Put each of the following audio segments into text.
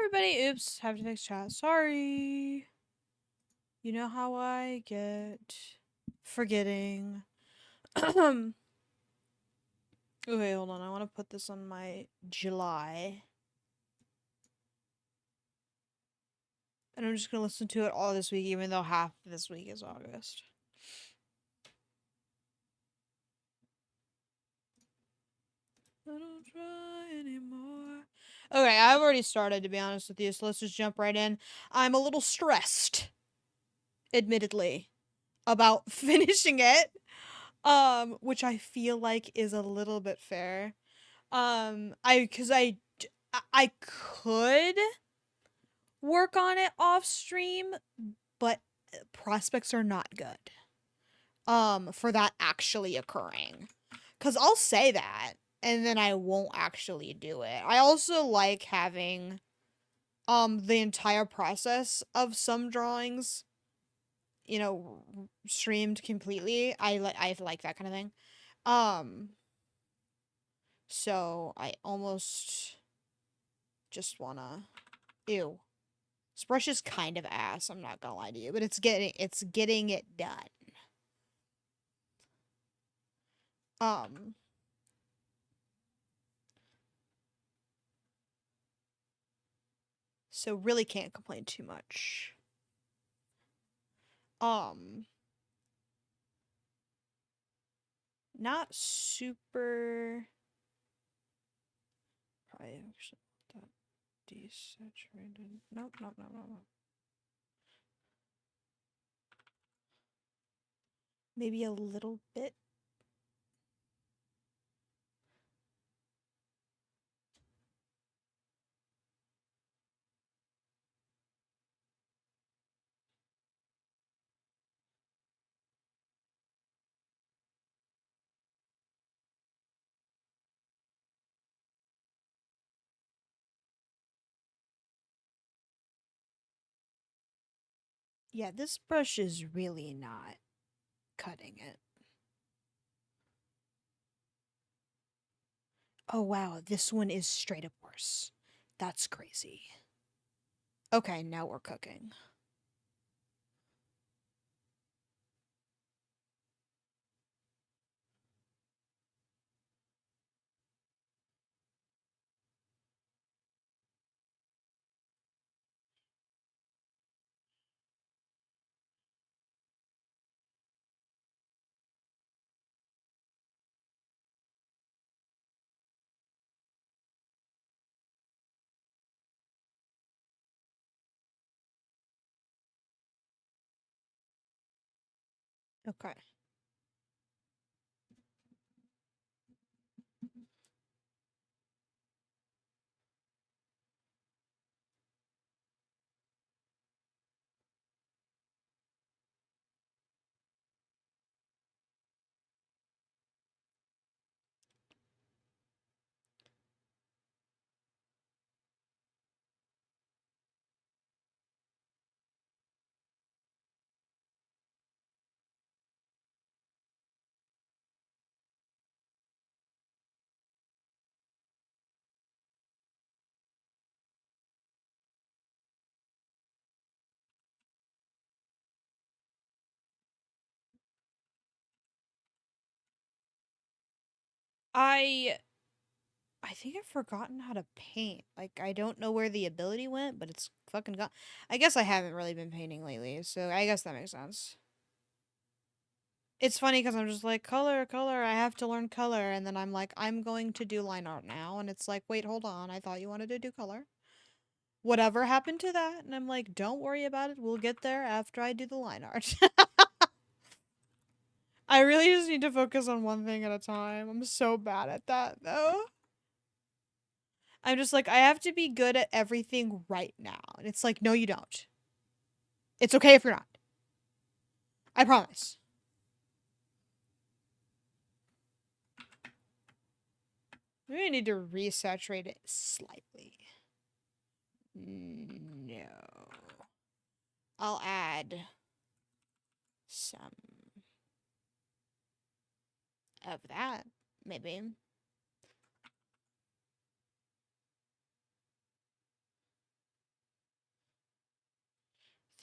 everybody. Oops, have to fix chat. Sorry. You know how I get forgetting. Okay, hold on. I want to put this on my July. And I'm just going to listen to it all this week, even though half of this week is August. I don't try anymore. Okay, I've already started, to be honest with you, so let's just jump right in. I'm a little stressed, admittedly, about finishing it. Which I feel like is a little bit fair. I could work on it off stream, but prospects are not good. For that actually occurring. Cause I'll say that and then I won't actually do it. I also like having the entire process of some drawings, streamed completely. I like that kind of thing. Um so I almost just wanna ew. This brush is kind of ass, I'm not gonna lie to you, but it's getting it done. Um so really can't complain too much. Um Not super probably actually that desaturated. Nope, nope, nope, nope, nope. Maybe a little bit. Yeah, this brush is really not cutting it. Oh wow, this one is straight up worse. That's crazy. Okay, now we're cooking. Okay. I I think I've forgotten how to paint. Like, I don't know where the ability went, but it's fucking gone. I guess I haven't really been painting lately, so I guess that makes sense. It's funny because I'm just like, color, color, I have to learn color, and then I'm like, I'm going to do line art now, and it's like, wait, hold on, I thought you wanted to do color. Whatever happened to that? And I'm like, don't worry about it, we'll get there after I do the line art. I really just need to focus on one thing at a time. I'm so bad at that, though. I'm just like, I have to be good at everything right now. And it's like, no, you don't. It's okay if you're not. I promise. Maybe I need to resaturate it slightly. No. I'll add some of that, maybe.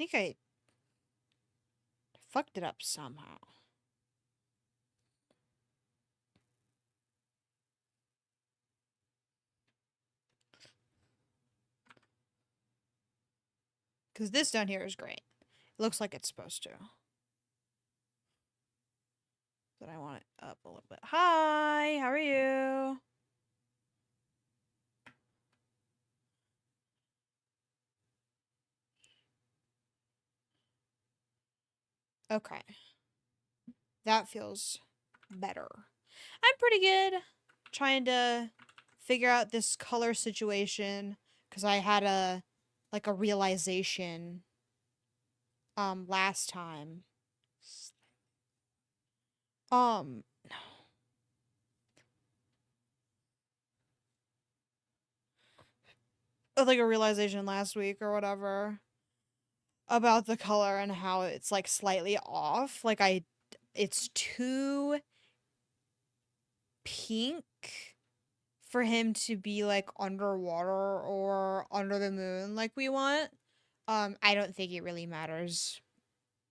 think I fucked it up somehow. Because this down here is great. It looks like it's supposed to. But I want it up a little bit. Hi, how are you? Okay. That feels better. I'm pretty good trying to figure out this color situation because I had a like a realization last time. Um like a realization last week or whatever about the color and how it's like slightly off. It's too pink for him to be like underwater or under the moon like we want. I don't think it really matters.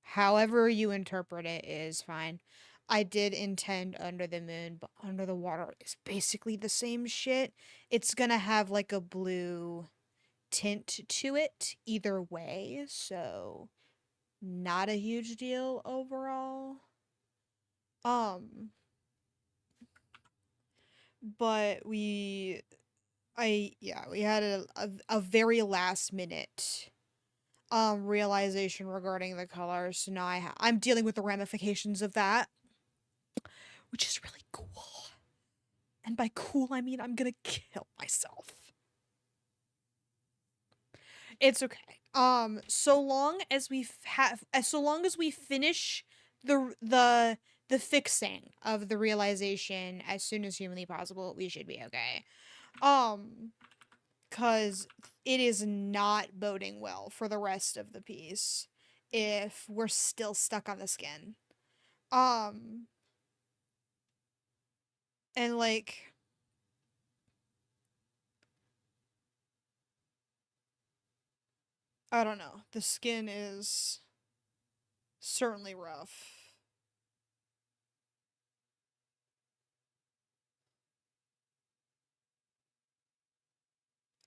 However you interpret it is fine. I did intend under the moon, but under the water is basically the same shit. It's gonna have like a blue tint to it either way, so not a huge deal overall. Um, but we had a very last minute realization regarding the colors. So now I'm dealing with the ramifications of that, which is really cool. And by cool, I mean I'm gonna kill myself. It's okay. So long as so long as we finish the fixing of the realization as soon as humanly possible, we should be okay. Um, cause it is not boding well for the rest of the piece if we're still stuck on the skin. Um, and like I don't know, the skin is certainly rough.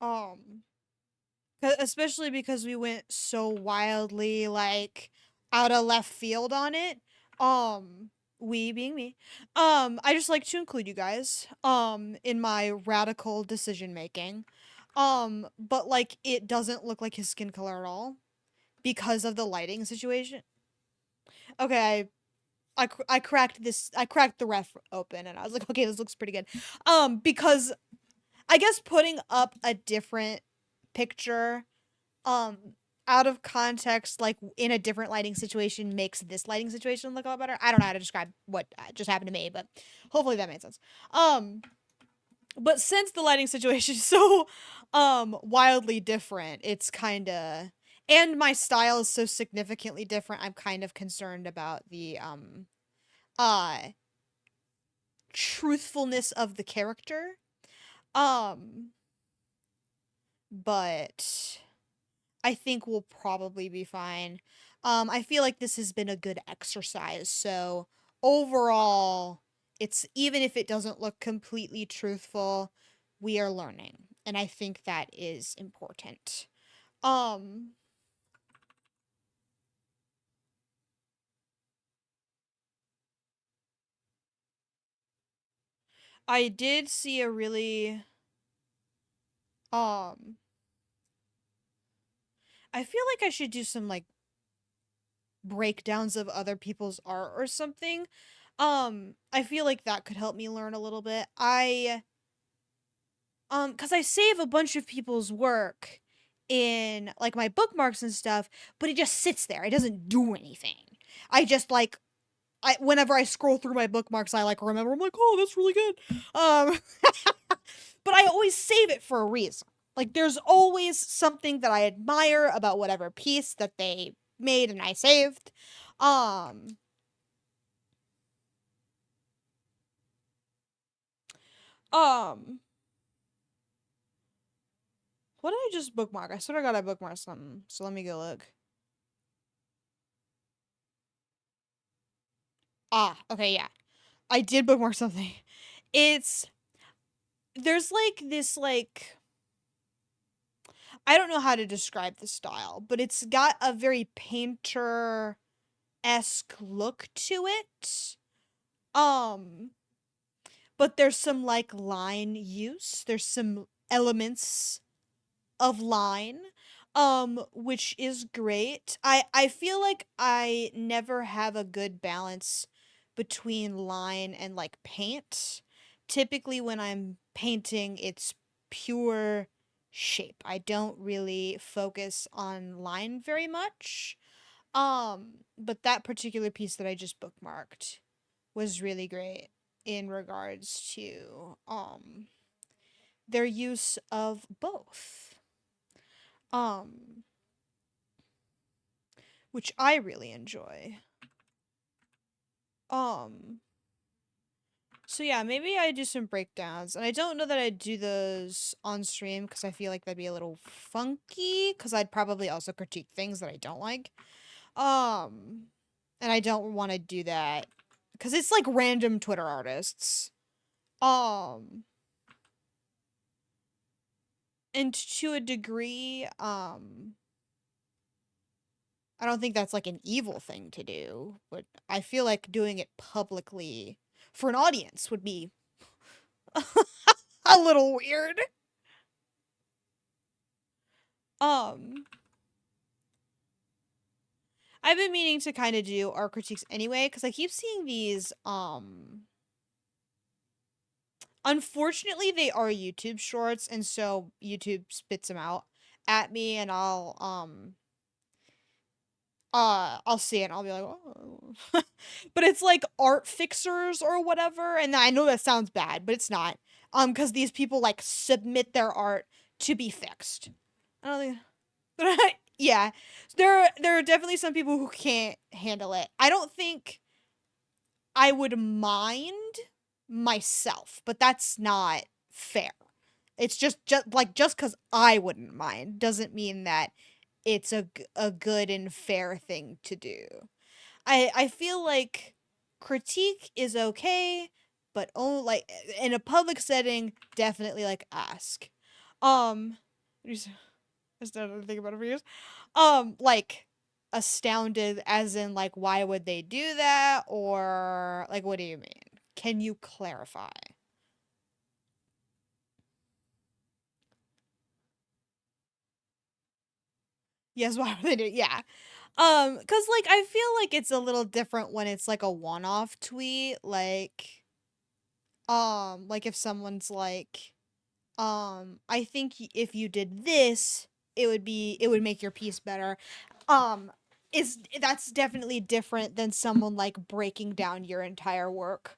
Um, especially because we went so wildly like out of left field on it. Um, we being me. I just like to include you guys in my radical decision making. But like it doesn't look like his skin color at all because of the lighting situation. Okay, I cracked this. I cracked the ref open, and I was like, okay, this looks pretty good. Because I guess putting up a different picture, um, out of context, like in a different lighting situation, makes this lighting situation look a lot better. I don't know how to describe what just happened to me, but hopefully that made sense. But since the lighting situation is so, wildly different, it's kind of, and my style is so significantly different. I'm kind of concerned about the uh truthfulness of the character. Um, but I think we'll probably be fine. I feel like this has been a good exercise. So overall, it's even if it doesn't look completely truthful, we are learning. And I think that is important. Um, I did see a really um I feel like I should do some like breakdowns of other people's art or something. I feel like that could help me learn a little bit. Cuz I save a bunch of people's work in like my bookmarks and stuff, but it just sits there. It doesn't do anything. I just like whenever I scroll through my bookmarks, I like remember I'm like, "Oh, that's really good." Um but I always save it for a reason. Like there's always something that I admire about whatever piece that they made and I saved. Um um what did I just bookmark? I sort of got I bookmarked something. So let me go look. Okay, yeah. I did bookmark something. It's there's like this like I don't know how to describe the style, but it's got a very painter esque look to it. Um, but there's some like line use. There's some elements of line, which is great. I feel like I never have a good balance between line and like paint. Typically when I'm painting, it's pure shape. I don't really focus on line very much. But that particular piece that I just bookmarked was really great in regards to their use of both. Um, which I really enjoy. Um, so yeah, maybe I do some breakdowns, and I don't know that I'd do those on stream because I feel like that'd be a little funky. Because I'd probably also critique things that I don't like. Um, and I don't want to do that because it's like random Twitter artists. Um, and to a degree, I don't think that's like an evil thing to do, but I feel like doing it publicly for an audience would be a little weird. Um, I've been meaning to kind of do art critiques anyway because I keep seeing these. Unfortunately, they are YouTube shorts, and so YouTube spits them out at me, and I'll see it and I'll be like, oh. But it's like art fixers or whatever. And I know that sounds bad, but it's not. Because these people like submit their art to be fixed. I don't think, yeah. There are definitely some people who can't handle it. I don't think I would mind myself, but that's not fair. It's just because I wouldn't mind doesn't mean that it's a good and fair thing to do. I feel like critique is okay, but oh, like in a public setting, definitely like ask. Um, just started to think about it for years. Like astounded, as in like why would they do that, or like what do you mean? Can you clarify? Yes, why would they do? Yeah. Cause like I feel like it's a little different when it's like a one-off tweet, like if someone's like, I think if you did this, it would make your piece better. Um, is that's definitely different than someone like breaking down your entire work,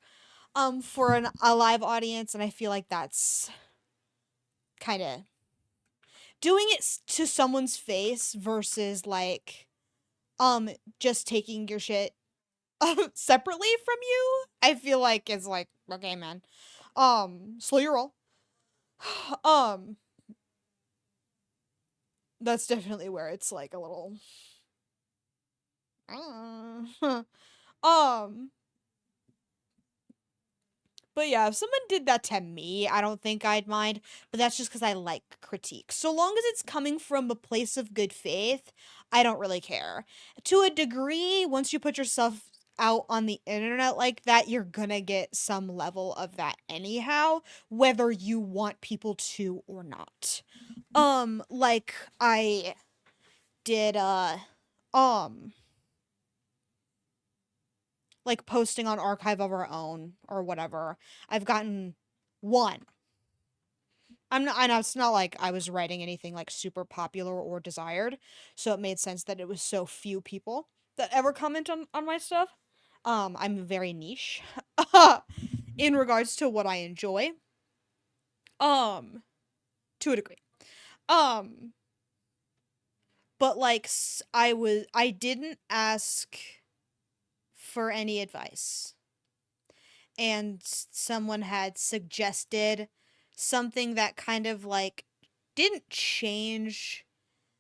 for a live audience, and I feel like that's kind of doing it to someone's face versus like, just taking your shit separately from you. I feel like is like, okay, man, slow your roll. um, that's definitely where it's like a little um, but yeah, if someone did that to me, I don't think I'd mind, but that's just because I like critique. So long as it's coming from a place of good faith, I don't really care. To a degree, once you put yourself out on the internet like that, you're gonna get some level of that anyhow, whether you want people to or not. Like I did um like posting on Archive of Our Own or whatever. I've gotten one. I know it's not like I was writing anything like super popular or desired, so it made sense that it was so few people that ever comment on my stuff. I'm very niche in regards to what I enjoy. Um, to a degree. Um, but like I didn't ask for any advice, and someone had suggested something that kind of like didn't change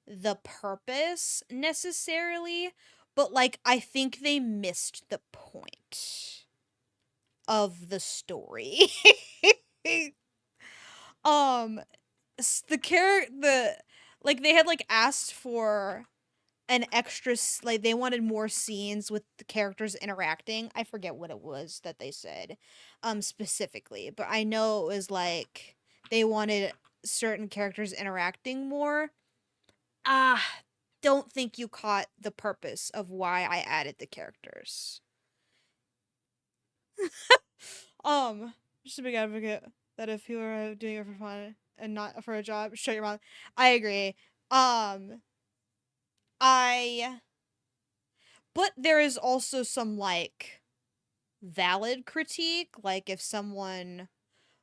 the purpose necessarily, but like I think they missed the point of the story. um the like they had like asked for an like they wanted more scenes with the characters interacting. I forget what it was that they said specifically, but I know it was like they wanted certain characters interacting more. Ah, don't think you caught the purpose of why I added the characters. um just a big advocate that if you are doing it for fun and not for a job, shut your mouth. I agree. um I but there is also some like valid critique, like if someone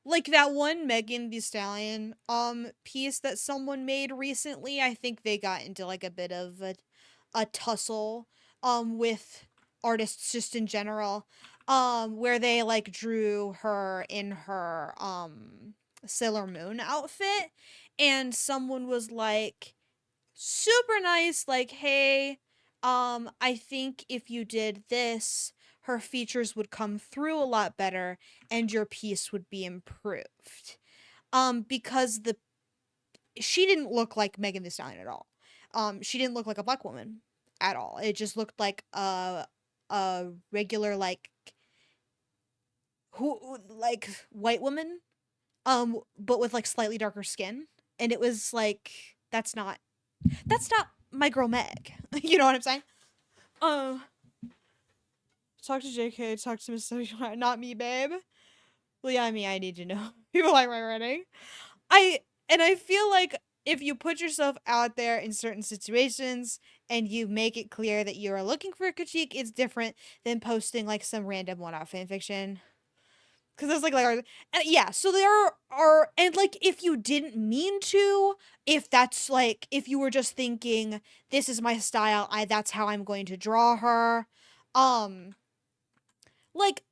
like that one Megan Thee Stallion piece that someone made recently, I think they got into like a bit of a tussle with artists just in general, where they like drew her in her Sailor Moon outfit, and someone was like super nice, like, hey, I think if you did this, her features would come through a lot better and your piece would be improved. Because the she didn't look like Megan Thee Stallion at all. She didn't look like a black woman at all. It just looked like a regular like who like white woman, but with like slightly darker skin. And it was like that's not my girl Meg. You know what I'm saying? Um, talk to JK, talk to Mr. Not me, babe. Well, yeah, I need to know. People like my writing. I feel like if you put yourself out there in certain situations and you make it clear that you are looking for a critique, it's different than posting like some random one-off fanfiction. Because that's yeah. So there are, and like if you didn't mean to, if that's like if you were just thinking this is my style, that's how I'm going to draw her, um, like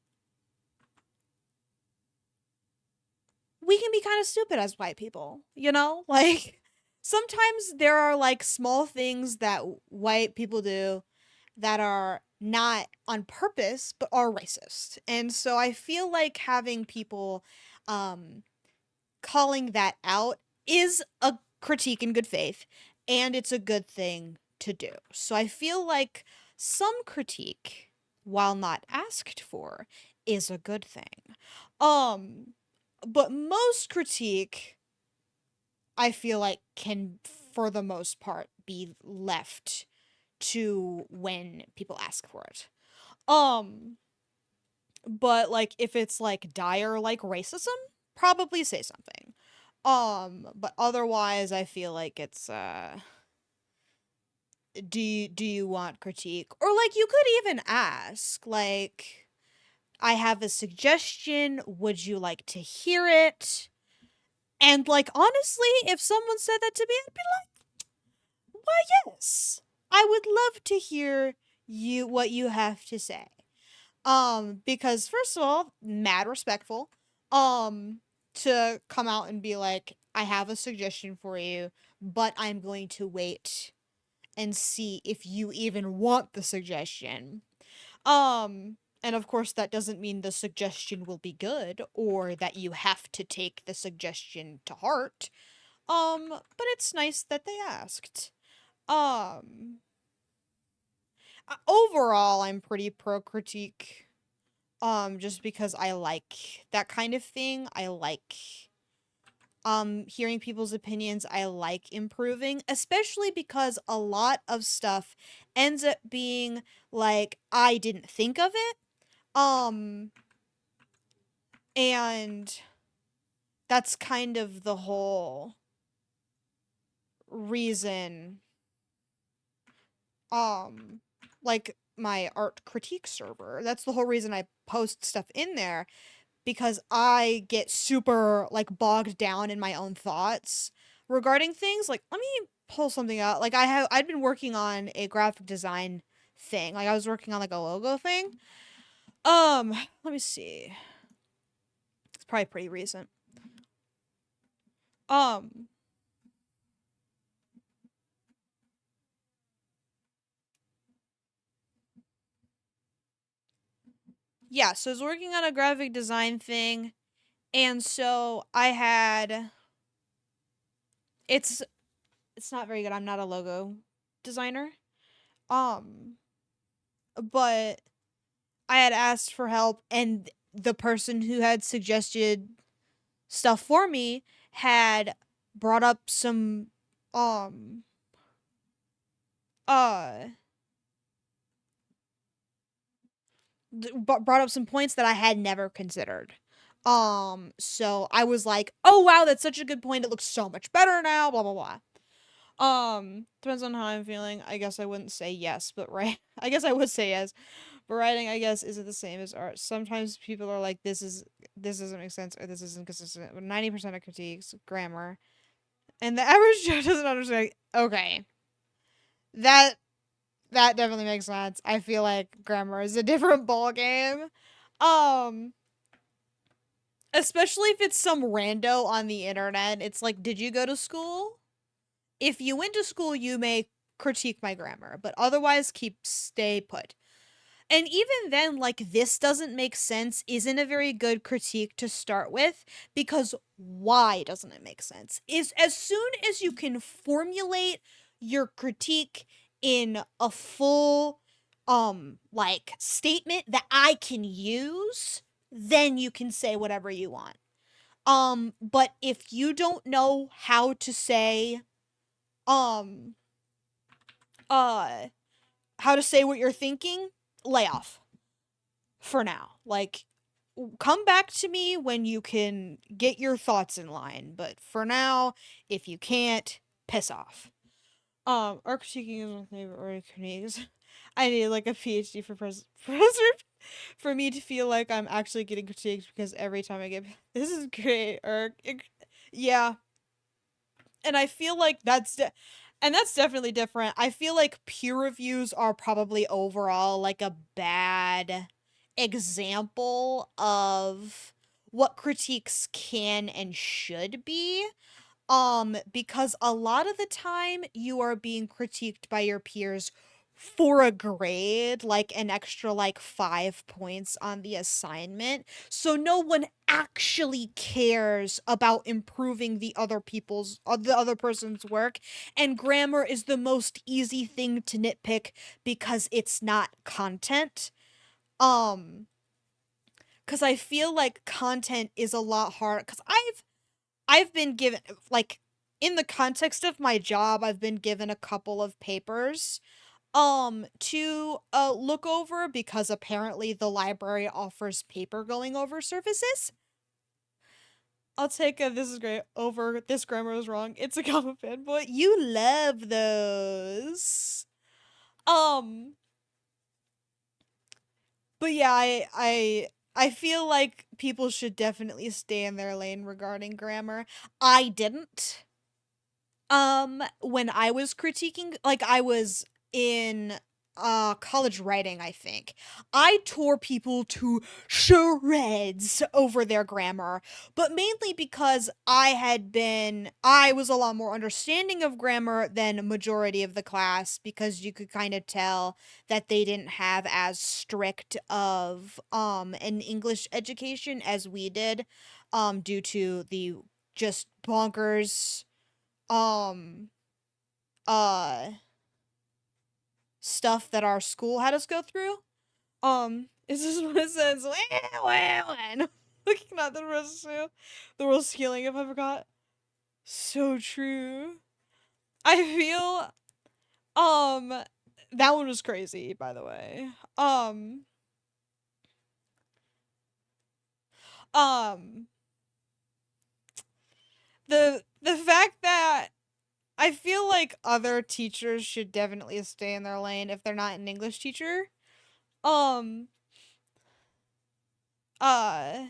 we can be kind of stupid as white people, you know? Like sometimes there are like small things that white people do that are not on purpose but are racist. And so I feel like having people um calling that out is a critique in good faith and it's a good thing to do. So I feel like some critique, while not asked for, is a good thing. Um but most critique I feel like can for the most part be left to when people ask for it. Um but like if it's like dire like racism, probably say something. But otherwise I feel like it's do you want critique? Or like you could even ask like I have a suggestion, would you like to hear it? And like honestly, if someone said that to me, I'd be like, "Why yes. I would love to hear what you have to say." Because first of all, mad respectful. To come out and be like, I have a suggestion for you, but I'm going to wait and see if you even want the suggestion. And of course that doesn't mean the suggestion will be good or that you have to take the suggestion to heart. But it's nice that they asked. Um, Overall I'm pretty pro critique. Just because I like that kind of thing. I like hearing people's opinions. I like improving, especially because a lot of stuff ends up being like I didn't think of it. Um and that's kind of the whole reason like my art critique server. That's the whole reason I post stuff in there, because I get super like bogged down in my own thoughts regarding things. Like, let me pull something out. Like I'd been working on a graphic design thing. Like I was working on like a logo thing. Let me see. It's probably pretty recent. Um, yeah, so I was working on a graphic design thing, and so I had it's it's not very good. I'm not a logo designer. Um, but I had asked for help, and the person who had suggested stuff for me had brought up some um uh brought up some points that I had never considered. So I was like, "Oh wow, that's such a good point. It looks so much better now." Blah blah blah. Depends on how I'm feeling. I guess I wouldn't say yes, but right. I guess I would say yes. But writing, I guess, isn't the same as art. Sometimes people are like, this doesn't make sense or this isn't consistent. But 90% of critiques, grammar. And the average Joe doesn't understand. Okay. That that definitely makes sense. I feel like grammar is a different ball game. Um, Especially if it's some rando on the internet. It's like, did you go to school? If you went to school, you may critique my grammar, but otherwise stay put. And even then, like, this doesn't make sense isn't a very good critique to start with, because why doesn't it make sense? Is as soon as you can formulate your critique in a full like statement that I can use, then you can say whatever you want. But if you don't know how to say um uh how to say what you're thinking, lay off for now. Like, come back to me when you can get your thoughts in line, but for now, if you can't, piss off. Art critiquing is my favorite art techniques. I need like a PhD for for me to feel like I'm actually getting critiqued, because every time I get this is great or yeah, and I feel like and that's definitely different. I feel like peer reviews are probably overall like a bad example of what critiques can and should be, because a lot of the time you are being critiqued by your peers for a grade, like an extra like 5 points on the assignment. So no one actually cares about improving the other person's work, and grammar is the most easy thing to nitpick because it's not content. Um cuz I feel like content is a lot hard, cuz I've been given, like, in the context of my job, I've been given a couple of papers to look over, because apparently the library offers paper going over services. I'll take a "this is great" over "this grammar is wrong." It's a comma pin, but you love those. Um but yeah, I feel like people should definitely stay in their lane regarding grammar. I didn't. When I was critiquing, like, I was in college writing, I think. I tore people to shreds over their grammar, but mainly because I was a lot more understanding of grammar than a majority of the class, because you could kind of tell that they didn't have as strict of an English education as we did, due to the just bonkers um uh stuff that our school had us go through. This is what it says. Looking at the rest of the world's healing, if I forgot. So true. I feel that one was crazy, by the way. Um the fact that I feel like other teachers should definitely stay in their lane if they're not an English teacher. Um uh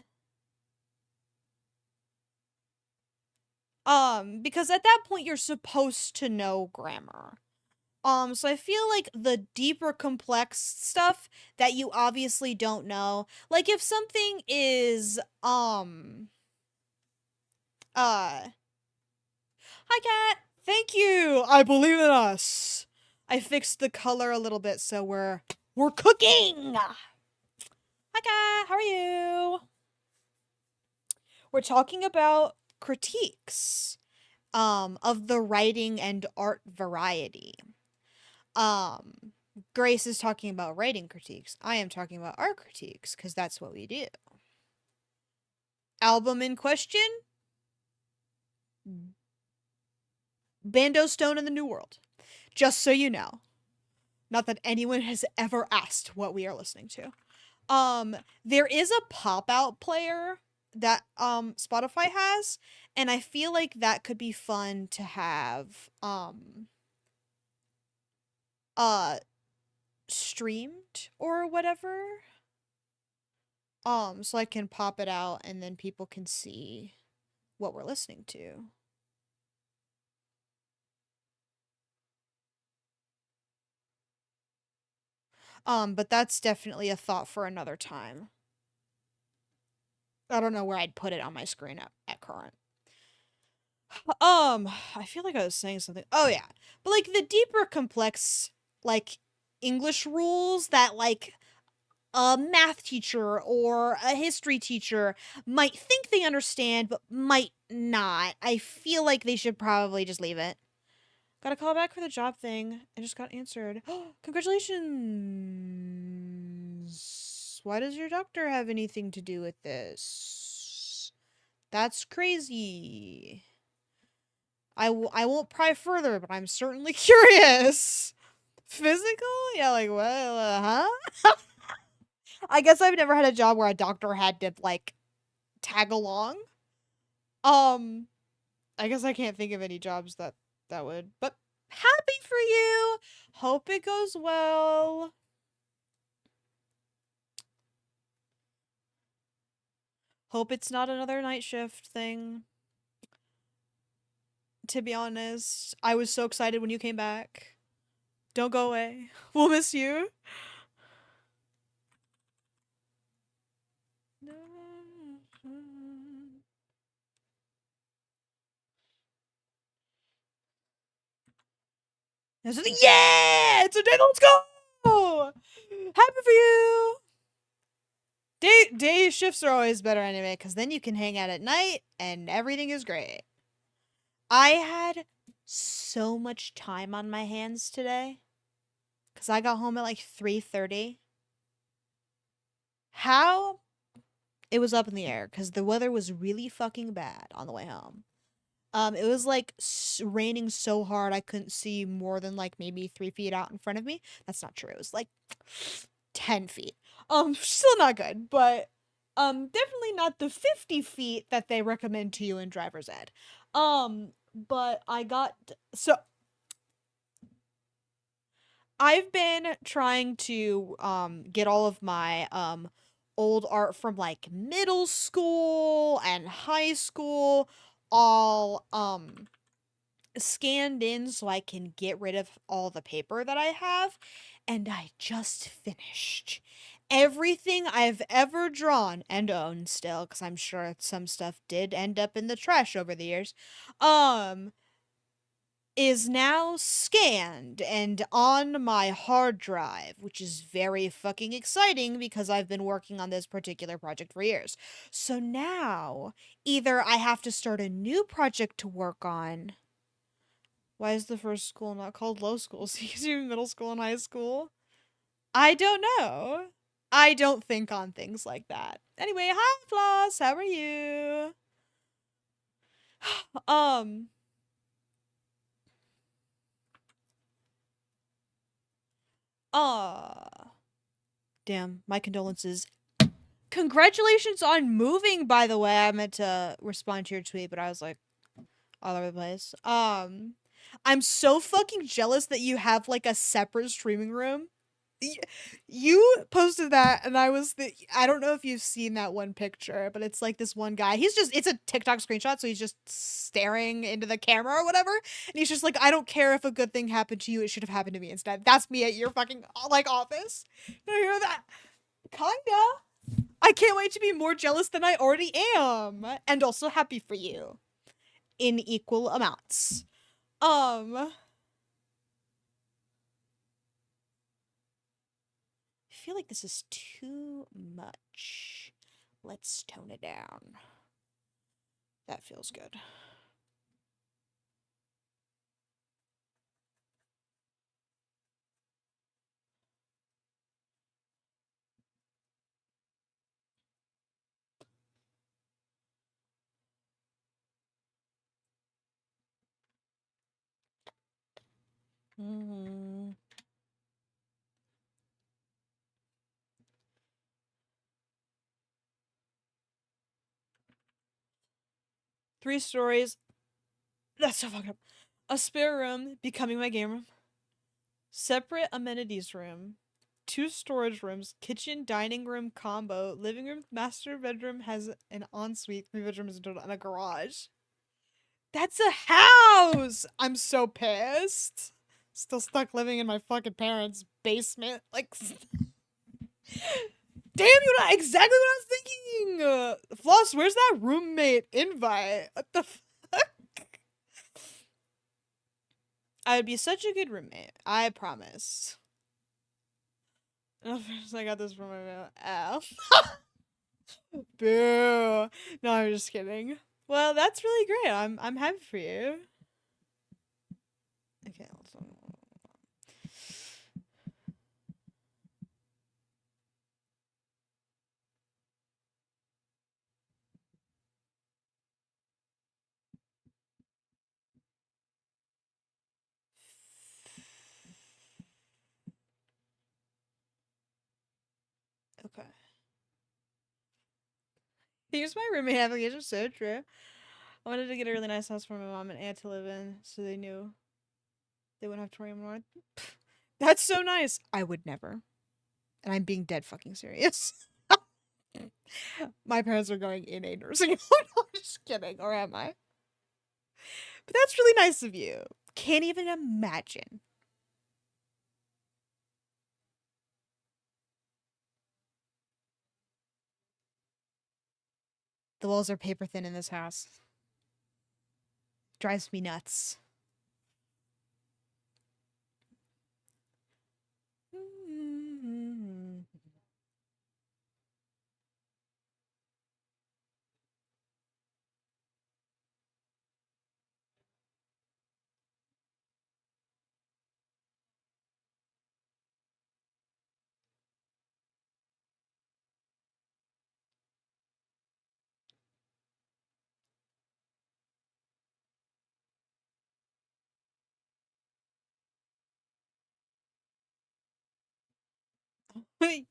because at that point you're supposed to know grammar. So I feel like the deeper complex stuff that you obviously don't know, like if something is uh hi cat, thank you. I believe in us. I fixed the color a little bit so we're cooking. Hi, Kat. How are you? We're talking about critiques of the writing and art variety. Um Grace is talking about writing critiques. I am talking about art critiques because that's what we do. Album in question: Bando Stone in the New World. Just so you know. Not that anyone has ever asked what we are listening to. There is a pop out player that Spotify has, and I feel like that could be fun to have uh streamed or whatever. So I can pop it out and then people can see what we're listening to. But that's definitely a thought for another time. I don't know where I'd put it on my screen at current. I feel like I was saying something. Oh yeah. But like the deeper complex like English rules that like a math teacher or a history teacher might think they understand but might not. I feel like they should probably just leave it. Got a call back for the job thing. I just got answered. Congratulations. Why does your doctor have anything to do with this? That's crazy. I won't pry further, but I'm certainly curious. Physical? Yeah, like, well, huh? I guess I've never had a job where a doctor had to, like, tag along. Um, I guess I can't think of any jobs that would, but happy for you. Hope it goes well. Hope it's not another night shift thing. To be honest, I was so excited when you came back. Don't go away. We'll miss you. Yeah, it's a day. Let's go. Happy for you. Day shifts are always better anyway, because then you can hang out at night and everything is great. I had so much time on my hands today because I got home at like 3:30. How? It was up in the air because the weather was really fucking bad on the way home. It was like raining so hard I couldn't see more than like maybe 3 feet out in front of me. That's not true. It was like 10 feet. Still not good, but definitely not the 50 feet that they recommend to you in driver's ed. But I got so I've been trying to get all of my old art from like middle school and high school all scanned in so I can get rid of all the paper that I have, and I just finished everything I've ever drawn and owned still, because I'm sure some stuff did end up in the trash over the years. Um is now scanned and on my hard drive, which is very fucking exciting because I've been working on this particular project for years. So now, either I have to start a new project to work on. Why is the first school not called low school? So you do middle school and high school? I don't know. I don't think on things like that. Anyway, hi Floss, how are you? um uh damn, my condolences. Congratulations on moving, by the way. I meant to respond to your tweet, but I was like all over the place. I'm so fucking jealous that you have like a separate streaming room. You posted that and I don't know if you've seen that one picture, but it's like this one guy. It's a TikTok screenshot, so he's just staring into the camera or whatever. And he's just like, I don't care if a good thing happened to you, it should have happened to me instead. That's me at your fucking like office. You hear that? Kinda. I can't wait to be more jealous than I already am. And also happy for you. In equal amounts. I feel like this is too much. Let's tone it down. That feels good. Mm-hmm. 3 stories. That's so fucked up. A spare room becoming my game room. Separate amenities room. 2 storage rooms. Kitchen, dining room combo. Living room, master bedroom has an ensuite. 3 bedrooms in total, and a garage. That's a house! I'm so pissed. Still stuck living in my fucking parents' basement. Like, damn, you know exactly what I was thinking. Floss, where's that roommate invite? What the fuck? I would be such a good roommate. I promise. Oh, first I got this from my ow. Boo. No, I'm just kidding. Well, that's really great. I'm happy for you. Okay, okay. Here's my roommate application. So true. I wanted to get a really nice house for my mom and aunt to live in, so they knew they wouldn't have to worry anymore. That's so nice. I would never. And I'm being dead fucking serious. My parents are going in a nursing home. No, I'm just kidding. Or am I? But that's really nice of you. Can't even imagine. The walls are paper thin in this house. Drives me nuts.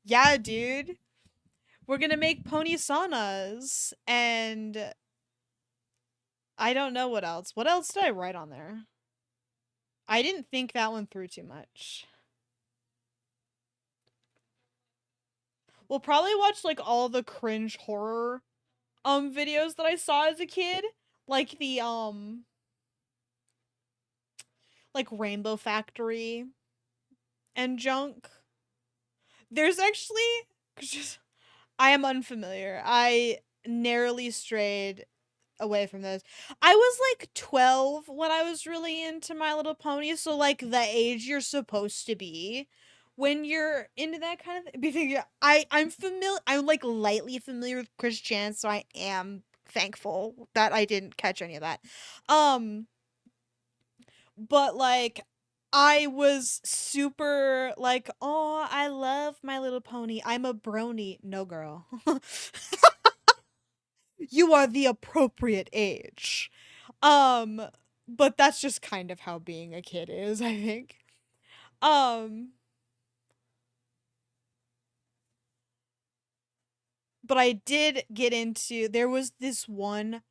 Yeah, dude. We're gonna make pony saunas. And I don't know what else. What else did I write on there? I didn't think that one through too much. We'll probably watch like all the cringe horror videos that I saw as a kid. Like the like Rainbow Factory and junk. There's actually just I am unfamiliar. I narrowly strayed away from those. I was like 12 when I was really into My Little Pony, so like the age you're supposed to be when you're into that kind of thing. Because I'm familiar. I'm like lightly familiar with Chris Chan, so I am thankful that I didn't catch any of that. Um, but like I was super like, oh, I love My Little Pony. I'm a brony. No, girl. You are the appropriate age. Um, but that's just kind of how being a kid is, I think. Um, but I did get into there was this one,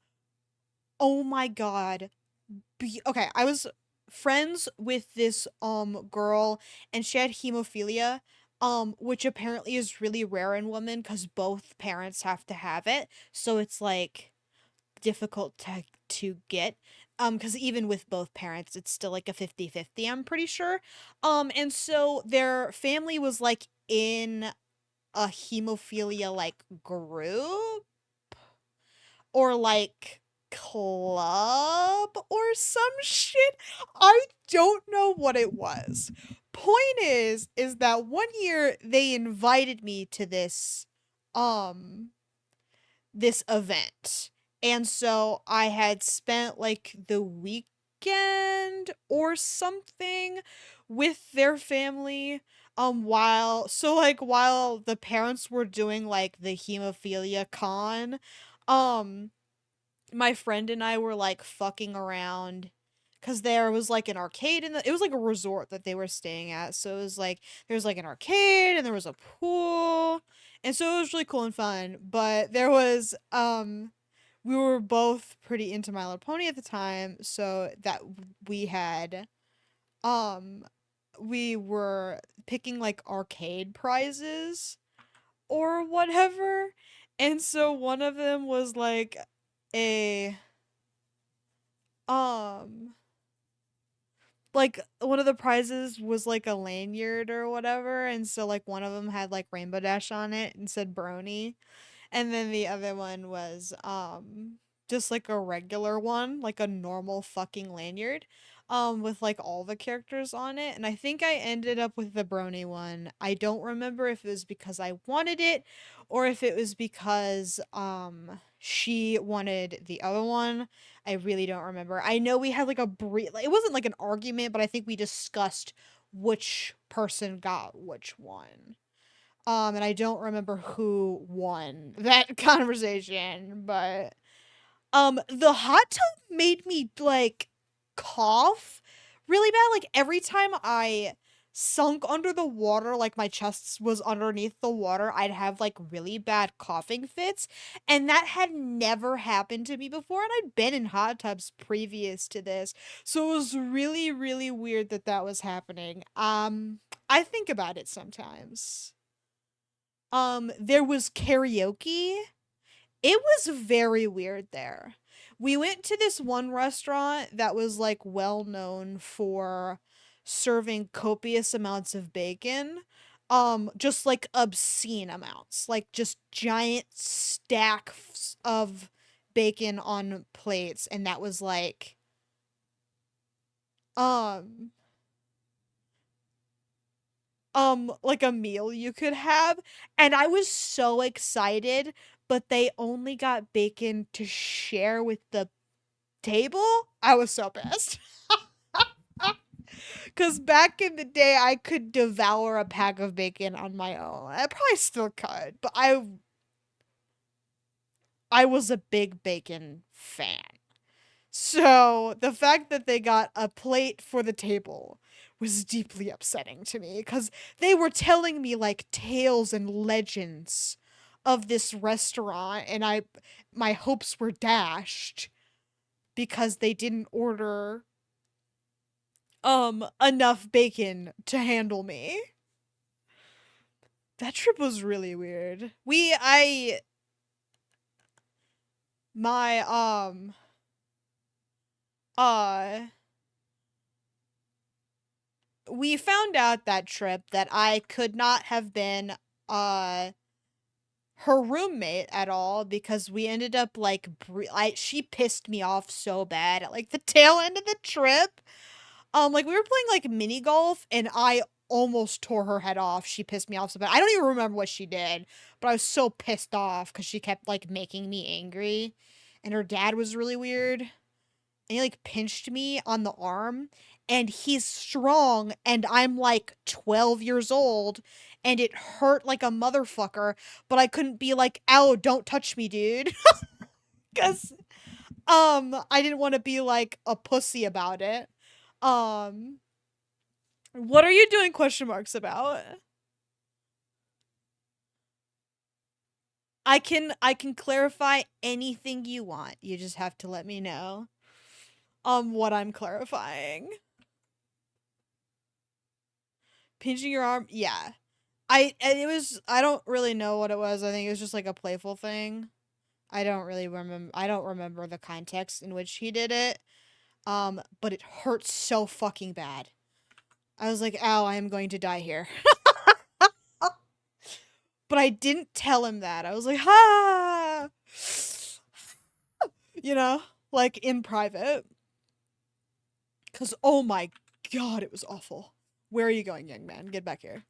oh my god. Okay, I was friends with this girl and she had hemophilia, which apparently is really rare in women cuz both parents have to have it. So it's like difficult to get, because even with both parents it's still like a 50-50, I'm pretty sure. And so their family was like in a hemophilia like group or like club or some shit. I don't know what it was. Point is that one year they invited me to um this event. And so I had spent like the weekend or something with their family while the parents were doing like the hemophilia con, um my friend and I were like fucking around because there was like an arcade it was like a resort that they were staying at. So it was like there was like an arcade and there was a pool. And so it was really cool and fun. But there was we were both pretty into My Little Pony at the time, so that we had um we were picking like arcade prizes or whatever. And so one of them was a um one of the prizes was like a lanyard or whatever, and so like one of them had like Rainbow Dash on it and said Brony, and then the other one was just like a regular one, like a normal fucking lanyard with like all the characters on it. And I think I ended up with the Brony one. I don't remember if it was because I wanted it or if it was because she wanted the other one. I really don't remember. I know we had like a brief, like, it wasn't like an argument, but I think we discussed which person got which one. And I don't remember who won that conversation, but the hot tub made me like cough really bad. Like every time I sunk under the water, like my chest was underneath the water, I'd have like really bad coughing fits, and that had never happened to me before. And I'd been in hot tubs previous to this, so it was really really weird that that was happening. I think about it sometimes. There was karaoke. It was very weird there. We went to this one restaurant that was like well known for serving copious amounts of bacon. Just like obscene amounts, like just giant stacks of bacon on plates, and that was um like a meal you could have, and I was so excited, but they only got bacon to share with the table. I was so pissed. Cuz back in the day I could devour a pack of bacon on my own. I probably still could, but I was a big bacon fan. So the fact that they got a plate for the table was deeply upsetting to me because they were telling me like tales and legends of this restaurant, and my hopes were dashed because they didn't order enough bacon to handle me. That trip was really weird. We I my uh we found out that trip that I could not have been uh her roommate at all because we ended up like she pissed me off so bad at like the tail end of the trip. Like we were playing like mini golf and I almost tore her head off. She pissed me off so bad. I don't even remember what she did, but I was so pissed off because she kept like making me angry. And her dad was really weird. And he like pinched me on the arm, and he's strong and I'm like 12 years old, and it hurt like a motherfucker, but I couldn't be like, "Ow, don't touch me, dude." Cuz I didn't want to be like a pussy about it. Um what are you doing question marks about? I can clarify anything you want. You just have to let me know what I'm clarifying. Pinching your arm? Yeah. I don't really know what it was. I think it was just like a playful thing. I don't remember the context in which he did it. But it hurt so fucking bad. I was like, "Ow, I am going to die here." But I didn't tell him that. I was like, "Ha!" You know, like in private. Cuz oh my God, it was awful. Where are you going, young man? Get back here.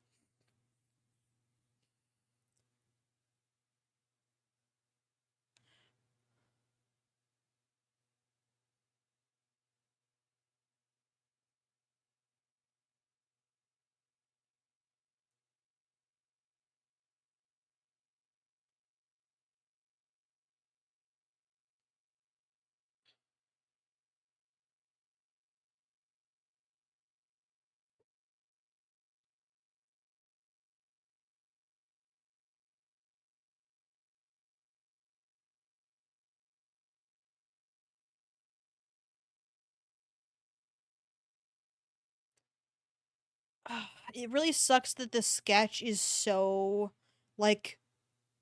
It really sucks that the sketch is so, like,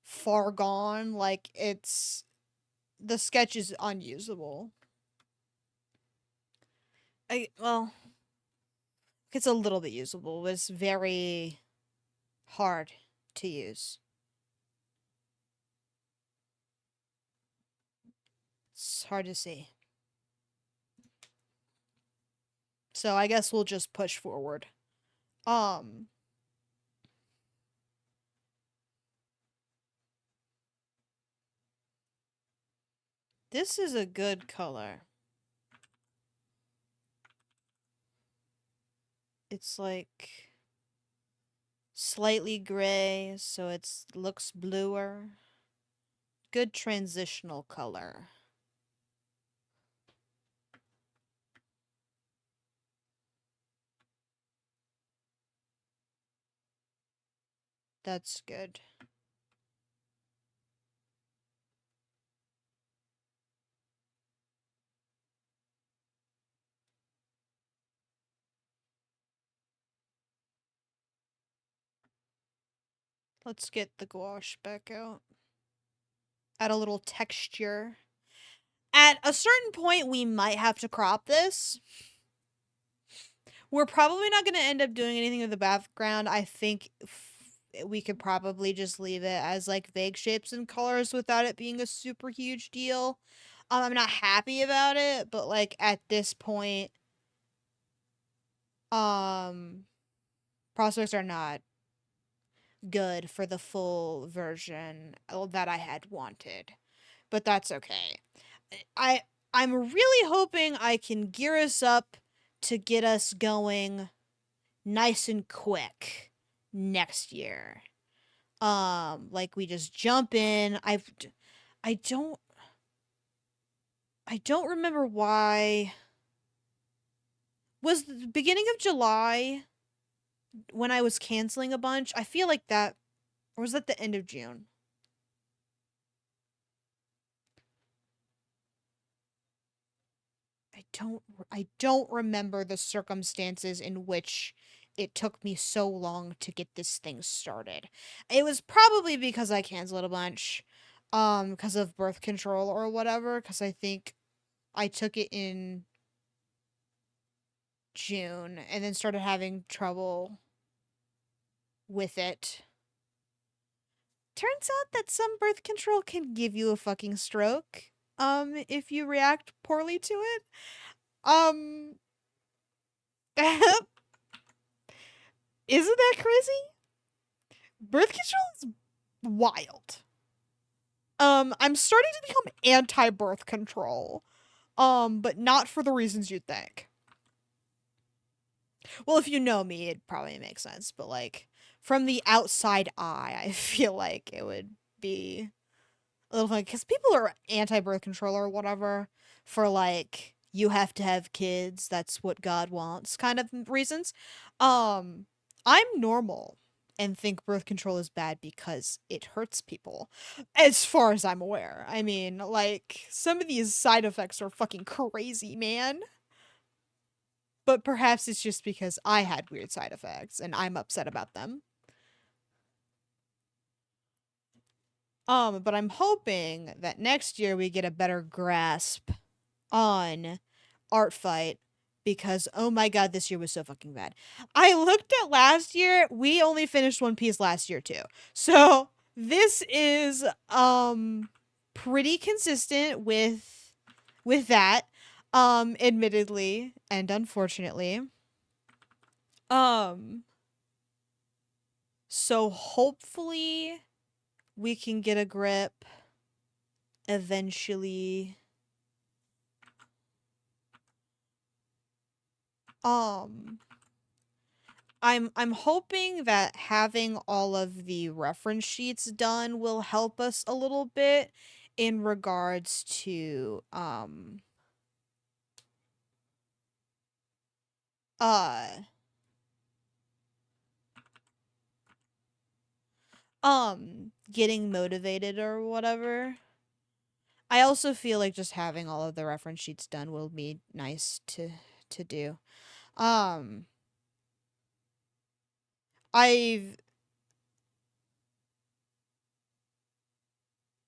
far gone. Like, the sketch is unusable. Well, it's a little bit usable. It's very hard to use. It's hard to see. So I guess we'll just push forward. Um, this is a good color. It's like slightly gray, so it looks bluer. Good transitional color. That's good. Let's get the gouache back out. Add a little texture. At a certain point, we might have to crop this. We're probably not going to end up doing anything with the background. I think we could probably just leave it as like vague shapes and colors without it being a super huge deal. I'm not happy about it, but like at this point, um, prospects are not good for the full version that I had wanted, but that's okay. I I'm really hoping I can gear us up to get us going nice and quick next year. Like we just jump in. I don't I don't remember why. Was the beginning of July when I was canceling a bunch? I feel like that, or was that the end of June? I don't remember the circumstances in which it took me so long to get this thing started. It was probably because I canceled a bunch because of birth control or whatever, cuz I think I took it in June and then started having trouble with it. Turns out that some birth control can give you a fucking stroke if you react poorly to it. Um Isn't that crazy? Birth control is wild. I'm starting to become anti-birth control. But not for the reasons you'd think. Well, if you know me, it probably makes sense, but like from the outside eye, I feel like it would be a little funny because people are anti-birth control or whatever for like you have to have kids, that's what God wants kind of reasons. Um, I'm normal and think birth control is bad because it hurts people, as far as I'm aware. I mean, like some of these side effects are fucking crazy, man. But perhaps it's just because I had weird side effects and I'm upset about them. But I'm hoping that next year we get a better grasp on Art Fight because oh my god, this year was so fucking bad. I looked at last year, we only finished One Piece last year too. So this is pretty consistent with that, admittedly and unfortunately. Um, so hopefully we can get a grip eventually. Um, I'm hoping that having all of the reference sheets done will help us a little bit in regards to uh getting motivated or whatever. I also feel like just having all of the reference sheets done will be nice to do. Um I've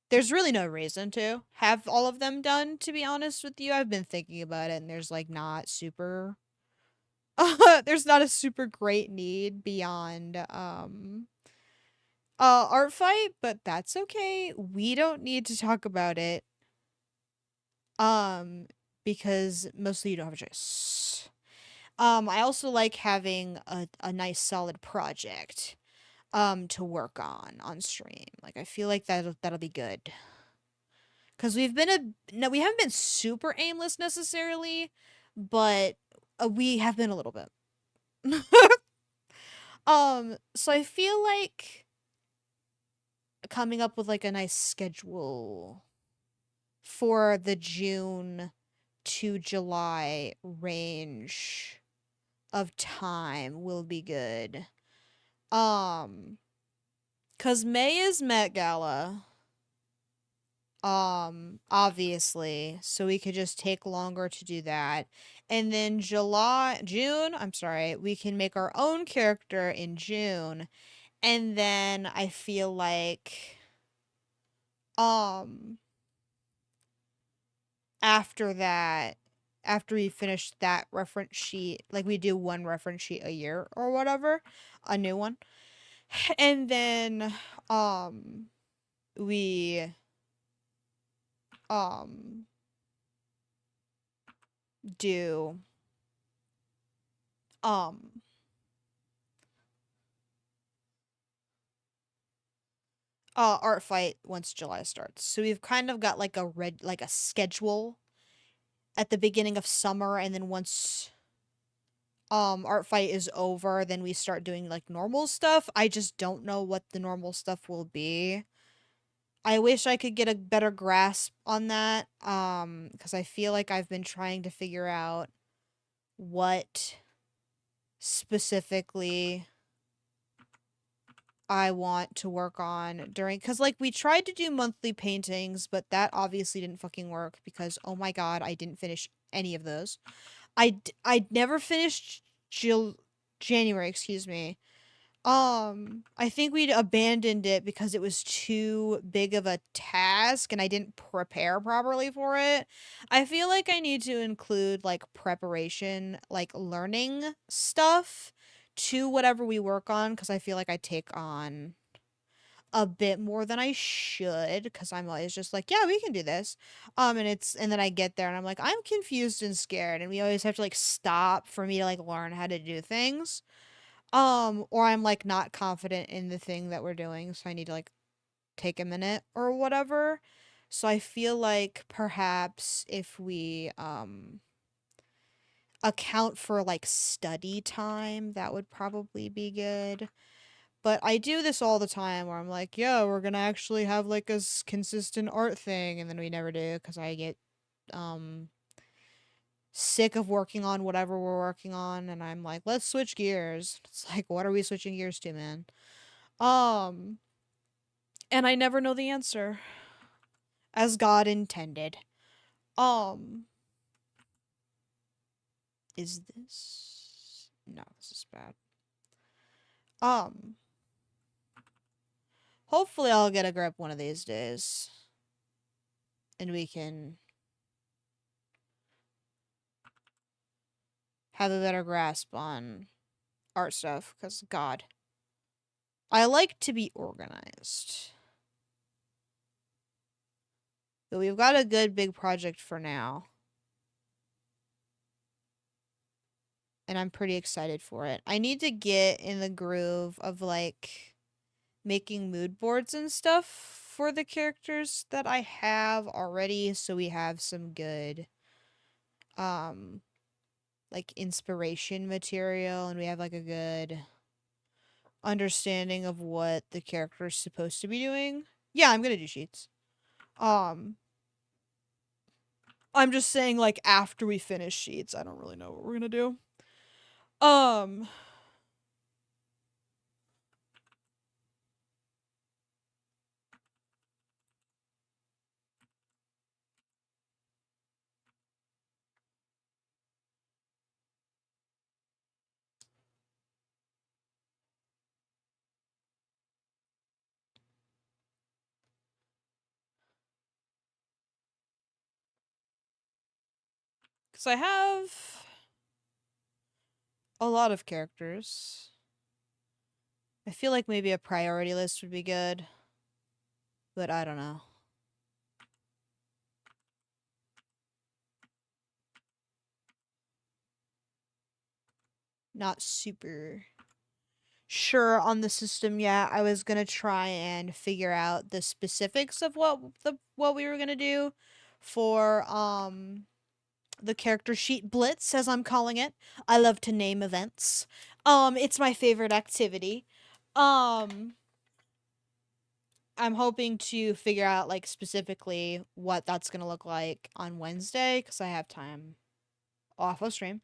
there's really no reason to have all of them done, to be honest with you. I've been thinking about it and there's like not super there's not a super great need beyond art fight, but that's okay. We don't need to talk about it. Um because mostly you don't have a choice. I also like having a nice solid project to work on stream. Like I feel like that'll be good. Cuz we've been a no, we haven't been super aimless necessarily, but we have been a little bit. So I feel like coming up with like a nice schedule for the June to July range of time will be good. Um, cause May is Met Gala. Obviously, so we could just take longer to do that. And then June, I'm sorry, we can make our own character in June. And then I feel like, um, after that, after we finish that reference sheet, like we do one reference sheet a year or whatever, a new one. And then um we um do um art fight once July starts. So we've kind of got like a schedule at the beginning of summer, and then once art fight is over, then we start doing like normal stuff. I just don't know what the normal stuff will be. I wish I could get a better grasp on that, because I feel like I've been trying to figure out what specifically I want to work on during, because like we tried to do monthly paintings, but that obviously didn't fucking work because oh my god, I didn't finish any of those. I never finished January, excuse me. I think we'd abandoned it because it was too big of a task and I didn't prepare properly for it. I feel like I need to include like preparation, like learning stuff to whatever we work on because I feel like I take on a bit more than I should because I'm always just like, yeah, we can do this. And then I get there and I'm like, I'm confused and scared and we always have to like stop for me to like learn how to do things. Or I'm like not confident in the thing that we're doing, so I need to like take a minute or whatever. So I feel like perhaps if we account for like study time, that would probably be good. But I do this all the time where I'm like, yeah, we're gonna actually have like a consistent art thing, and then we never do because I get um sick of working on whatever we're working on, and I'm like, let's switch gears. It's like, what are we switching gears to, man? Um, and I never know the answer as God intended. Um, is this? No, this is bad. Um, hopefully I'll get a grip one of these days, and we can have a better grasp on art stuff. Cause God, I like to be organized. But we've got a good big project for now. and I'm pretty excited for it. I need to get in the groove of like making mood boards and stuff for the characters that I have already, so we have some good um like inspiration material, and we have like a good understanding of what the character is supposed to be doing. Yeah, I'm gonna do sheets. Um, I'm just saying, like, after we finish sheets, I don't really know what we're gonna do. Um, because I have a lot of characters. I feel like maybe a priority list would be good, but I don't know. Not super sure on the system yet. I was gonna try and figure out the specifics of what we were gonna do for the character sheet blitz, as I'm calling it. I love to name events. It's my favorite activity. Um I'm hoping to figure out like specifically what that's gonna look like on Wednesday because I have time off of stream.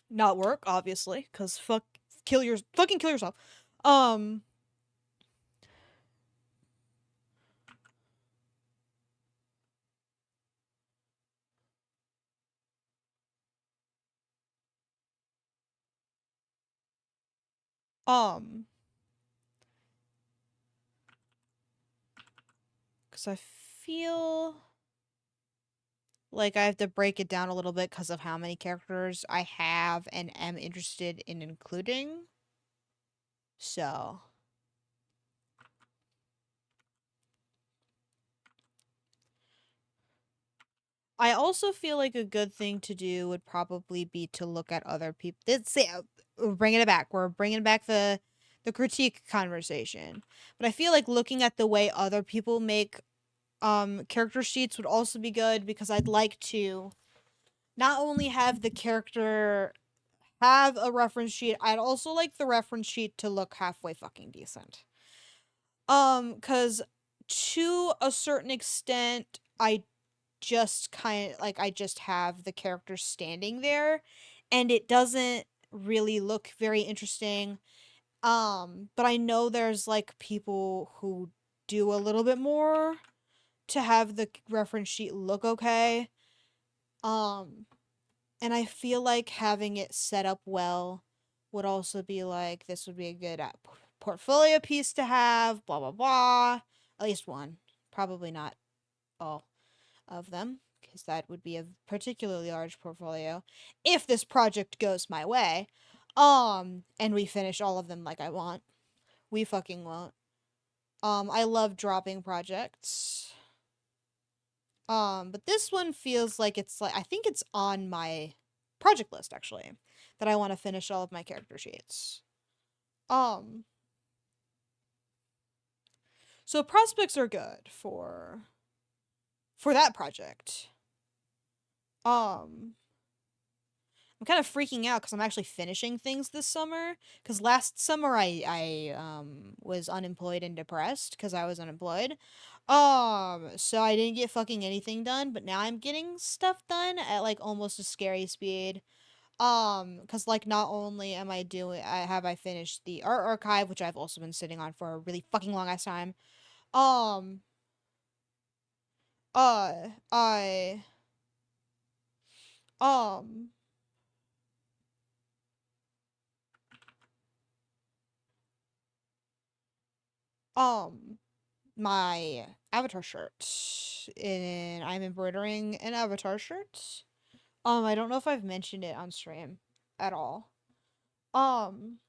Not work, obviously, because fucking kill yourself. Um um because I feel like I have to break it down a little bit because of how many characters I have and am interested in including. So I also feel like a good thing to do would probably be to look at other people. We're bringing it back. We're bringing back the critique conversation. But I feel like looking at the way other people make character sheets would also be good because I'd like to not only have the character have a reference sheet, I'd also like the reference sheet to look halfway fucking decent. Cuz to a certain extent I just kind of like I just have the character standing there and it doesn't really look very interesting. But I know there's like people who do a little bit more to have the reference sheet look okay. Um, and I feel like having it set up well would also be like this would be a good portfolio piece to have, blah blah blah. At least one, probably not all of them, because that would be a particularly large portfolio if this project goes my way. And we finish all of them like I want. We fucking won't. I love dropping projects. But this one feels like it's like I think it's on my project list actually that I want to finish all of my character sheets. Um, so prospects are good for that project. Um, I'm kind of freaking out because I'm actually finishing things this summer. Because last summer I was unemployed and depressed because I was unemployed. So I didn't get fucking anything done. But now I'm getting stuff done at like almost a scary speed. Because like not only am I doing, I finished the art archive, which I've also been sitting on for a really fucking long ass time. Um, I um um my avatar shirt. And I'm embroidering an avatar shirt. I don't know if I've mentioned it on stream at all. Um,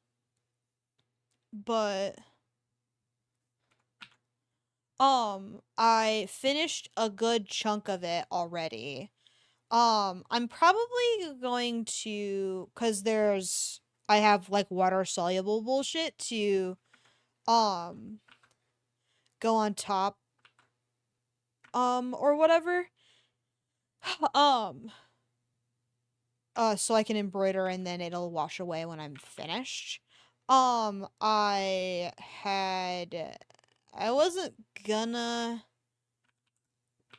but I finished a good chunk of it already. I'm probably going to, cause I have like water soluble bullshit to, um, go on top, or whatever. Um, so I can embroider and then it'll wash away when I'm finished. I wasn't gonna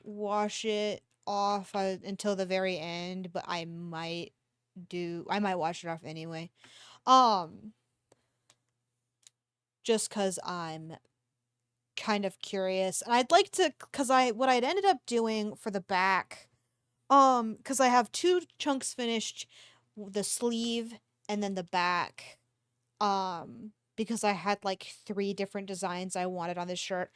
wash it off until the very end, but I might wash it off anyway. Um, just cause I'm kind of curious. And I'd like to, cause what I'd ended up doing for the back, cause I have two chunks finished, the sleeve and then the back. Because I had like three different designs I wanted on this shirt.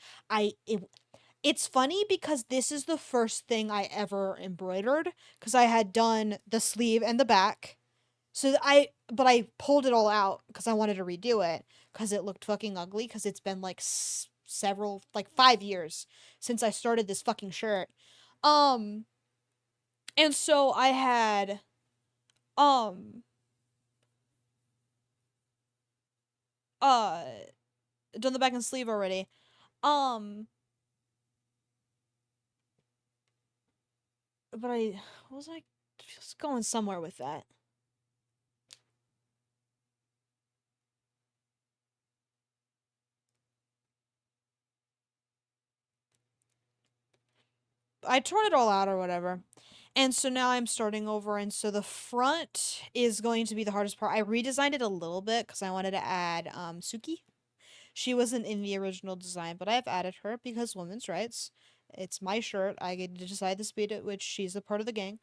It's funny because this is the first thing I ever embroidered because I had done the sleeve and the back. But I pulled it all out because I wanted to redo it because it looked fucking ugly because it's been like several, like 5 years since I started this fucking shirt. Um, and so I had, um, uh, done the back and sleeve already. Um, but what was I just going somewhere with that? I torn it all out or whatever. And so now I'm starting over, and so the front is going to be the hardest part. I redesigned it a little bit because I wanted to add Suki. She wasn't in the original design, but I've added her because women's rights. It's my shirt. I get to decide the speed at which she's a part of the gang.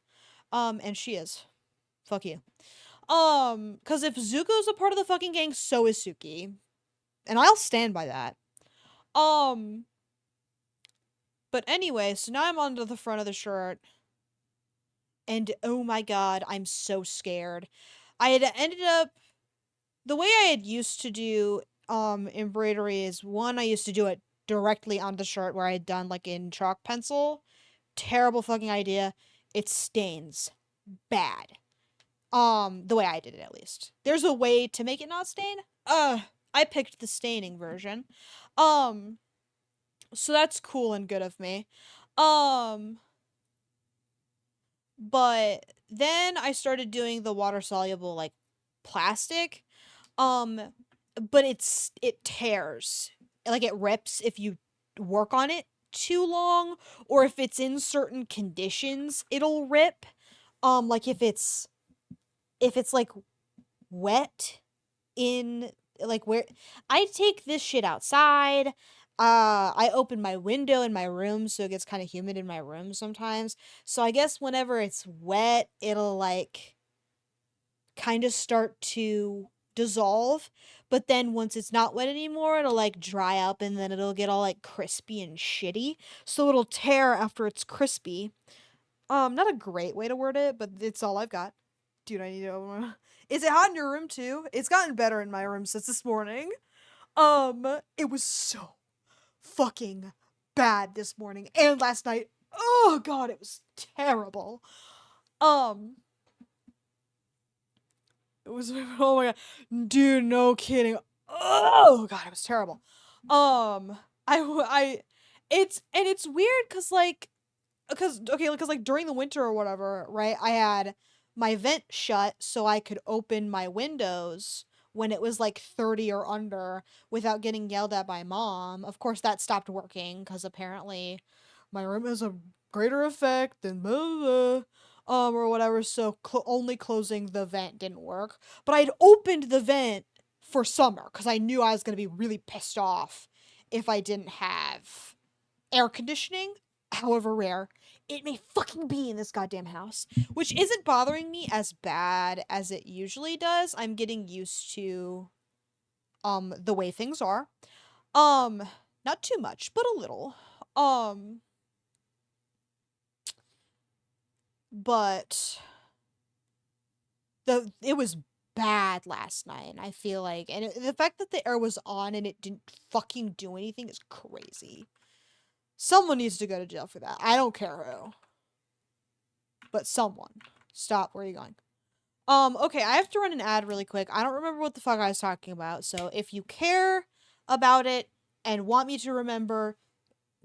And she is. Fuck you. Because if Zuko's a part of the fucking gang, so is Suki. And I'll stand by that. Um, but anyway, so now I'm onto the front of the shirt. And oh my god, I'm so scared. I had ended up the way I had used to do embroidery is one, I used to do it directly on the shirt where I had done like in chalk pencil. Terrible fucking idea. It stains bad. The way I did it at least. There's a way to make it not stain. I picked the staining version. Um so that's cool and good of me. Um but then I started doing the water soluble like plastic. Um but it tears. Like it rips if you work on it too long or if it's in certain conditions, it'll rip. Like if it's like wet in like where I take this shit outside. I open my window in my room so it gets kind of humid in my room sometimes. So I guess whenever it's wet, it'll like kind of start to dissolve. But then once it's not wet anymore, it'll like dry up and then it'll get all like crispy and shitty. So it'll tear after it's crispy. Not a great way to word it, but it's all I've got. Dude, I need to. Is it hot in your room too? It's gotten better in my room since this morning. It was so fucking bad this morning and last night. Oh god, it was terrible. Um, it was oh my god, dude, no kidding. Oh god, it was terrible. I it's weird because like during the winter or whatever, right? I had my vent shut so I could open my windows when it was like 30 or under without getting yelled at by mom. Of course, that stopped working because apparently my room has a greater effect than blah, blah, blah, or whatever. So only closing the vent didn't work. But I'd opened the vent for summer because I knew I was gonna be really pissed off if I didn't have air conditioning, however rare it may fucking be in this goddamn house, which isn't bothering me as bad as it usually does. I'm getting used to the way things are. Um Not too much, but a little. Um but it was bad last night. I feel like the fact that the air was on and it didn't fucking do anything is crazy. Someone needs to go to jail for that. I don't care who. but someone. Stop. Where are you going? Okay, I have to run an ad really quick. I don't remember what the fuck I was talking about. So if you care about it and want me to remember,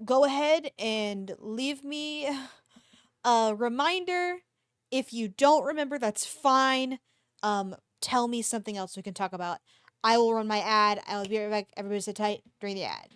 go ahead and leave me a reminder. If you don't remember, that's fine. Tell me something else we can talk about. I will run my ad. I will be right back. Everybody sit tight during the ad.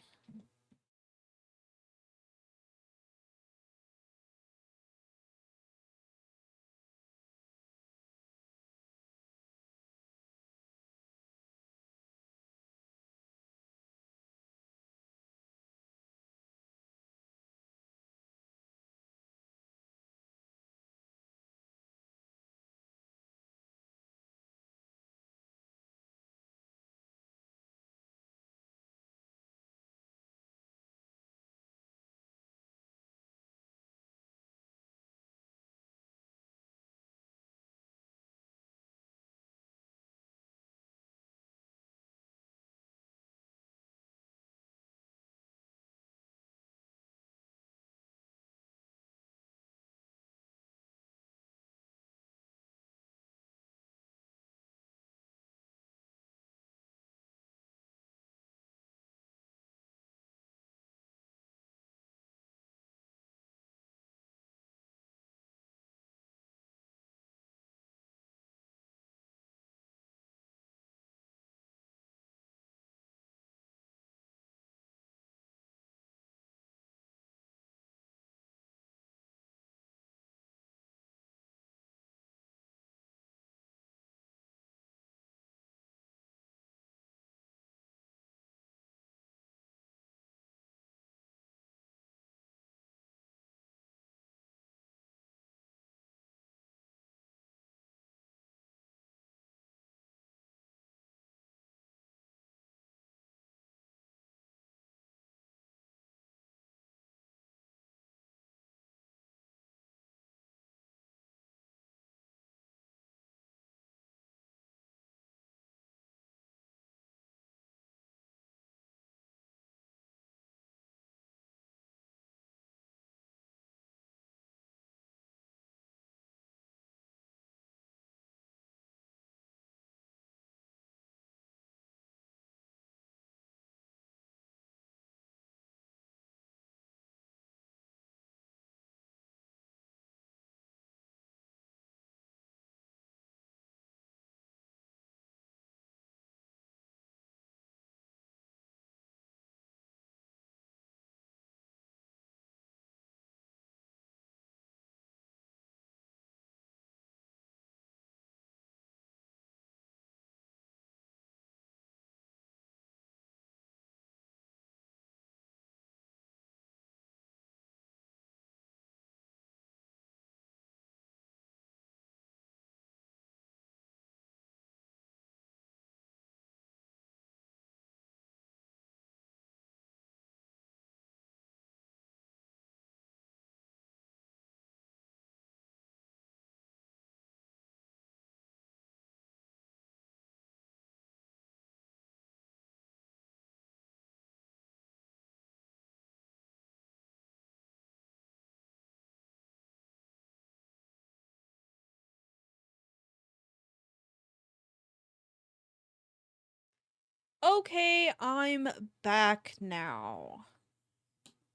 Okay, I'm back now.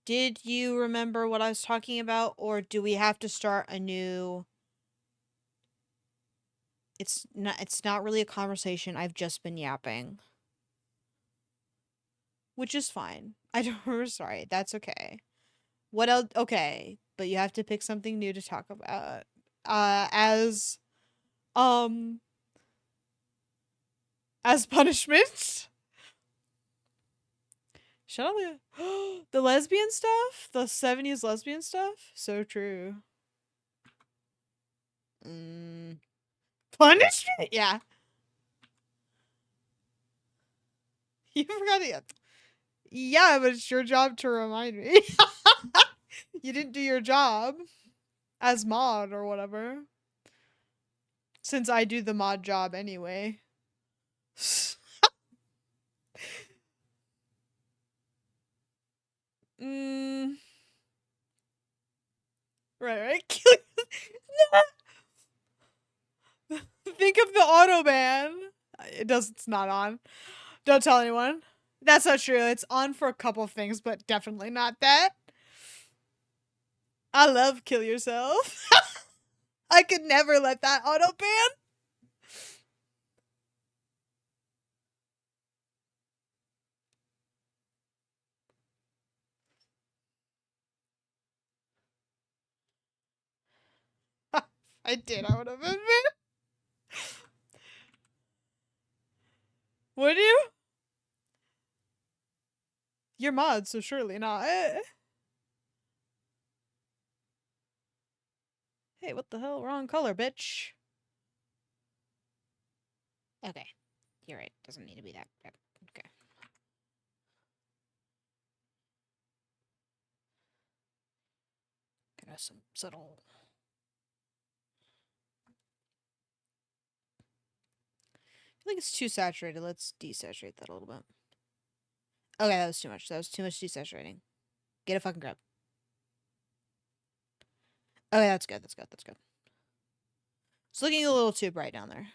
Did you remember what I was talking about, or do we have to start a new? It's not really a conversation. I've just been yapping, which is fine. I don't remember. Sorry, that's okay. What else? Okay, but you have to pick something new to talk about. As um as punishment. Shut up. The lesbian stuff, the 70s lesbian stuff. So true. Mm. Punishment. Yeah, you forgot it. Yeah, but it's your job to remind me. You didn't do your job as mod or whatever. Since I do the mod job anyway. Mm, right, right. Think of the Autobahn. It's not on. Don't tell anyone. That's not true. It's on for a couple of things, but definitely not that. I love Kill Yourself. I could never let that Autobahn. I did. I would have been. Would you? You're mod, so surely not. Hey, what the hell? Wrong color, bitch. Okay. You're right. Doesn't need to be that. Okay. Gonna some subtle. I feel like it's too saturated. Let's desaturate that a little bit. Okay, that was too much. That was too much desaturating. Get a fucking grab. Okay, that's good. That's good. That's good. It's looking a little too bright down there.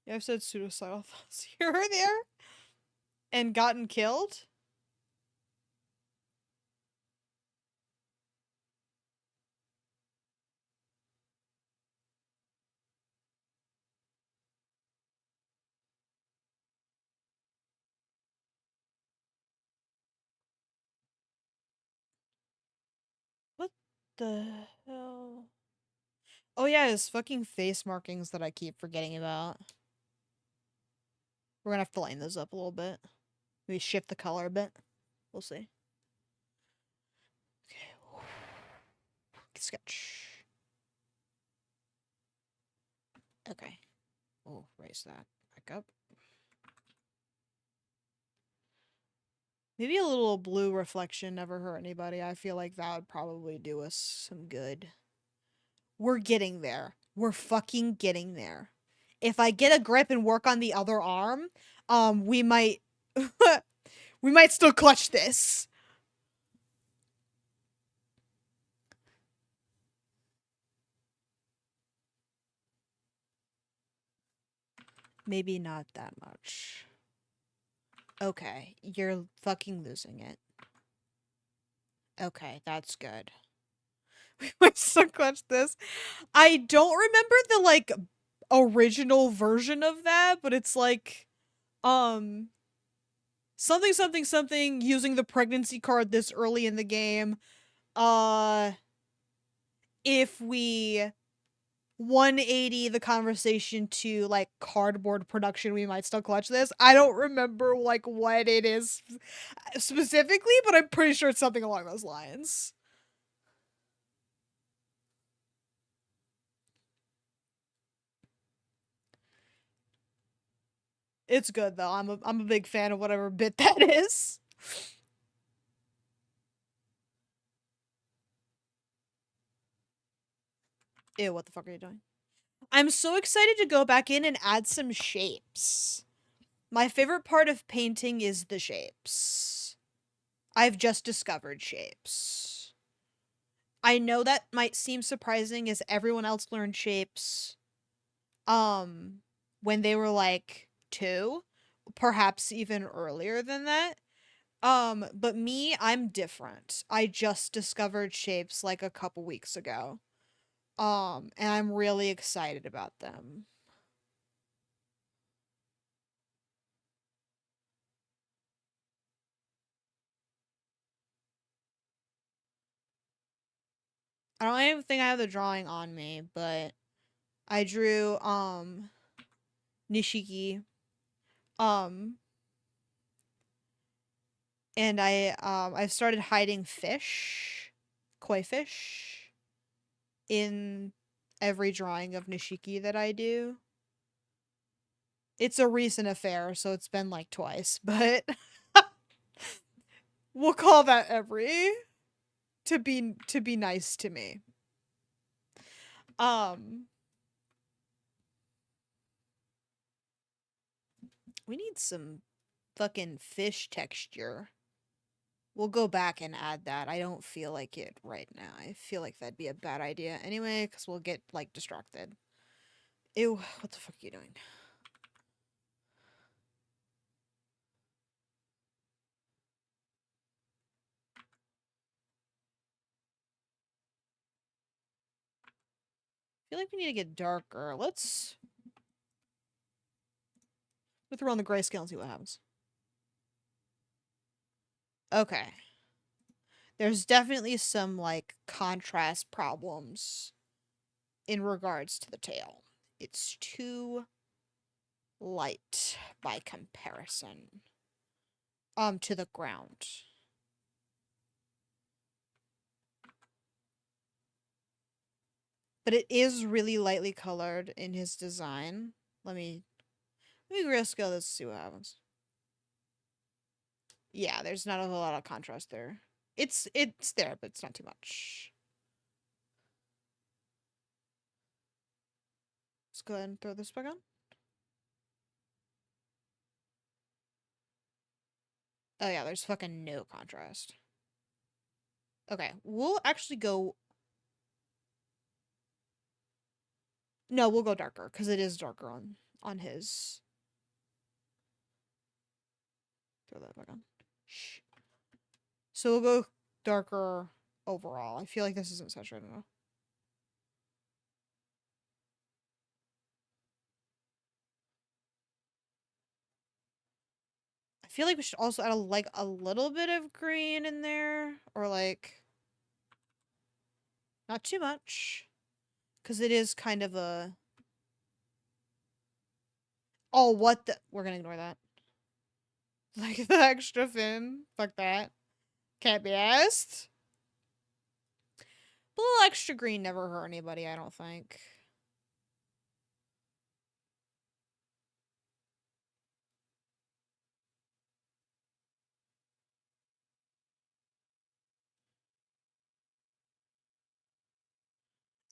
Yeah, I've said suicidal thoughts here or there. And gotten killed? What the hell? Oh yeah, his fucking face markings that I keep forgetting about. We're gonna have to lighten those up a little bit. Maybe shift the color a bit. We'll see. Okay. Sketch. Okay. We'll raise that back up. Maybe a little blue reflection never hurt anybody. I feel like that would probably do us some good. We're getting there. We're fucking getting there. If I get a grip and work on the other arm, we might we might still clutch this. Maybe not that much. Okay, you're fucking losing it. Okay, that's good. We might still clutch this. I don't remember the like original version of that, but it's like something something something using the pregnancy card this early in the game. If we 180 the conversation to like cardboard production, we might still clutch this. I don't remember like what it is specifically, but I'm pretty sure it's something along those lines. It's good though. I'm a big fan of whatever bit that is. Ew, what the fuck are you doing? I'm so excited to go back in and add some shapes. My favorite part of painting is the shapes. I've just discovered shapes. I know that might seem surprising as everyone else learned shapes um when they were like 2, perhaps even earlier than that. But me, I'm different. I just discovered shapes like a couple weeks ago. And I'm really excited about them. I don't even think I have the drawing on me, but I drew Nishiki. Um and I've started hiding fish, koi fish in every drawing of Nishiki that I do. It's a recent affair, so it's been like twice, but we'll call that every to be nice to me. Um we need some fucking fish texture. We'll go back and add that. I don't feel like it right now. I feel like that'd be a bad idea anyway, because we'll get, like, distracted. Ew, what the fuck are you doing? I feel like we need to get darker. Let's throw on the grayscale and see what happens. Okay. There's definitely some, like, contrast problems in regards to the tail. It's too light by comparison to the ground. But it is really lightly colored in his design. Let me grayscale this to see what happens. Yeah, there's not a whole lot of contrast there. It's there, but it's not too much. Let's go ahead and throw this back on. Oh yeah, there's fucking no contrast. Okay, we'll actually go. No, we'll go darker because it is darker on his. Throw that back on. Shh. So we'll go darker overall. I feel like this isn't saturated enough. I feel like we should also add a little bit of green in there, or like not too much, because it is kind of a. Oh, what the? We're gonna ignore that. Like the extra fin. Fuck that. Can't be asked. A little extra green never hurt anybody, I don't think.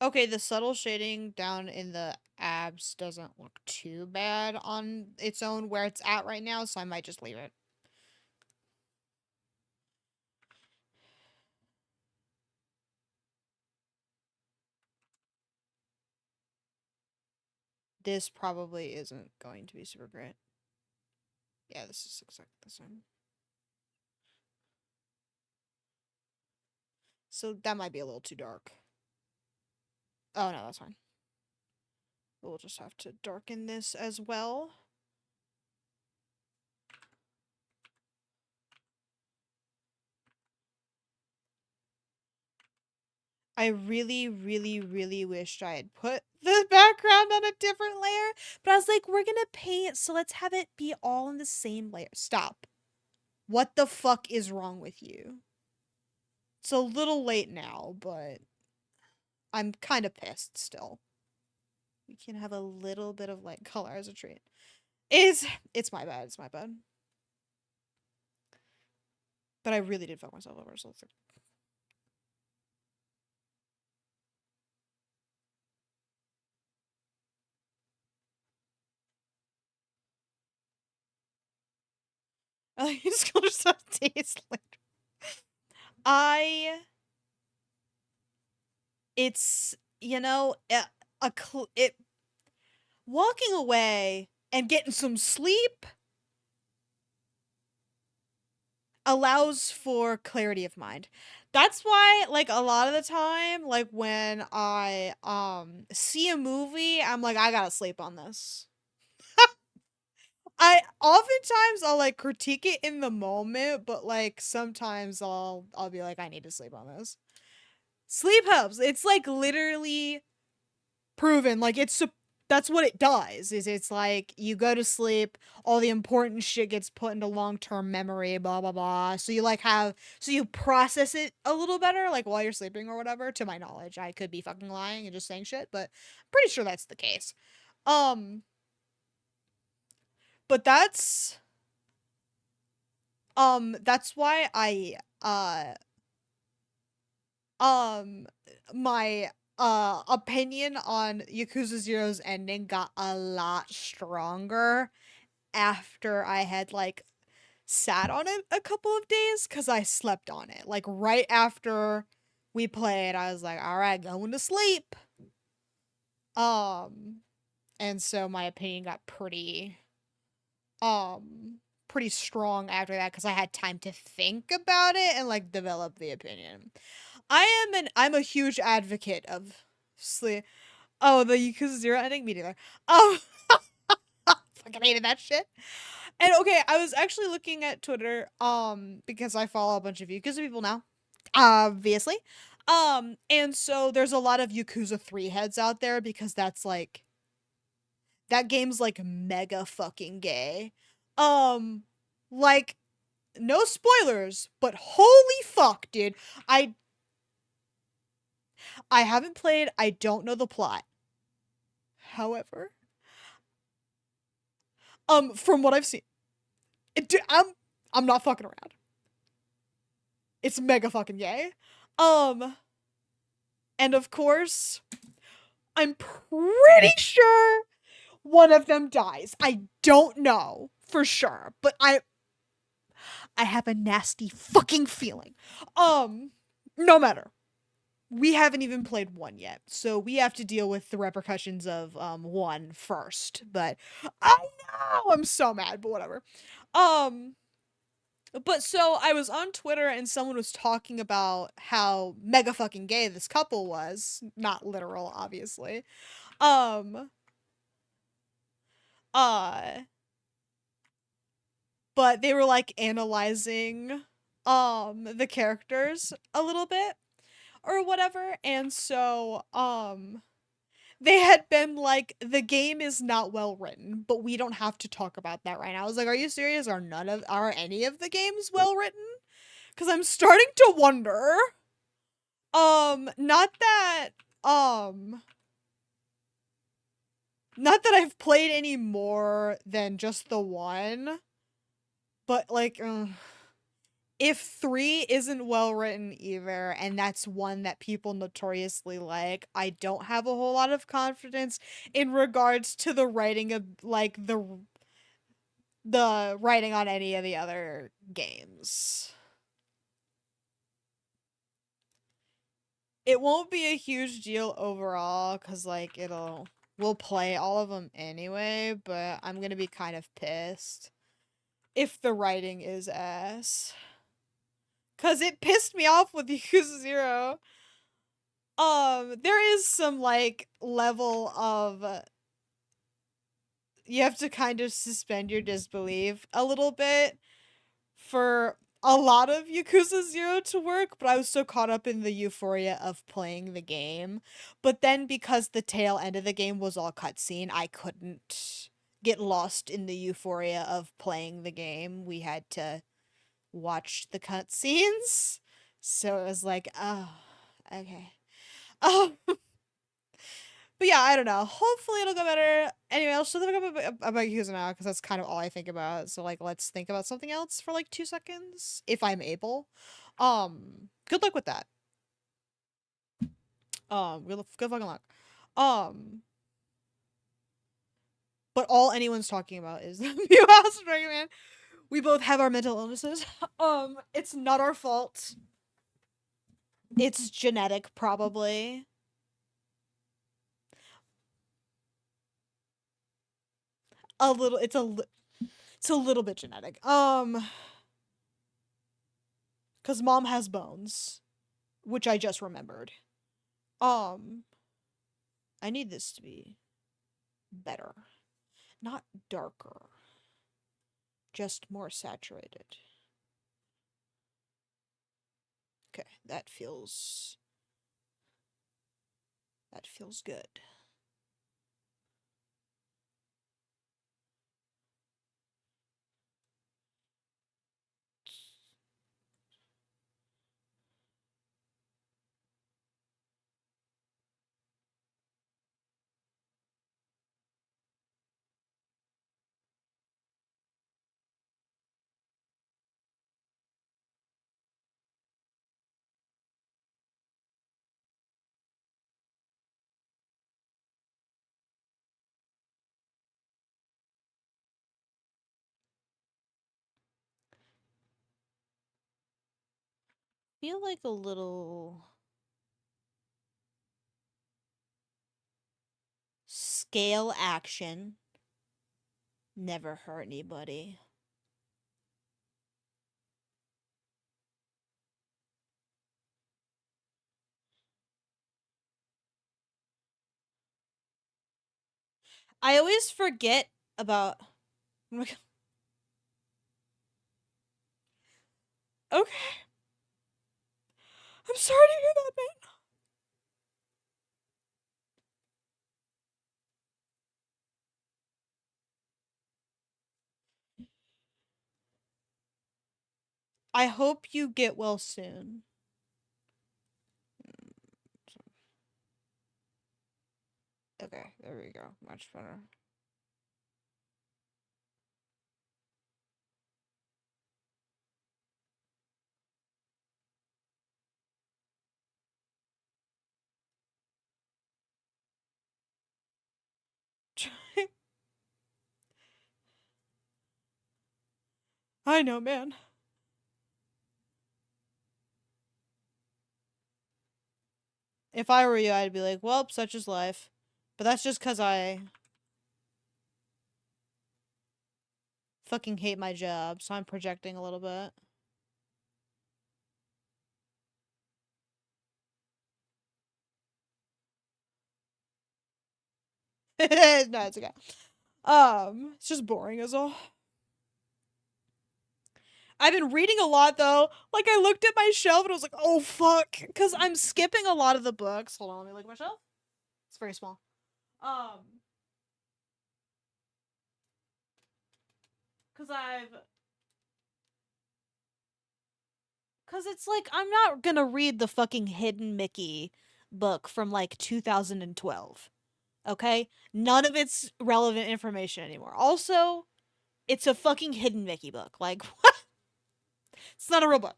Okay, the subtle shading down in the abs doesn't look too bad on its own where it's at right now, so I might just leave it. This probably isn't going to be super great. Yeah, this is exactly the same. So that might be a little too dark. Oh no, that's fine. We'll just have to darken this as well. I really, really, really wished I had put the background on a different layer, but I was like, we're gonna paint, so let's have it be all in the same layer. Stop. What the fuck is wrong with you? It's a little late now, but I'm kind of pissed still. We can have a little bit of light color as a treat. It's my bad. It's my bad. But I really did fuck myself over, so let's. His colors have taste later. I. It's it walking away and getting some sleep allows for clarity of mind. That's why, like, a lot of the time, like, when I see a movie, I'm like, I gotta sleep on this. I oftentimes I'll like critique it in the moment, but like sometimes I'll be like, I need to sleep on this. Sleep helps. It's like literally proven. Like that's what it does. Is it's like you go to sleep, all the important shit gets put into long-term memory, blah blah blah. So you process it a little better, like while you're sleeping or whatever. To my knowledge, I could be fucking lying and just saying shit, but I'm pretty sure that's the case. Um, but that's why I um my opinion on Yakuza Zero's ending got a lot stronger after I had like sat on it a couple of days because I slept on it. Like right after we played, I was like, all right, going to sleep. Um, and so my opinion got um pretty strong after that because I had time to think about it and like develop the opinion. I'm a huge advocate of sleep. Oh, the Yakuza Zero ending, me neither. Um, fucking hated that shit. And okay, I was actually looking at Twitter, because I follow a bunch of Yakuza people now, obviously. And so there's a lot of Yakuza 3 heads out there because that's like that game's like mega fucking gay. Um, like no spoilers, but holy fuck, dude. I I haven't played, I don't know the plot. However, from what I've seen, it, I'm not fucking around. It's mega fucking gay. Um, and of course, I'm pretty sure one of them dies. I don't know for sure, but I have a nasty fucking feeling. No matter. We haven't even played one yet, so we have to deal with the repercussions of one first. But I know I'm so mad, but whatever. Um, but so I was on Twitter and someone was talking about how mega fucking gay this couple was. Not literal, obviously. Um, uh, but they were like analyzing the characters a little bit or whatever. And so they had been like, the game is not well written, but we don't have to talk about that right now. I was like, are you serious? Are any of the games well written? Because I'm starting to wonder. Not that um not that I've played any more than just the one, but like if 3 isn't well written either, and that's one that people notoriously like, I don't have a whole lot of confidence in regards to the writing of like the writing on any of the other games. It won't be a huge deal overall cuz like we'll play all of them anyway, but I'm going to be kind of pissed if the writing is ass. Cuz it pissed me off with Yakuza 0. There is some like level of you have to kind of suspend your disbelief a little bit for a lot of Yakuza 0 to work, but I was so caught up in the euphoria of playing the game. But then because the tail end of the game was all cutscene, I couldn't get lost in the euphoria of playing the game. We had to watch the cutscenes. So it was like, oh, okay. Oh, but yeah, I don't know. Hopefully it'll go better. Anyway, I'll still think about Yakuza now because that's kind of all I think about. So like, let's think about something else for like 2 seconds if I'm able. Good luck with that. Good fucking luck. Um, but all anyone's talking about is the Mew House of Dragon Man. We both have our mental illnesses. It's not our fault. It's genetic, probably. A little. It's a little bit genetic. Cause mom has bones, which I just remembered. Um, I need this to be better. Not darker. Just more saturated. Okay, that feels good. feel like a little scale action never hurt anybody. I always forget about. Okay, I'm sorry to hear that, man. I hope you get well soon. Okay, there we go. Much better. I know, man. If I were you, I'd be like, well, such is life. But that's just because I fucking hate my job, so I'm projecting a little bit. No, it's okay. It's just boring as all. I've been reading a lot though. Like I looked at my shelf and I was like, oh fuck, because I'm skipping a lot of the books. Hold on, let me look at my shelf. It's very small. Um, because it's like I'm not gonna read the fucking Hidden Mickey book from like 2012. Okay, none of it's relevant information anymore. Also, it's a fucking Hidden Mickey book. Like what? It's not a real book.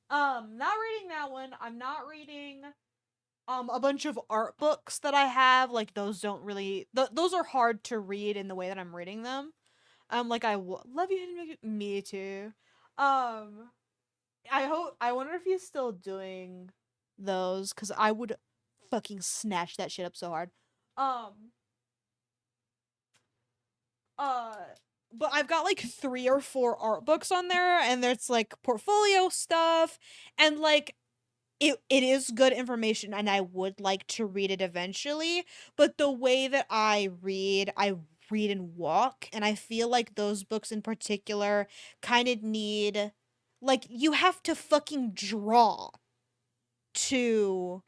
Not reading that one. I'm not reading a bunch of art books that I have. Like those don't really those are hard to read in the way that I'm reading them. Like love you Hidden Mickey. Me too. Um, I wonder if he's still doing those because I would fucking snatch that shit up so hard. Um, uh, but I've got like 3 or 4 art books on there, and there's like portfolio stuff, and like it is good information, and I would like to read it eventually. But the way that I read and walk, and I feel like those books in particular kind of need like you have to fucking draw to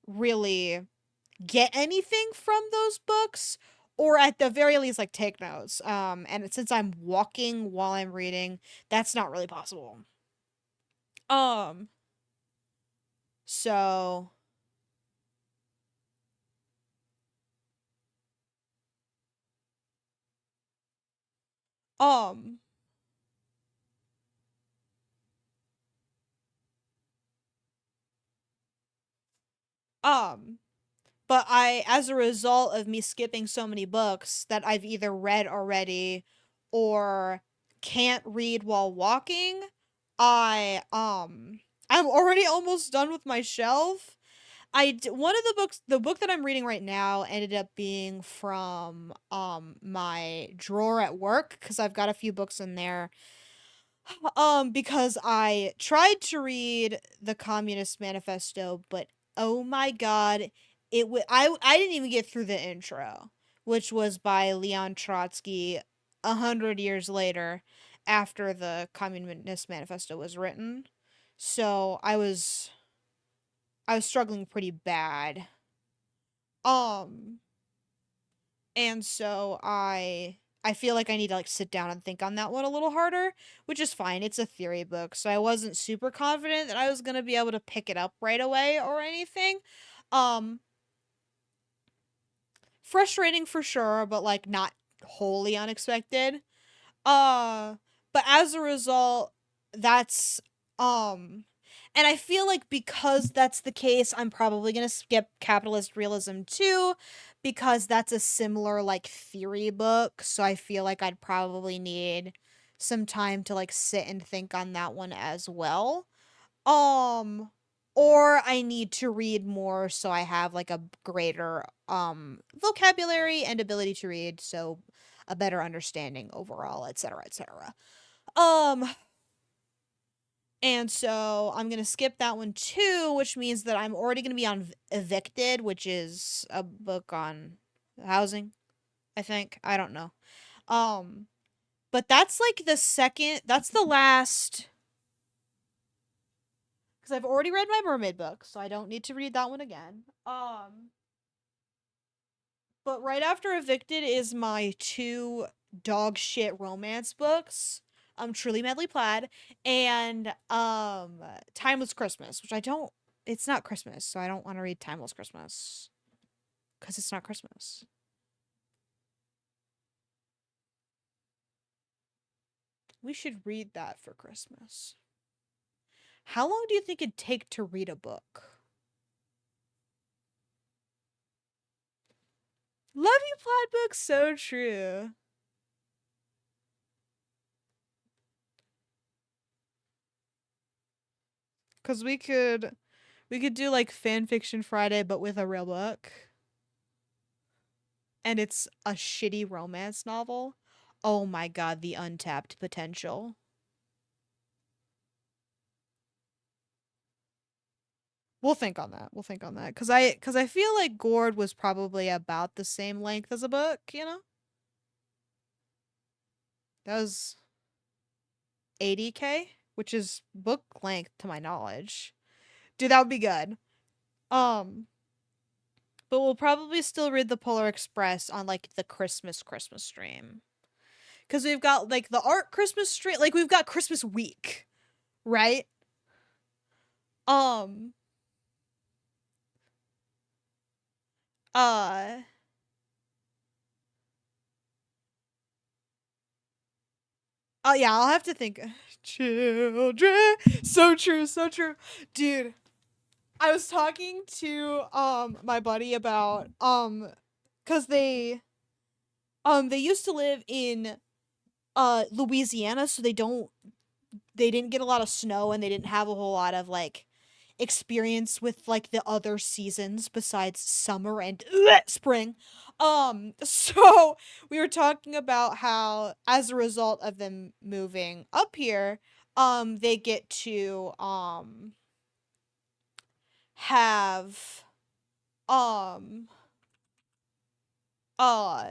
really get anything from those books, or at the very least like take notes. And since I'm walking while I'm reading, that's not really possible. um so um um but I, as a result of me skipping so many books that I've either read already or can't read while walking, I'm already almost done with my shelf. One of the books, the book that I'm reading right now, ended up being from my drawer at work because I've got a few books in there. Because I tried to read the Communist Manifesto, but oh my god, I didn't even get through the intro, which was by Leon Trotsky 100 years later, after the Communist Manifesto was written. So I was struggling pretty bad. Um, and so I feel like I need to like sit down and think on that one a little harder, which is fine. It's a theory book, so I wasn't super confident that I was going to be able to pick it up right away or anything. Um Frustrating for sure, but like not wholly unexpected. Uh, but as a result, that's um and I feel like because that's the case, I'm probably going to skip Capitalist Realism too because that's a similar like theory book, so I feel like I'd probably need some time to like sit and think on that one as well. Um, or I need to read more so I have like a greater vocabulary and ability to read, so a better understanding overall, etc., etc. Um, and so I'm gonna skip that one too, which means that I'm already gonna be on Evicted, which is a book on housing, I think. I don't know. Um, but that's like the second, that's the last, because I've already read my mermaid book, so I don't need to read that one again. But right after Evicted is my two dog shit romance books. Truly Madly Plaid and Timeless Christmas, which I don't, it's not Christmas, so I don't want to read Timeless Christmas because it's not Christmas. We should read that for Christmas. How long do you think it'd take to read a book? Love you, Plaid books, so true. Cause we could do like fan fiction Friday, but with a real book, and it's a shitty romance novel. Oh my god, the untapped potential. We'll think on that. We'll think on that cuz I feel like Gord was probably about the same length as a book, you know? That was 80K, which is book length to my knowledge. Dude, that would be good. Um, but we'll probably still read the Polar Express on like the Christmas stream. Cuz we've got like the art Christmas stream, like we've got Christmas week, right? Um, uh Oh yeah, I'll have to think. Children, so true, so true, dude. I was talking to my buddy about cuz they used to live in Louisiana, so they didn't get a lot of snow and they didn't have a whole lot of like experience with like the other seasons besides summer and spring. So we were talking about how as a result of them moving up here, they get to have um uh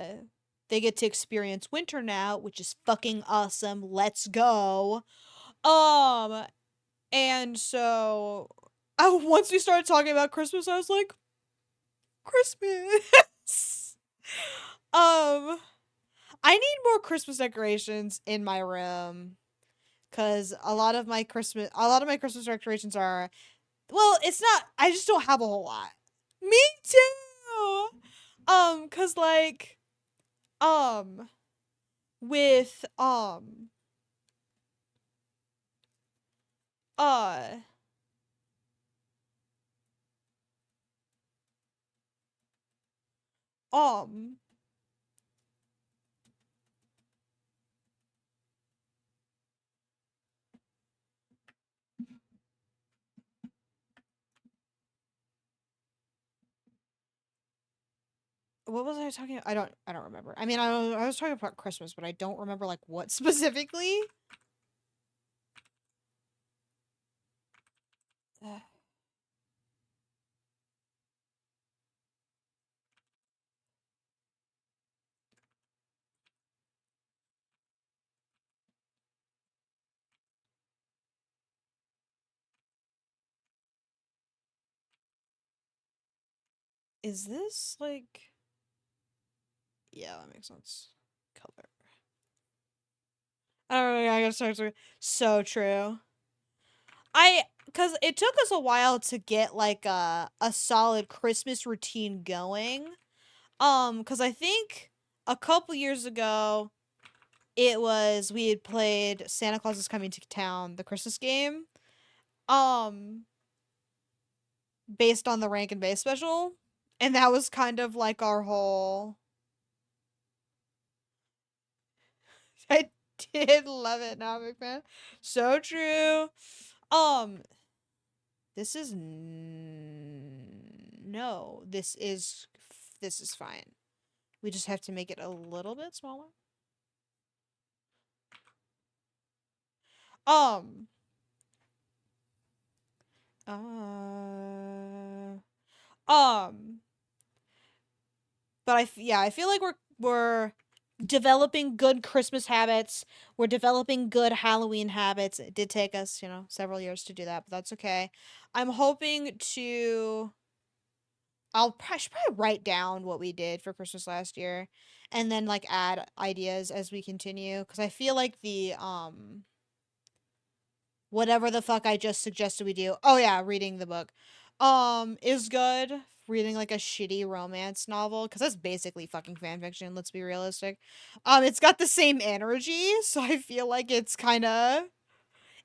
they get to experience winter now, which is fucking awesome. Let's go. Um and so once we started talking about Christmas, I was like, Christmas. I need more Christmas decorations in my room cuz a lot of my Christmas decorations are, well, it's not, I just don't have a whole lot. Me too. Cuz like um with uh um what was I talking, I don't remember. I mean, I was talking about Christmas, but I don't remember like what specifically. Is this like, yeah, that makes sense. Color. I don't know. I gotta start. So true. Cause it took us a while to get like a solid Christmas routine going. Cause I think a couple years ago it was we had played Santa Claus is Coming to Town, the Christmas game. Um, based on the Rank and Base special, and that was kind of like our whole. I did love it. Now I'm a big fan. So true. Um, This is no. This is fine. We just have to make it a little bit smaller. Um. Uh. Um. But yeah, I feel like we're developing good Christmas habits. We're developing good Halloween habits. It did take us, several years to do that, but that's okay. I'm hoping to. I should probably write down what we did for Christmas last year, and then like add ideas as we continue. Because I feel like the whatever the fuck I just suggested we do. Oh yeah, reading the book. Is good. Reading like a shitty romance novel cuz that's basically fucking fan fiction, let's be realistic. It's got the same energy, so I feel like it's kind of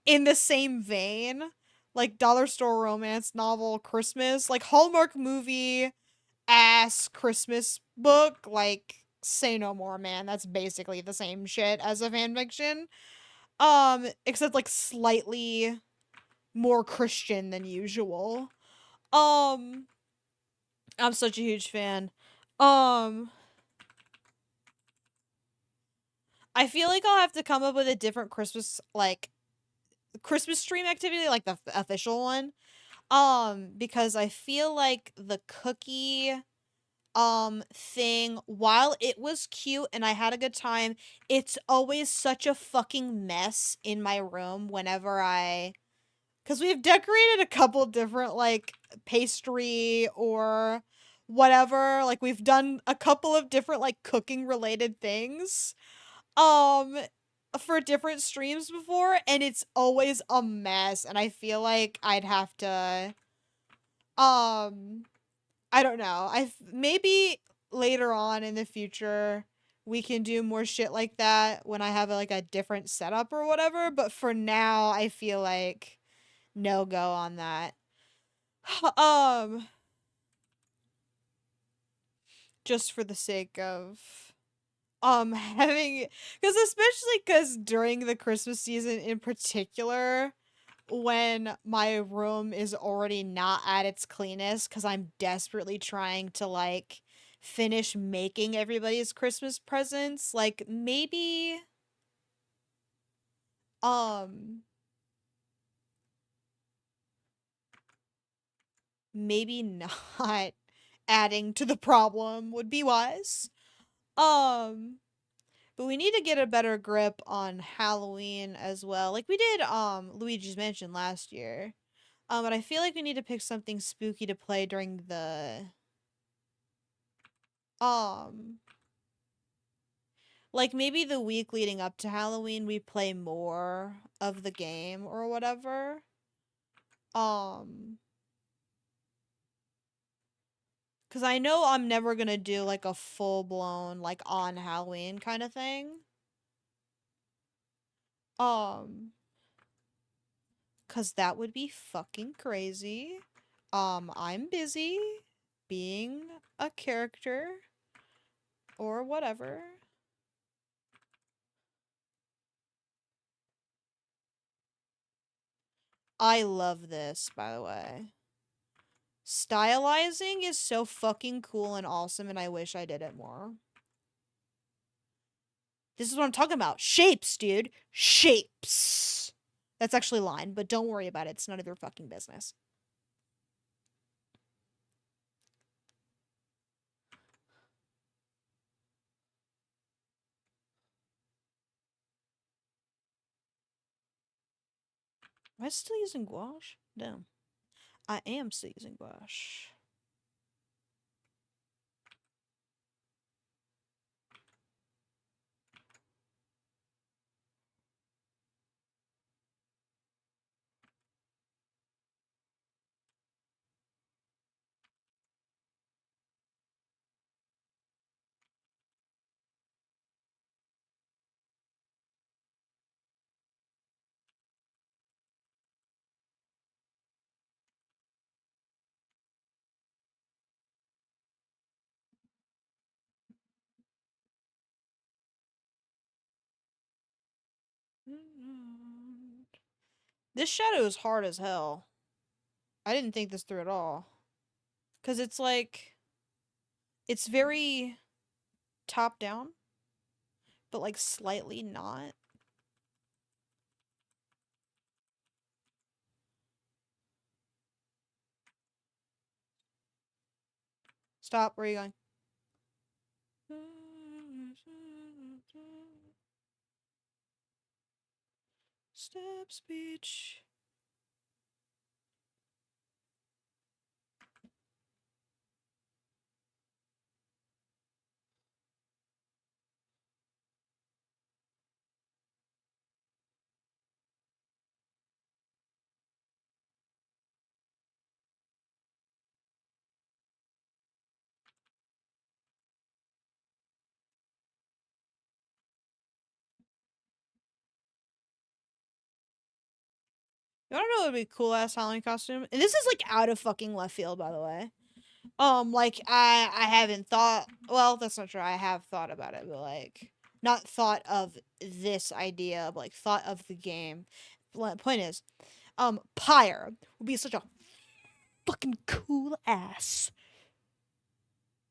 in the same vein. Like dollar store romance novel Christmas, like Hallmark movie ass Christmas book, like say no more, man. That's basically the same shit as a fan fiction. Except like slightly more Christian than usual. Um, I'm such a huge fan. Um, I feel like I'll have to come up with a different Christmas stream activity, like the official one. Because I feel like the cookie thing, while it was cute and I had a good time, it's always such a fucking mess in my room whenever I because we've decorated a couple different like pastry or whatever, like we've done a couple of different like cooking related things um for different streams before, and it's always a mess, and I feel like I'd have to um I don't know. I maybe later on in the future we can do more shit like that when I have like a different setup or whatever, but for now I feel like no go on that. um just for the sake of having cuz especially cuz during the Christmas season in particular, when my room is already not at its cleanest cuz I'm desperately trying to like finish making everybody's Christmas presents, like um maybe not adding to the problem would be wise. Um But we need to get a better grip on Halloween as well. Like we did Luigi's Mansion last year. But I feel like we need to pick something spooky to play during the um like maybe the week leading up to Halloween we play more of the game or whatever. Um cuz I know I'm never going to do like a full-blown like on Halloween kind of thing. Um cuz that would be fucking crazy. I'm busy being a character or whatever. I love this, by the way. Stylizing is so fucking cool and awesome, and I wish I did it more. This is what I'm talking about. Shapes, dude. Shapes. That's actually a line, but don't worry about it. It's none of your fucking business. Am I still using gouache? Damn. I am still using gouache. This shadow is hard as hell. I didn't think this through at all. Cause it's like it's very top down, but like slightly not. Stop. Where are you going? Step speech. You wanna know what would be a cool ass Halloween costume? And this is like out of fucking left field, by the way. Like I haven't thought. Well, that's not true. I have thought about it, but like not thought of this idea, but like thought of the game. Point is, Pyre would be such a fucking cool ass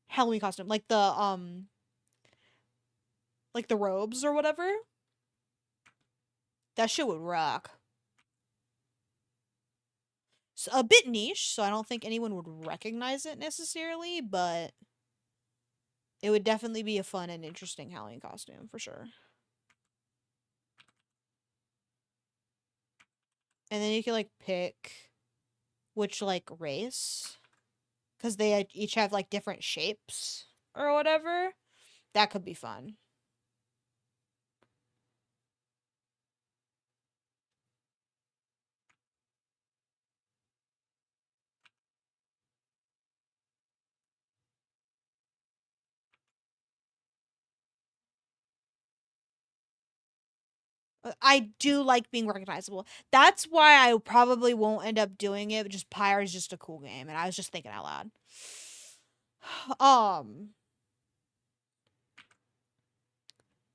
Halloween costume, like the robes or whatever. That shit would rock. It's a bit niche, so I don't think anyone would recognize it necessarily, but it would definitely be a fun and interesting Halloween costume for sure. And then you could like pick which like race, because they each have like different shapes or whatever. That could be fun. I do like being recognizable. That's why I probably won't end up doing it. But just Pyre is just a cool game, and I was just thinking out loud. Um,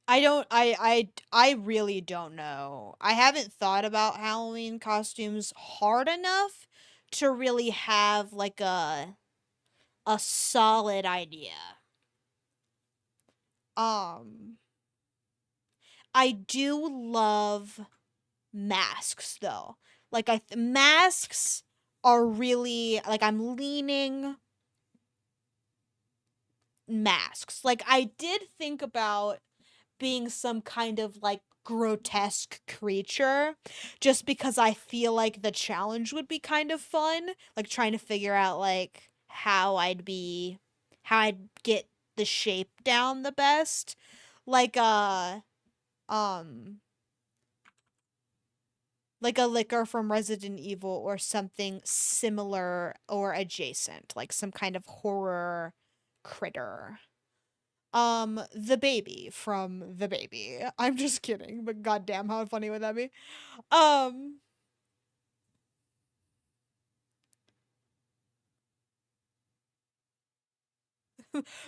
I don't. I really don't know. I haven't thought about Halloween costumes hard enough to really have like a solid idea. Um, I do love masks though. Masks are really like I'm leaning masks. Like I did think about being some kind of like grotesque creature just because I feel like the challenge would be kind of fun, like trying to figure out like how I'd get the shape down the best. Like um like a liquor from Resident Evil or something similar or adjacent, like some kind of horror critter. The baby from The Baby. I'm just kidding, but goddamn, how funny would that be? Um,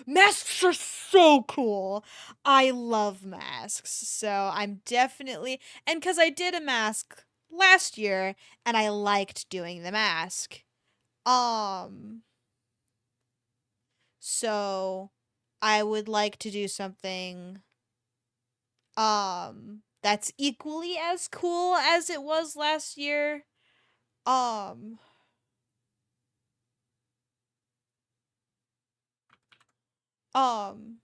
Masks are so cool. I love masks, so I'm definitely and because I did a mask last year and I liked doing the mask. Um, so I would like to do something that's equally as cool as it was last year. Um um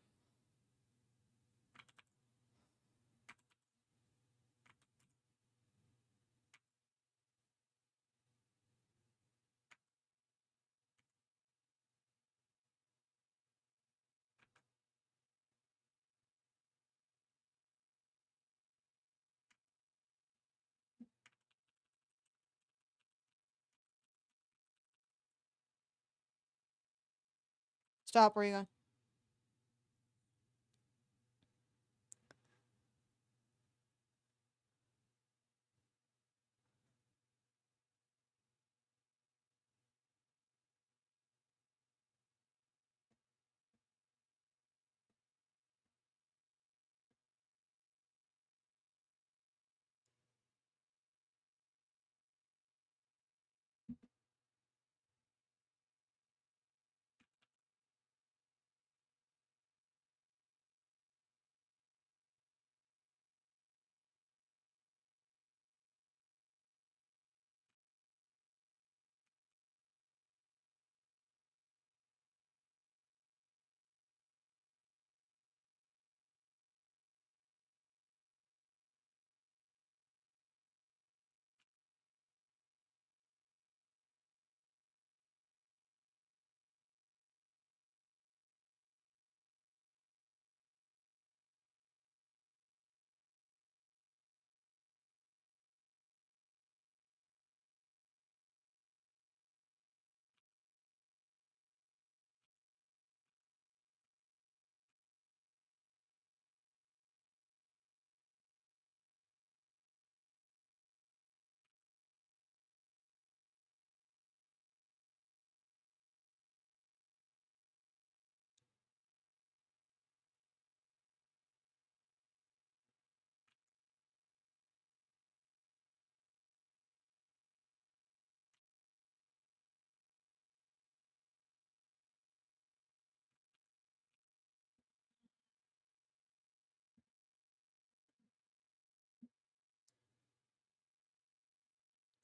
stop where you going.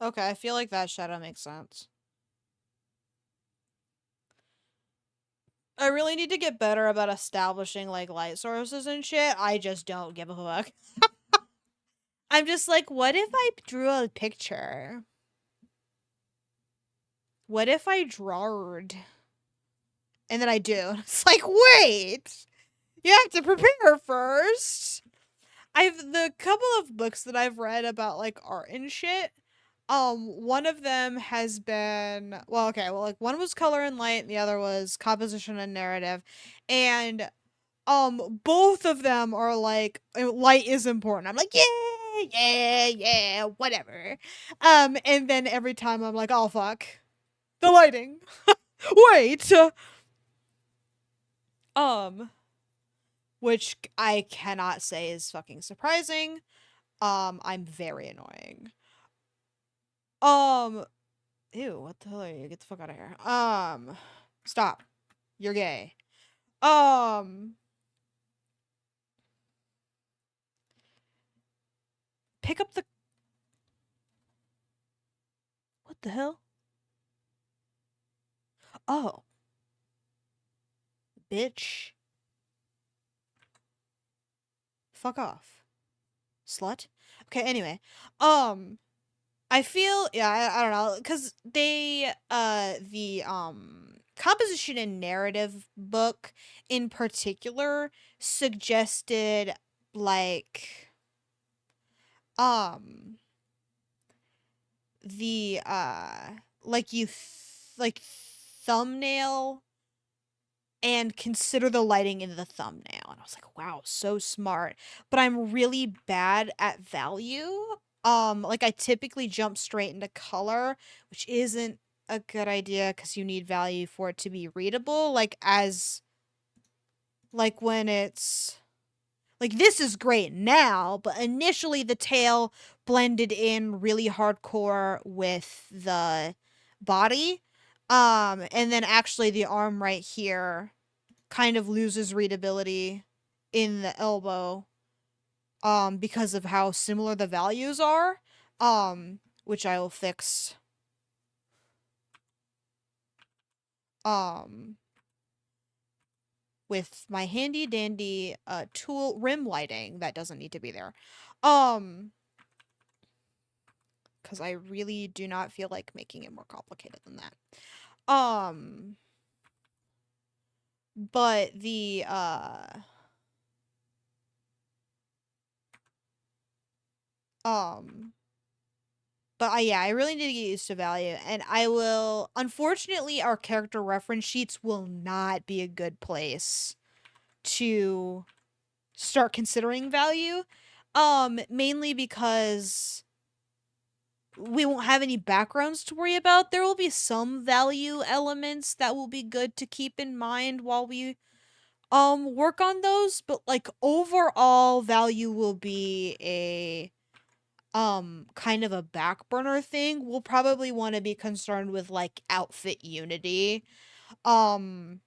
Okay, I feel like that shadow makes sense. I really need to get better about establishing like light sources and shit. I just don't give a fuck. I'm just like, what if I drew a picture? What if I drawed? And then I do. It's like, wait, you have to prepare first. I've the couple of books that I've read about like art and shit. One of them has been like one was color and light, and the other was composition and narrative, and both of them are like light is important. I'm like, yeah, whatever. And then every time I'm like, oh fuck, the lighting. Wait, um, which I cannot say is fucking surprising. I'm very annoying. Um, ew, what the hell are you? Get the fuck out of here. Stop. You're gay. Um, pick up the. What the hell? Oh, bitch. Fuck off. Slut. Okay, anyway. Um, I feel, yeah, I don't know, because the composition and narrative book in particular suggested, like, um, the, like like thumbnail and consider the lighting in the thumbnail. And I was like, wow, so smart. But I'm really bad at value. Like I typically jump straight into color, which isn't a good idea because you need value for it to be readable. Like when it's like this is great now, but initially the tail blended in really hardcore with the body. And then actually the arm right here kind of loses readability in the elbow because of how similar the values are, which I will fix um with my handy dandy tool rim lighting that doesn't need to be there. um because I really do not feel like making it more complicated than that. But the um but yeah, I really need to get used to value, and I will. Unfortunately, our character reference sheets will not be a good place to start considering value. Mainly because we won't have any backgrounds to worry about. There will be some value elements that will be good to keep in mind while we work on those, but like overall value will be a kind of a back burner thing. We'll probably want to be concerned with like outfit unity um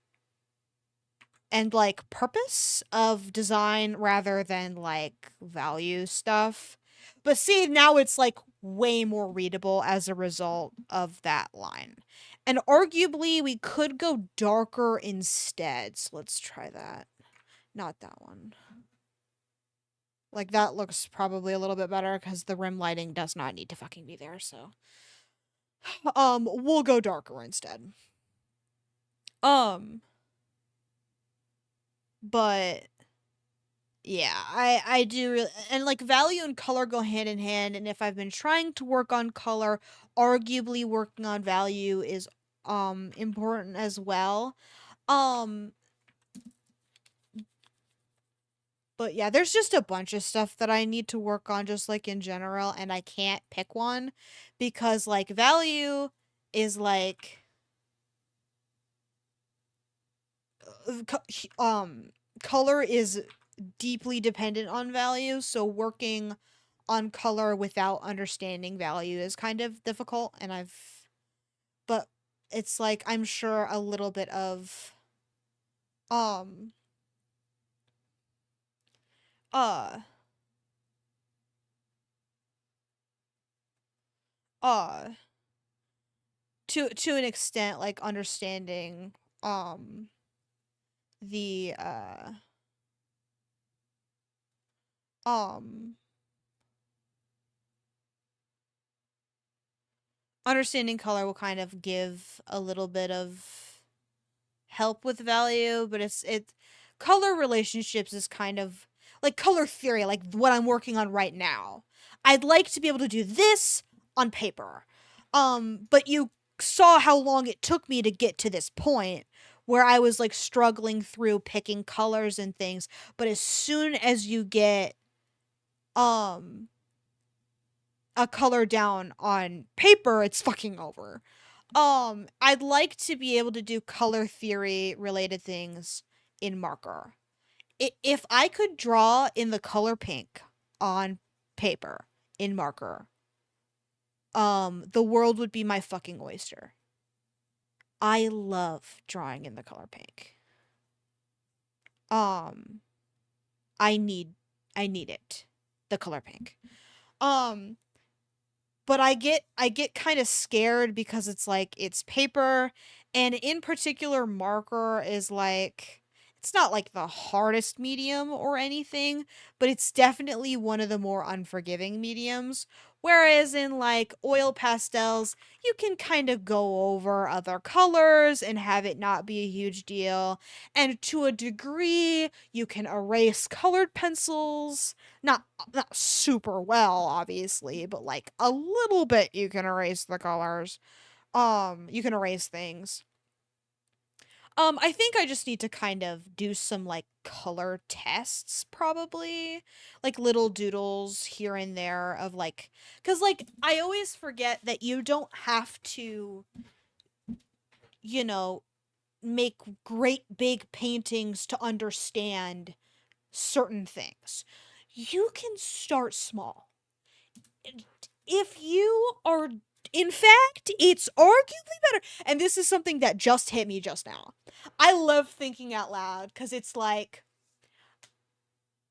and like purpose of design rather than like value stuff. But see, now it's like way more readable as a result of that line. And arguably we could go darker instead. So let's try that. Not that one. Like that looks probably a little bit better because the rim lighting does not need to fucking be there. So we'll go darker instead. Um, but yeah, I do really, and like value and color go hand in hand. And if I've been trying to work on color, arguably working on value is important as well. Um, but yeah, there's just a bunch of stuff that I need to work on just like in general, and I can't pick one because like value is like color is deeply dependent on value, so working on color without understanding value is kind of difficult. And but it's like I'm sure a little bit of um uh uh to an extent, like understanding um the um understanding color will kind of give a little bit of help with value, but it color relationships is kind of like color theory, like what I'm working on right now. I'd like to be able to do this on paper. But you saw how long it took me to get to this point where I was like struggling through picking colors and things, but as soon as you get um a color down on paper, it's fucking over. I'd like to be able to do color theory related things in marker. If I could draw in the color pink on paper in marker, the world would be my fucking oyster. I love drawing in the color pink. Um, I need I need it. The color pink. Um, but I get kind of scared because it's like it's paper, and in particular marker is like it's not like the hardest medium or anything, but it's definitely one of the more unforgiving mediums. Whereas in like oil pastels, you can kind of go over other colors and have it not be a huge deal. And to a degree, you can erase colored pencils, not super well, obviously, but like a little bit you can erase the colors. You can erase things. I think I just need to kind of do some like color tests, probably. Like little doodles here and there of like, cause like I always forget that you don't have to, you know, make great big paintings to understand certain things. You can start small. If you are, in fact, it's arguably better. And this is something that just hit me just now. I love thinking out loud because it's like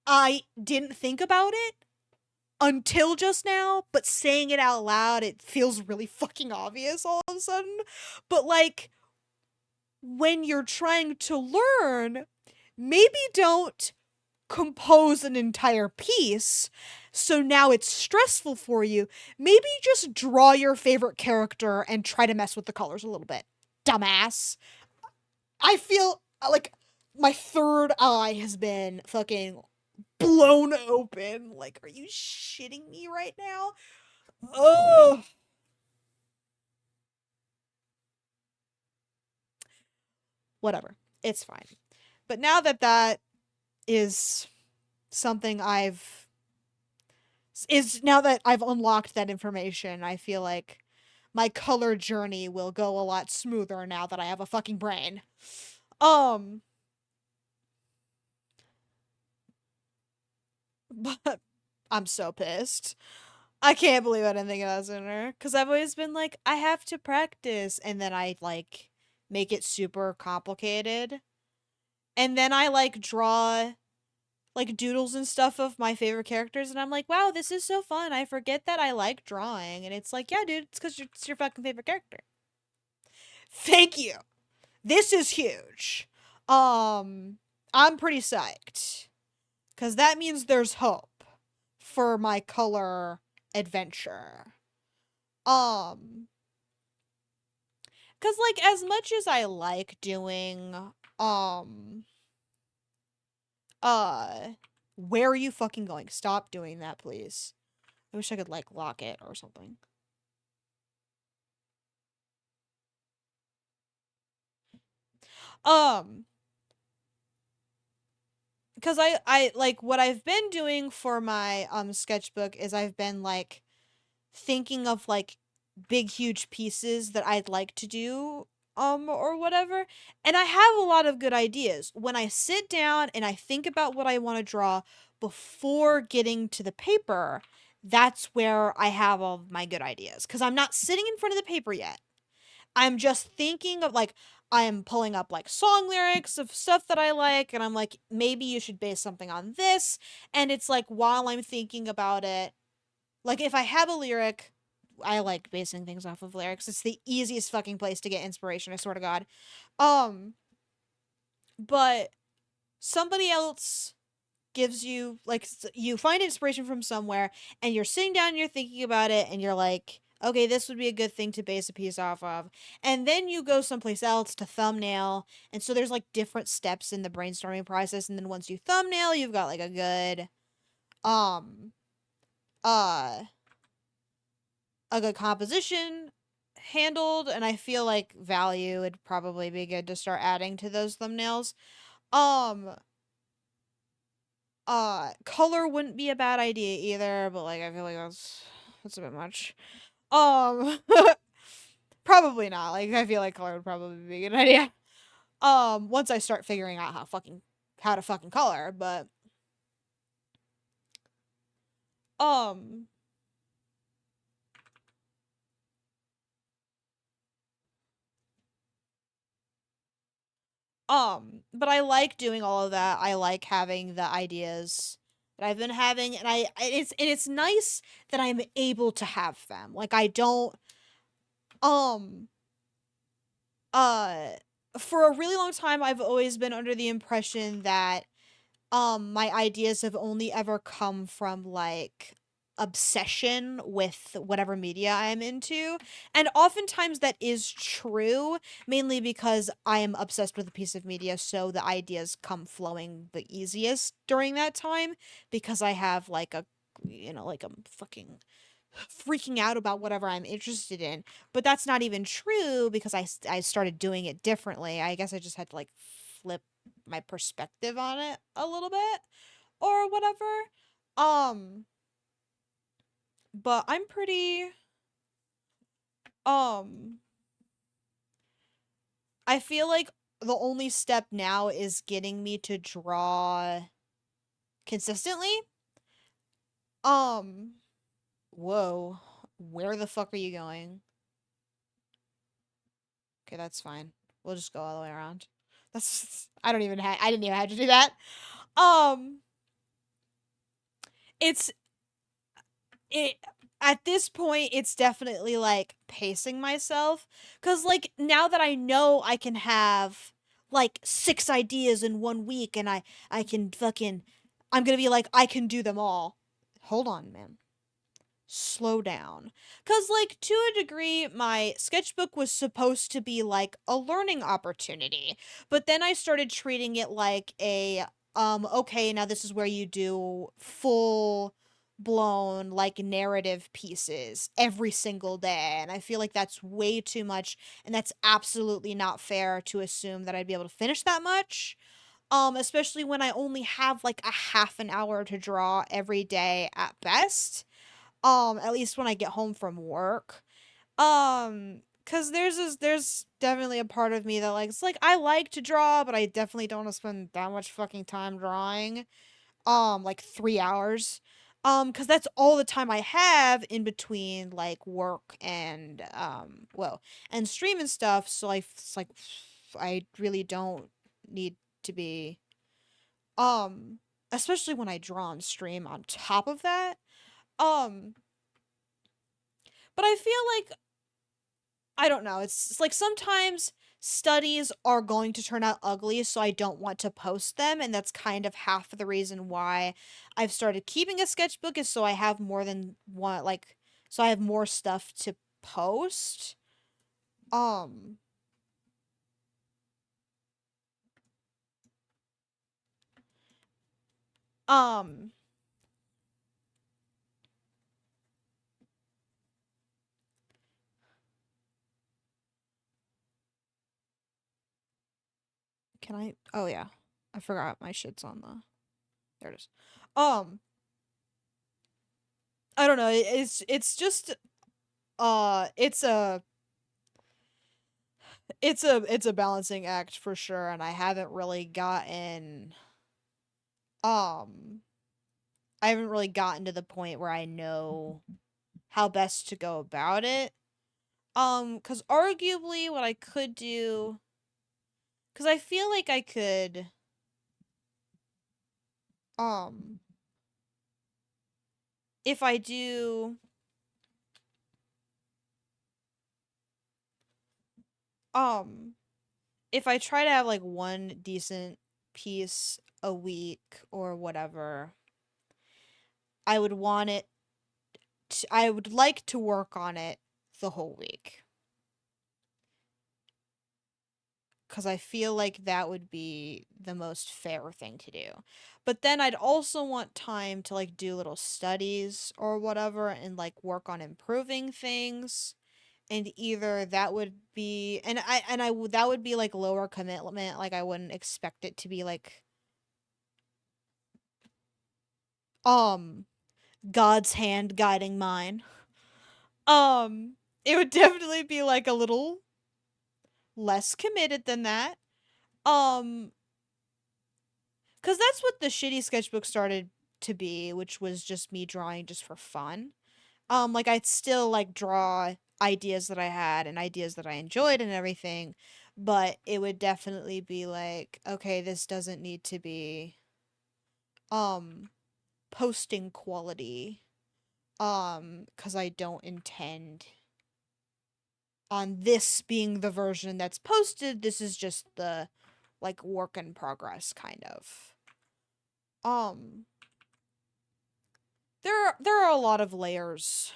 I didn't think about it until just now, but saying it out loud, it feels really fucking obvious all of a sudden. But like when you're trying to learn, maybe don't compose an entire piece, so now it's stressful for you. Maybe just draw your favorite character and try to mess with the colors a little bit. Dumbass. I feel like my third eye has been fucking blown open. Like, are you shitting me right now? Oh, whatever. It's fine. But now that that is something now that I've unlocked that information, I feel like my color journey will go a lot smoother now that I have a fucking brain. Um, but I'm so pissed. I can't believe I didn't think of that sooner. Because I've always been like, I have to practice. And then I like make it super complicated. And then I like draw like doodles and stuff of my favorite characters. And I'm like, wow, this is so fun. I forget that I like drawing. And it's like, yeah, dude, it's because it's your fucking favorite character. Thank you. This is huge. I'm pretty psyched. Because that means there's hope for my color adventure. Um, because like as much as I like doing um uh where are you fucking going? Stop doing that, please. I wish I could like lock it or something. Um because I like what I've been doing for my sketchbook is I've been like thinking of like big huge pieces that I'd like to do or whatever, and I have a lot of good ideas. When I sit down and I think about what I want to draw before getting to the paper, that's where I have all of my good ideas cuz I'm not sitting in front of the paper yet. I'm just thinking of like I'm pulling up like song lyrics of stuff that I like, and I'm like maybe you should base something on this, and it's like while I'm thinking about it, like if I have a lyric I like basing things off of lyrics. It's the easiest fucking place to get inspiration, I swear to God. Um, but somebody else gives you like you find inspiration from somewhere and you're sitting down and you're thinking about it and you're like, okay, this would be a good thing to base a piece off of. And then you go someplace else to thumbnail. And so there's like different steps in the brainstorming process, and then once you thumbnail, you've got like um uh a good composition handled, and I feel like value would probably be good to start adding to those thumbnails. Um color wouldn't be a bad idea either, but like I feel like that's a bit much. Um probably not. Like I feel like color would probably be a good idea. Once I start figuring out how to fucking color, but um but I like doing all of that. I like having the ideas that I've been having, and it's nice that I'm able to have them. Like I don't um uh for a really long time I've always been under the impression that my ideas have only ever come from like obsession with whatever media I'm into. And oftentimes that is true, mainly because I am obsessed with a piece of media, so the ideas come flowing the easiest during that time because I have like like I'm fucking freaking out about whatever I'm interested in. But that's not even true because I started doing it differently. I guess I just had to like flip my perspective on it a little bit or whatever. Um, but I'm pretty um I feel like the only step now is getting me to draw consistently. Um, whoa. Where the fuck are you going? Okay, that's fine. We'll just go all the way around. That's I didn't even have to do that. Um, it's it at this point it's definitely like pacing myself cuz like now that I know I can have like 6 ideas in 1 week and I can fucking I'm going to be like I can do them all. Hold on, man. Slow down. Cuz like to a degree my sketchbook was supposed to be like a learning opportunity, but then I started treating it like a okay, now this is where you do full blown like narrative pieces every single day, and I feel like that's way too much, and that's absolutely not fair to assume that I'd be able to finish that much. Especially when I only have like a half an hour to draw every day at best, at least when I get home from work. Cause there's definitely a part of me that like it's like I like to draw, but I definitely don't want to spend that much fucking time drawing. Like 3 hours. Cause that's all the time I have in between like work and and stream and stuff. So it's like I really don't need to be um especially when I draw and stream on top of that. Um but I feel like I don't know. It's like sometimes studies are going to turn out ugly, so I don't want to post them, and that's kind of half of the reason why I've started keeping a sketchbook is so I have more than one so I have more stuff to post. Um um can I Oh yeah. I forgot my shit's on the there it is. Um I don't know. It's just it's a balancing act for sure, and um I haven't really gotten to the point where I know how best to go about it. Cuz arguably what I could do, cuz I feel like I could um if I do um if I try to have like one decent piece a week or whatever, I would want it I would like to work on it the whole week cuz I feel like that would be the most fair thing to do. But then I'd also want time to like do little studies or whatever and like work on improving things. And either that would be that would be like lower commitment, like I wouldn't expect it to be like um God's hand guiding mine. It would definitely be like a little less committed than that. Um cuz that's what the shitty sketchbook started to be, which was just me drawing just for fun. Like I'd still like draw ideas that I had and ideas that I enjoyed and everything, but it would definitely be like, okay, this doesn't need to be um posting quality cuz I don't intend on this being the version that's posted. This is just the like work in progress kind of. Um there are a lot of layers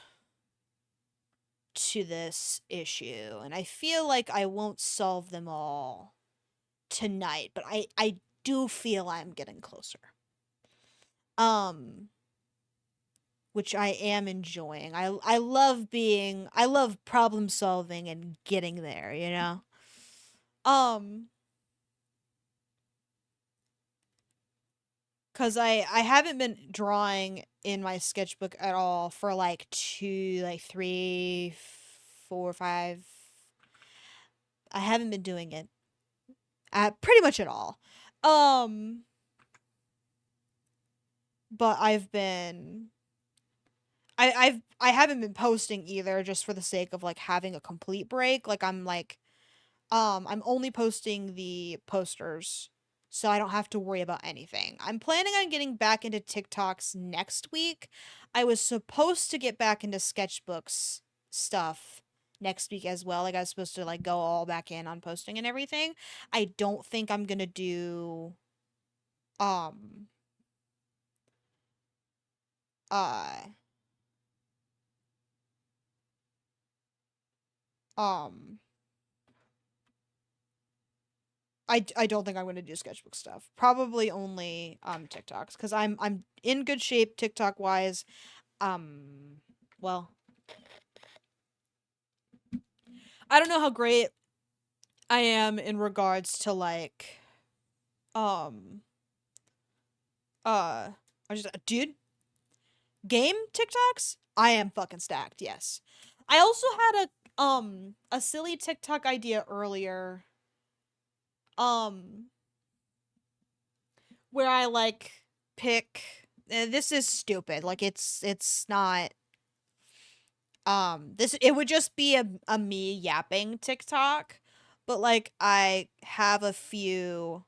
to this issue, and I feel like I won't solve them all tonight, but I do feel I'm getting closer. Um which I am enjoying. I love problem solving and getting there, you know. Um cuz I haven't been drawing in my sketchbook at all for like 2 like 3 4 5. I haven't been doing it pretty much at all. Um but I haven't been posting either just for the sake of like having a complete break. Like I'm only posting the posters so I don't have to worry about anything. I'm planning on getting back into TikToks next week. I was supposed to get back into sketchbooks stuff next week as well. Like I was supposed to like go all back in on posting and everything. I don't think I'm going to do um uh um I don't think I'm gonna do sketchbook stuff. Probably only TikToks because I'm in good shape TikTok wise. Um, well, I don't know how great I am in regards to like um uh I just dude game TikToks. I am fucking stacked. Yes, I also had a silly TikTok idea earlier. Um, where I like pick. This is stupid. Like it's not this it would just be a me yapping TikTok, but like I have a few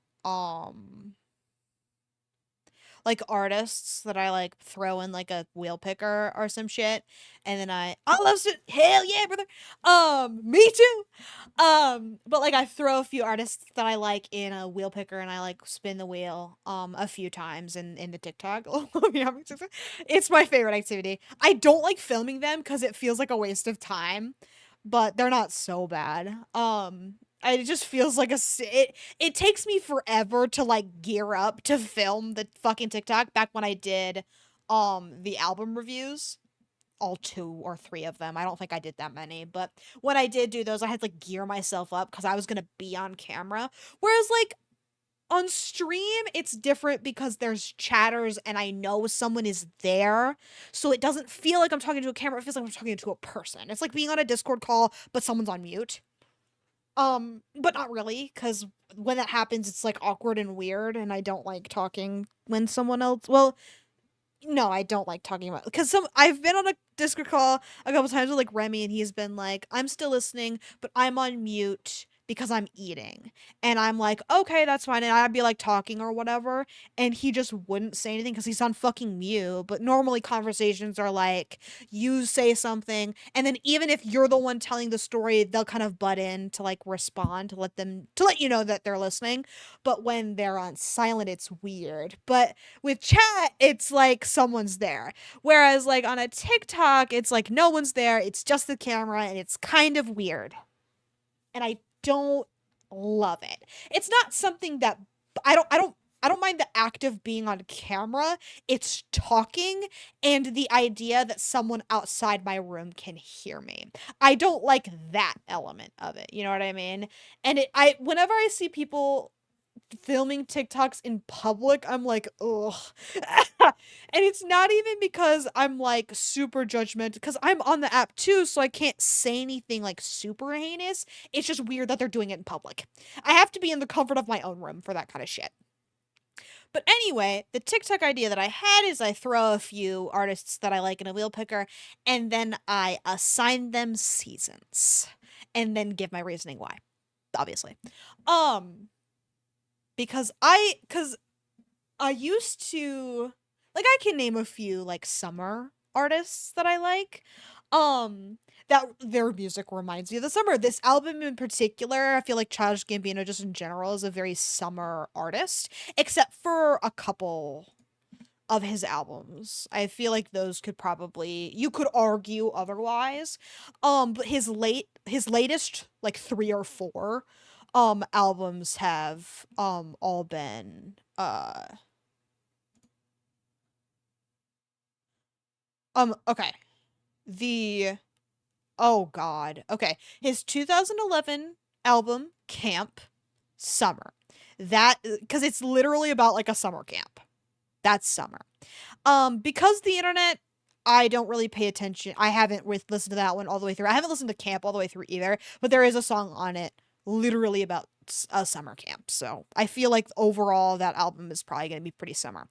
like artists that I like throw in like a wheel picker or some shit, and then I love it. Hell yeah, brother. Me too. But like I throw a few artists that I like in a wheel picker, and I like spin the wheel a few times in the TikTok. It's my favorite activity. I don't like filming them because it feels like a waste of time, but they're not so bad. It just feels like it takes me forever to like gear up to film the fucking TikTok back when I did the album reviews, all 2 or 3 of them. I don't think I did that many, but when I did do those, I had to like gear myself up cuz I was going to be on camera. Whereas like on stream, it's different because there's chatters and I know someone is there. So it doesn't feel like I'm talking to a camera. It feels like I'm talking to a person. It's like being on a Discord call, but someone's on mute. But not really, because when that happens, it's like awkward and weird, and I don't like talking when someone else. Well, no, I don't like talking about because some I've been on a Discord call a couple times with like Remy, and he's been like, "I'm still listening, but I'm on mute because I'm eating. And I'm like, okay, that's fine. And I'd be like talking or whatever. And he just wouldn't say anything because he's on fucking mute. But normally conversations are like, you say something. And then even if you're the one telling the story, they'll kind of butt in to like respond to let you know that they're listening. But when they're on silent, it's weird. But with chat, it's like someone's there. Whereas like on a TikTok, it's like no one's there. It's just the camera and it's kind of weird. And I don't love it. It's not something that I don't mind the act of being on camera. It's talking and the idea that someone outside my room can hear me. I don't like that element of it. You know what I mean? And whenever I see people filming TikToks in public, I'm like, ugh. And it's not even because I'm like super judgmental, because I'm on the app too, so I can't say anything like super heinous. It's just weird that they're doing it in public. I have to be in the comfort of my own room for that kind of shit. But anyway, the TikTok idea that I had is I throw a few artists that I like in a wheel picker, and then I assign them seasons, and then give my reasoning why. Obviously. Um, because I used to like I can name a few like summer artists that I like. That their music reminds me of the summer. This album in particular, I feel like Childish Gambino just in general is a very summer artist, except for a couple of his albums. I feel like those could probably you could argue otherwise. But his latest like 3 or 4 albums have all been okay. The oh god. Okay. His 2011 album Camp Summer. That cuz it's literally about like a summer camp. That's summer. Because the internet I don't really pay attention. I haven't listened to that one all the way through. I haven't listened to Camp all the way through either, but there is a song on it literally about a summer camp. So, I feel like overall that album is probably going to be pretty summer.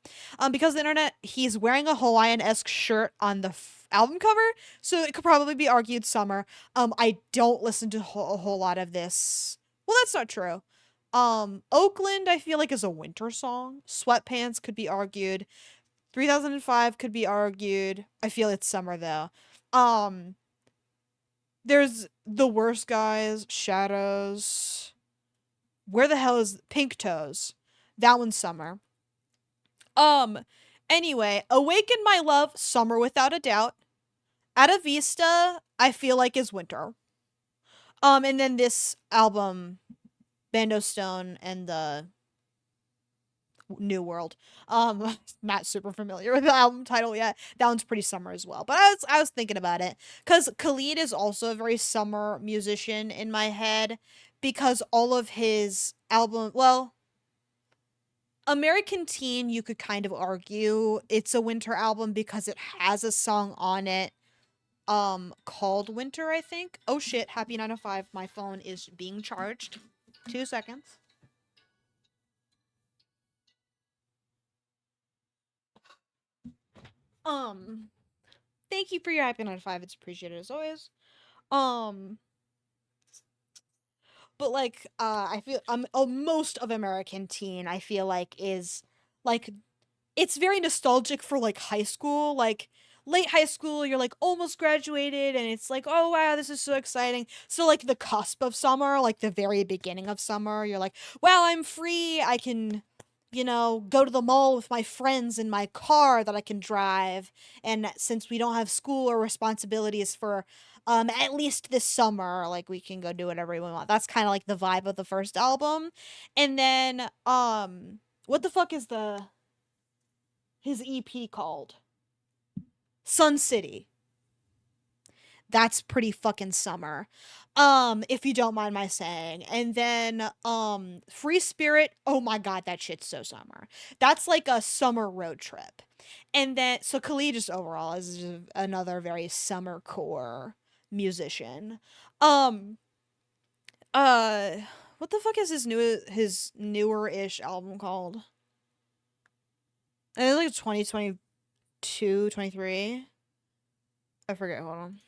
Because the internet, he's wearing a Hawaiian-esque shirt on the album cover, so it could probably be argued summer. I don't listen to a whole lot of this. Well, that's not true. Oakland I feel like is a winter song. Sweatpants could be argued. 3005 could be argued. I feel it's summer though. Um there's The Worst Guys, Shadows. Where the hell is Pink Toes? That one's summer. Um anyway, Awaken My Love, summer without a doubt. At Vista, I feel like is winter. And then this album, Bando Stone and the New World. Not super familiar with the album title yet. That one's pretty summer as well. But I was thinking about it because Khalid is also a very summer musician in my head because all of his album, well, American Teen, you could kind of argue it's a winter album because it has a song on it called Winter, I think. Oh shit, Happy 905, my phone is being charged. 2 seconds. Um Thank you for your Happy 905. It's appreciated as always. Um, but like, I feel most of American Teen, I feel like is like it's very nostalgic for like high school, like late high school. You're like almost graduated, and it's like, oh wow, this is so exciting. So like the cusp of summer, like the very beginning of summer, you're like, wow, I'm free. I can go to the mall with my friends in my car that I can drive. And since we don't have school or responsibilities for at least this summer, like we can go do whatever we want. That's kind of like the vibe of the first album. And then what the fuck is the his EP called? Sun City. That's pretty fucking summer. If you don't mind my saying. And then Free Spirit, oh my god, that shit's so summer. That's like a summer road trip. And then so Khalid just overall is just another very summer core musician. Um uh what the fuck is his newer-ish album called? I think it's like 2022, 23. I forget, hold on.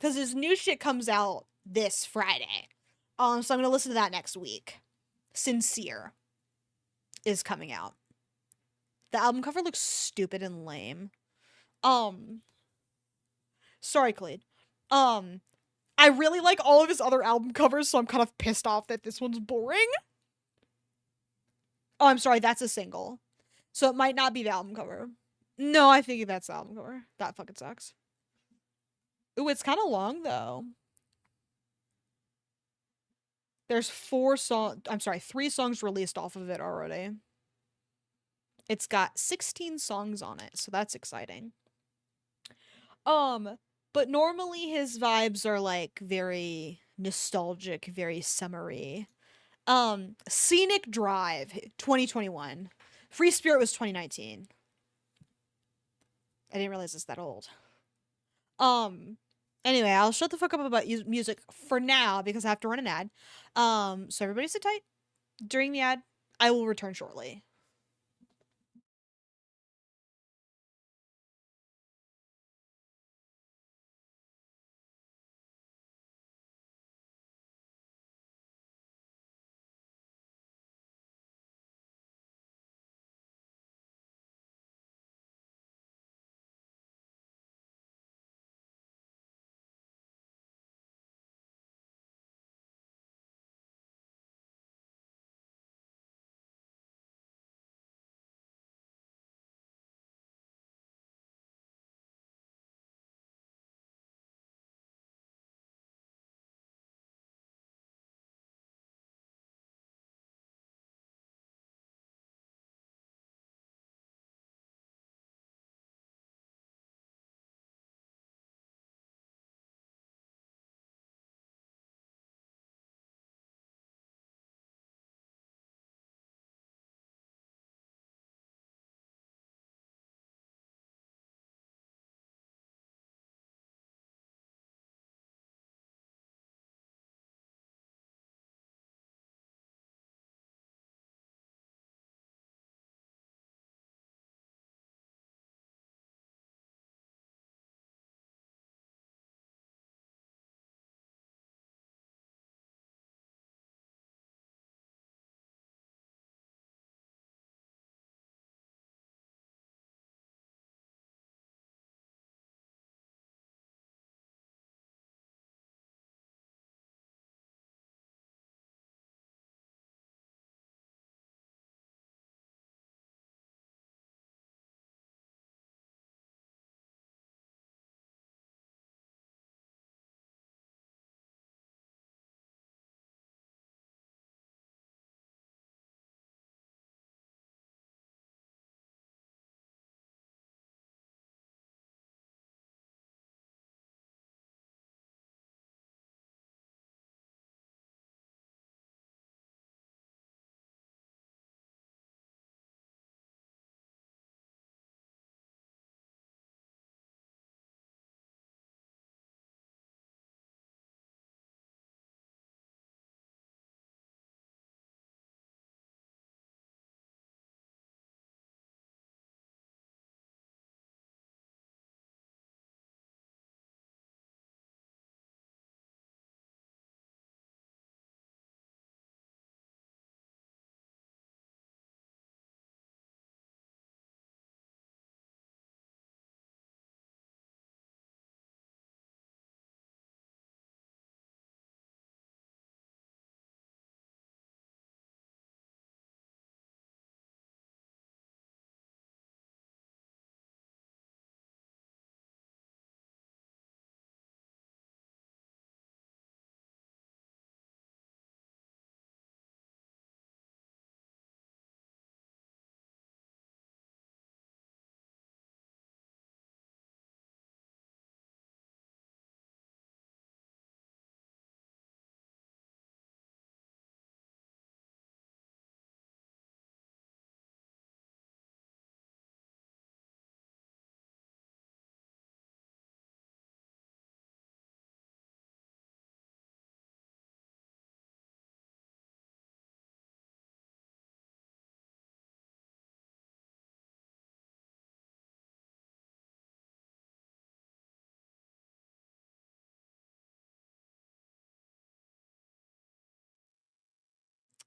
because his new shit comes out this Friday. So I'm gonna listen to that next week. Sincere is coming out. The album cover looks stupid and lame. Um, sorry, Khalid. Um, I really like all of his other album covers, so I'm kind of pissed off that this one's boring. Oh, I'm sorry, that's a single. So it might not be the album cover. No, I think that's the album cover. That fucking sucks. Ooh, it's kind of long though. There's 3 songs released off of it already. It's got 16 songs on it, so that's exciting. But normally his vibes are like very nostalgic, very summery. Scenic Drive, 2021. Free Spirit was 2019. I didn't realize it's that old. Anyway, I'll shut the fuck up about music for now because I have to run an ad. So everybody sit tight. During the ad, I will return shortly.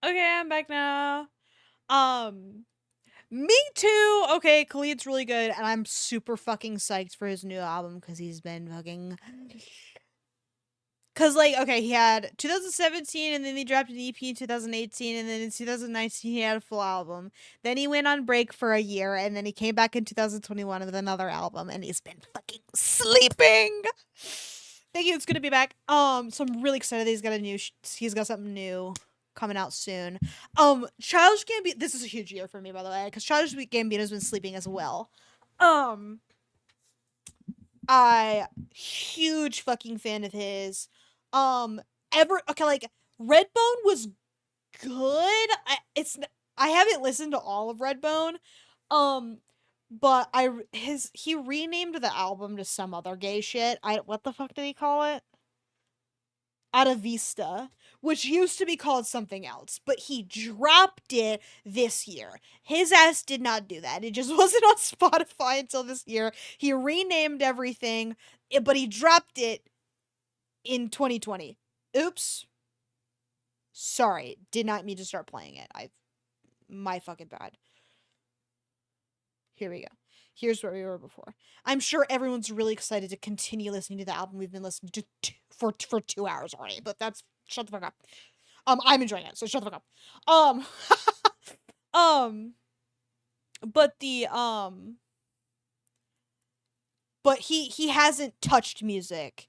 Okay, I'm back now. Um, Me too. Okay, Khalid's really good, and I'm super fucking psyched for his new album because he's been fucking. Cause like okay, he had 2017, and then he dropped an EP in 2018, and then in 2019 he had a full album. Then he went on break for a year, and then he came back in 2021 with another album, and he's been fucking sleeping. Thank you. It's good to be back. So I'm really excited that he's got something new coming out soon. Childish Gambino. This is a huge year for me, by the way, because Childish Gambino's been sleeping as well. Um, I huge fucking fan of his. Um, ever okay, like Redbone was good. I haven't listened to all of Redbone. Um, but he renamed the album to some other gay shit. I what the fuck did he call it? Ada Vista, which used to be called something else, but he dropped it this year. His ass did not do that. It just wasn't on Spotify until this year. He renamed everything, but he dropped it in 2020. Oops. Sorry, did not mean to start playing it. My fucking bad. Here we go. Here's where we were before. I'm sure everyone's really excited to continue listening to the album we've been listening to for 2 hours already, but that's shut the fuck up. I'm enjoying it, so shut the fuck up. Um, but the but he hasn't touched music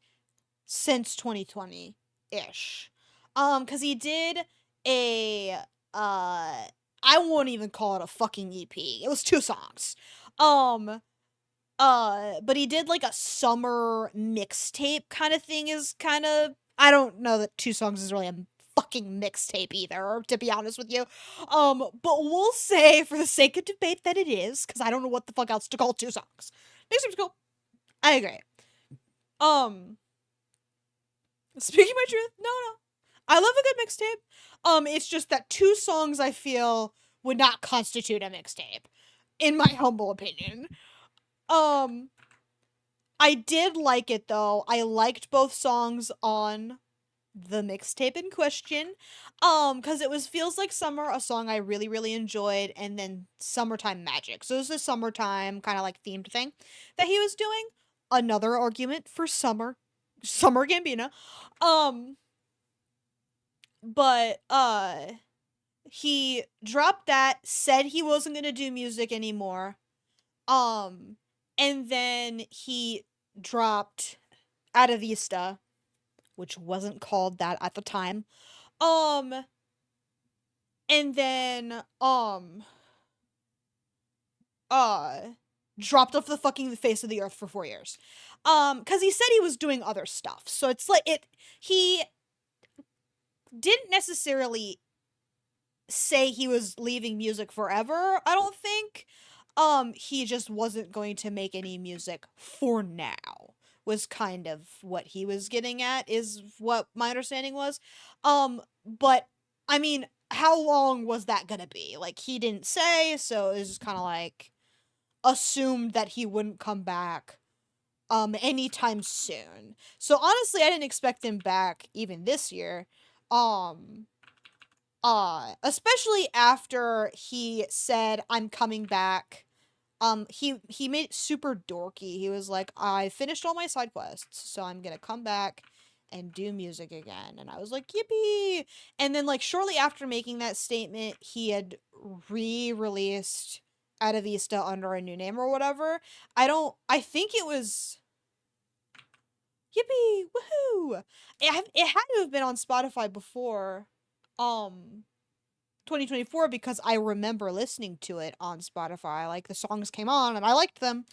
since 2020 ish. Cause he did a I won't even call it a fucking EP. It was 2 songs. Um, but he did like a summer mixtape kind of thing. Is kind of I don't know that 2 songs is really a fucking mixtape either, to be honest with you. But we'll say for the sake of debate that it is, because I don't know what the fuck else to call 2 songs. Mixtape's cool. I agree. Um, Speaking my truth, no. I love a good mixtape. It's just that 2 songs I feel would not constitute a mixtape, in my humble opinion. Um, I did like it though. I liked both songs on the mixtape in question. Cause it was Feels Like Summer, a song I really, really enjoyed, and then Summertime Magic. So it was a summertime kind of like themed thing that he was doing. Another argument for Summer Gambino. Um, but he dropped that, said he wasn't gonna do music anymore. Um, and then he dropped Ada Vista, which wasn't called that at the time. Um, and then uh dropped off the fucking face of the earth for 4 years. Cuz he said he was doing other stuff. So it's like he didn't necessarily say he was leaving music forever, I don't think. He just wasn't going to make any music for now. Was kind of what he was getting at, is what my understanding was. But I mean, how long was that gonna be? Like, he didn't say, so it was just kind of like assumed that he wouldn't come back anytime soon. So honestly, I didn't expect him back even this year. Um Especially after he said I'm coming back. He made it super dorky. He was like, I finished all my side quests, so I'm gonna come back and do music again. And I was like, yippee. And then like shortly after making that statement, he had re-released Ada Vista under a new name or whatever. I think it was yippee, woohoo. It had to have been on Spotify before 2024, because I remember listening to it on Spotify. Like, the songs came on and I liked them.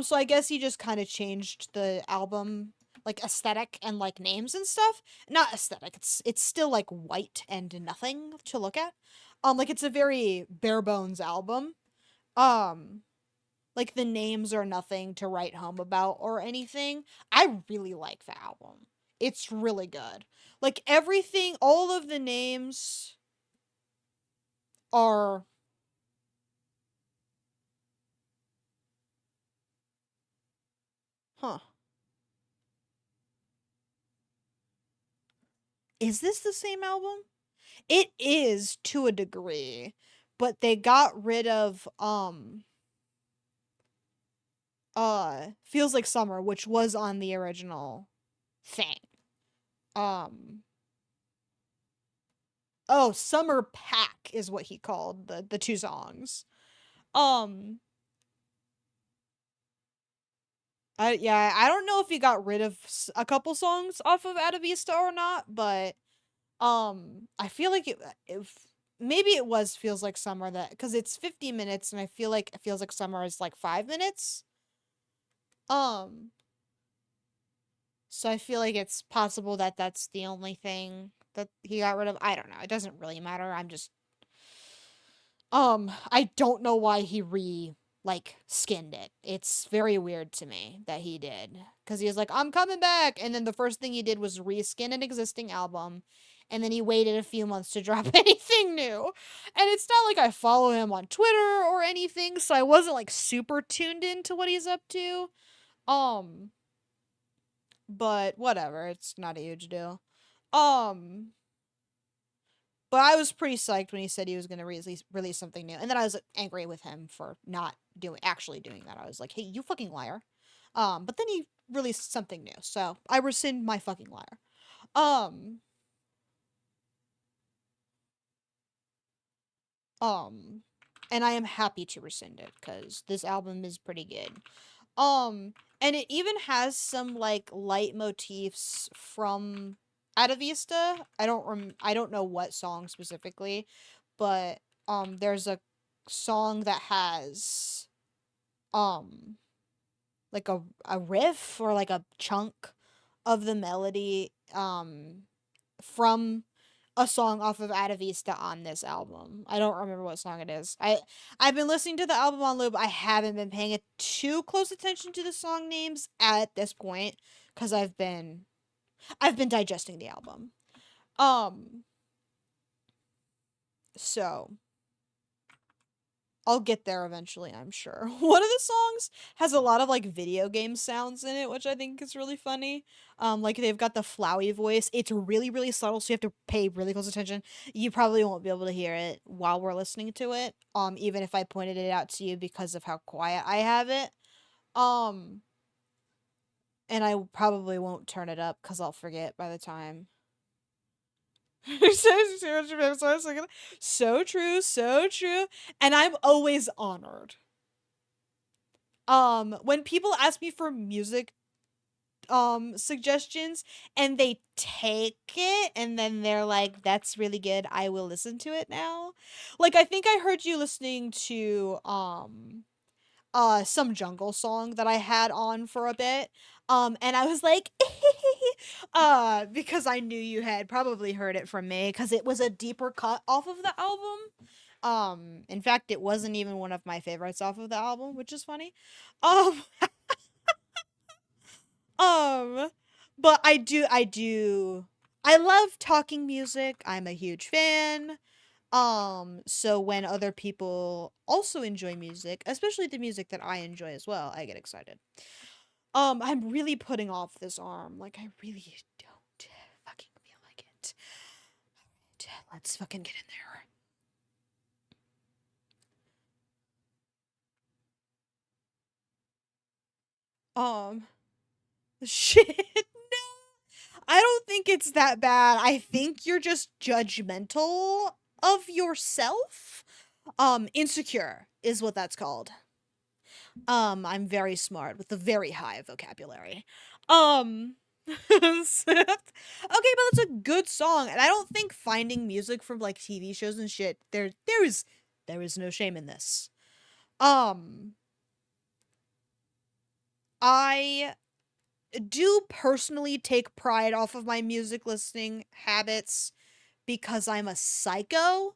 So I guess he just kind of changed the album like aesthetic and like names and stuff. Not aesthetic. It's still like white and nothing to look at. Like, it's a very bare bones album. Um like, the names are nothing to write home about or anything. I really like the album. It's really good. Like, everything, all of the names are huh. Is this the same album? It is to a degree, but they got rid of Feels Like Summer, which was on the original thing. Um oh, Summer Pack is what he called the two songs. Um I don't know if he got rid of a couple songs off of Atavista or not, but I feel like if maybe it was Feels Like Summer, that cuz it's 50 minutes and I feel like it Feels Like Summer is like 5 minutes. Um so I feel like it's possible that that's the only thing that he got rid of. I don't know. It doesn't really matter. I'm just I don't know why he skinned it. It's very weird to me that he did. Cause he was like, I'm coming back. And then the first thing he did was reskin an existing album. And then he waited a few months to drop anything new. And it's not like I follow him on Twitter or anything, so I wasn't like super tuned into what he's up to. Um, but whatever, it's not a huge deal. Um, but I was pretty psyched when he said he was going to release something new. And then I was angry with him for not actually doing that. I was like, "Hey, you fucking liar." But then he released something new. So, I rescind my fucking liar. Um um and I am happy to rescind it cuz this album is pretty good. And it even has some like light motifs from Atavista. I don't know what song specifically, but there's a song that has um like a riff or like a chunk of the melody from a song off of Atavista on this album. I don't remember what song it is. I've been listening to the album on loop. I haven't been paying too close attention to the song names at this point cuz I've been digesting the album. Um so I'll get there eventually, I'm sure. One of the songs has a lot of like video game sounds in it, which I think is really funny. Like they've got the Flowey voice. It's really, really subtle, so you have to pay really close attention. You probably won't be able to hear it while we're listening to it. Even if I pointed it out to you because of how quiet I have it. Um, and I probably won't turn it up because I'll forget by the time. So true, so true. And I'm always honored. When people ask me for music suggestions and they take it and then they're like, that's really good, I will listen to it now. Like I think I heard you listening to some jungle song that I had on for a bit. And I was like because I knew you had probably heard it from me because it was a deeper cut off of the album. In fact, it wasn't even one of my favorites off of the album, which is funny. Um, um, but I love talking music. I'm a huge fan. So when other people also enjoy music, especially the music that I enjoy as well, I get excited. I'm really putting off this arm. Like I really don't fucking feel like it. Let's fucking get in there. Shit. I don't think it's that bad. I think you're just judgmental of yourself. Insecure is what that's called. I'm very smart with a very high vocabulary. Okay, but that's a good song, and I don't think finding music from like TV shows and shit there is no shame in this. Um, I do personally take pride off of my music listening habits because I'm a psycho.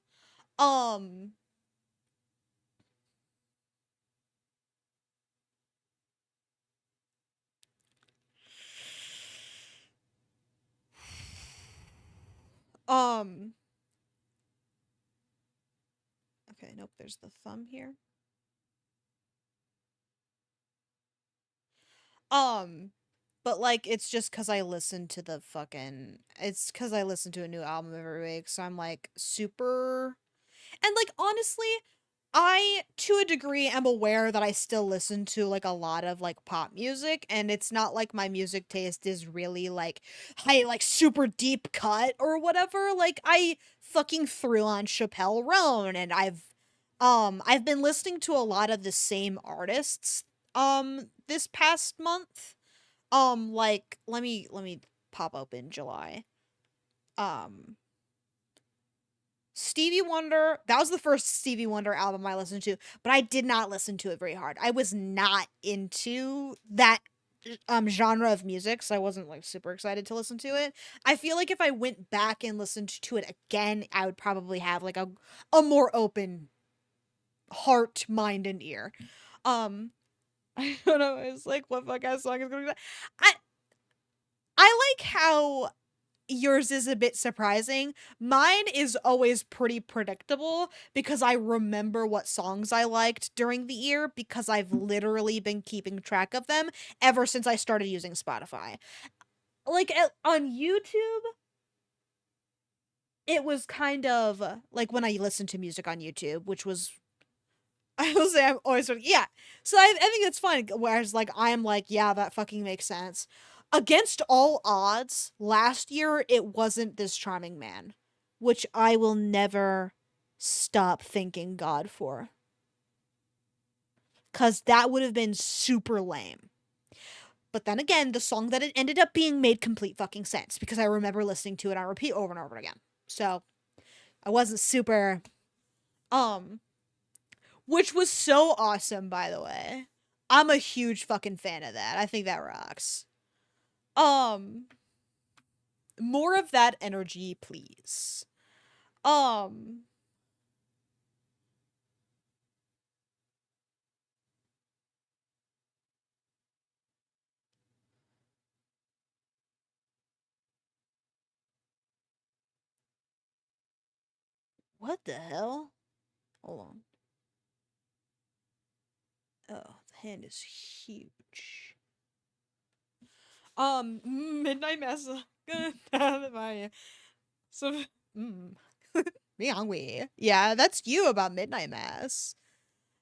Um, um, okay, nope, there's the thumb here. Um, But like it's just cuz I listen to the fucking it's cuz I listen to a new album every week, so I'm like super. And like honestly, I to a degree am aware that I still listen to like a lot of like pop music, and it's not like my music taste is really like hey like super deep cut or whatever. Like I fucking threw on Chappelle Roan, and I've been listening to a lot of the same artists this past month. Like let me pop open July. Um Stevie Wonder, that was the first Stevie Wonder album I listened to, but I did not listen to it very hard. I was not into that genre of music, so I wasn't like super excited to listen to it. I feel like if I went back and listened to it again, I would probably have like a more open heart, mind, and ear. Um I don't know, it's like what fuck ass song is gonna be that? I I like how yours is a bit surprising. Mine is always pretty predictable because I remember what songs I liked during the year because I've literally been keeping track of them ever since I started using Spotify. Like on YouTube, it was kind of like when I listened to music on YouTube, which was I will say I'm always sort of, yeah. So I think it's fun. Whereas like I'm like, yeah, that fucking makes sense. Against all odds, last year it wasn't this charming man, which I will never stop thanking God for. Cause that would have been super lame. But then again, the song that it ended up being made complete fucking sense because I remember listening to it on repeat over and over again. So I wasn't super um which was so awesome, by the way. I'm a huge fucking fan of that. I think that rocks. Um, more of that energy, please. Um, what the hell? Hold on. Oh, the hand is huge. Midnight Mass. So, mm, me hungry. Yeah, that's you about Midnight Mass.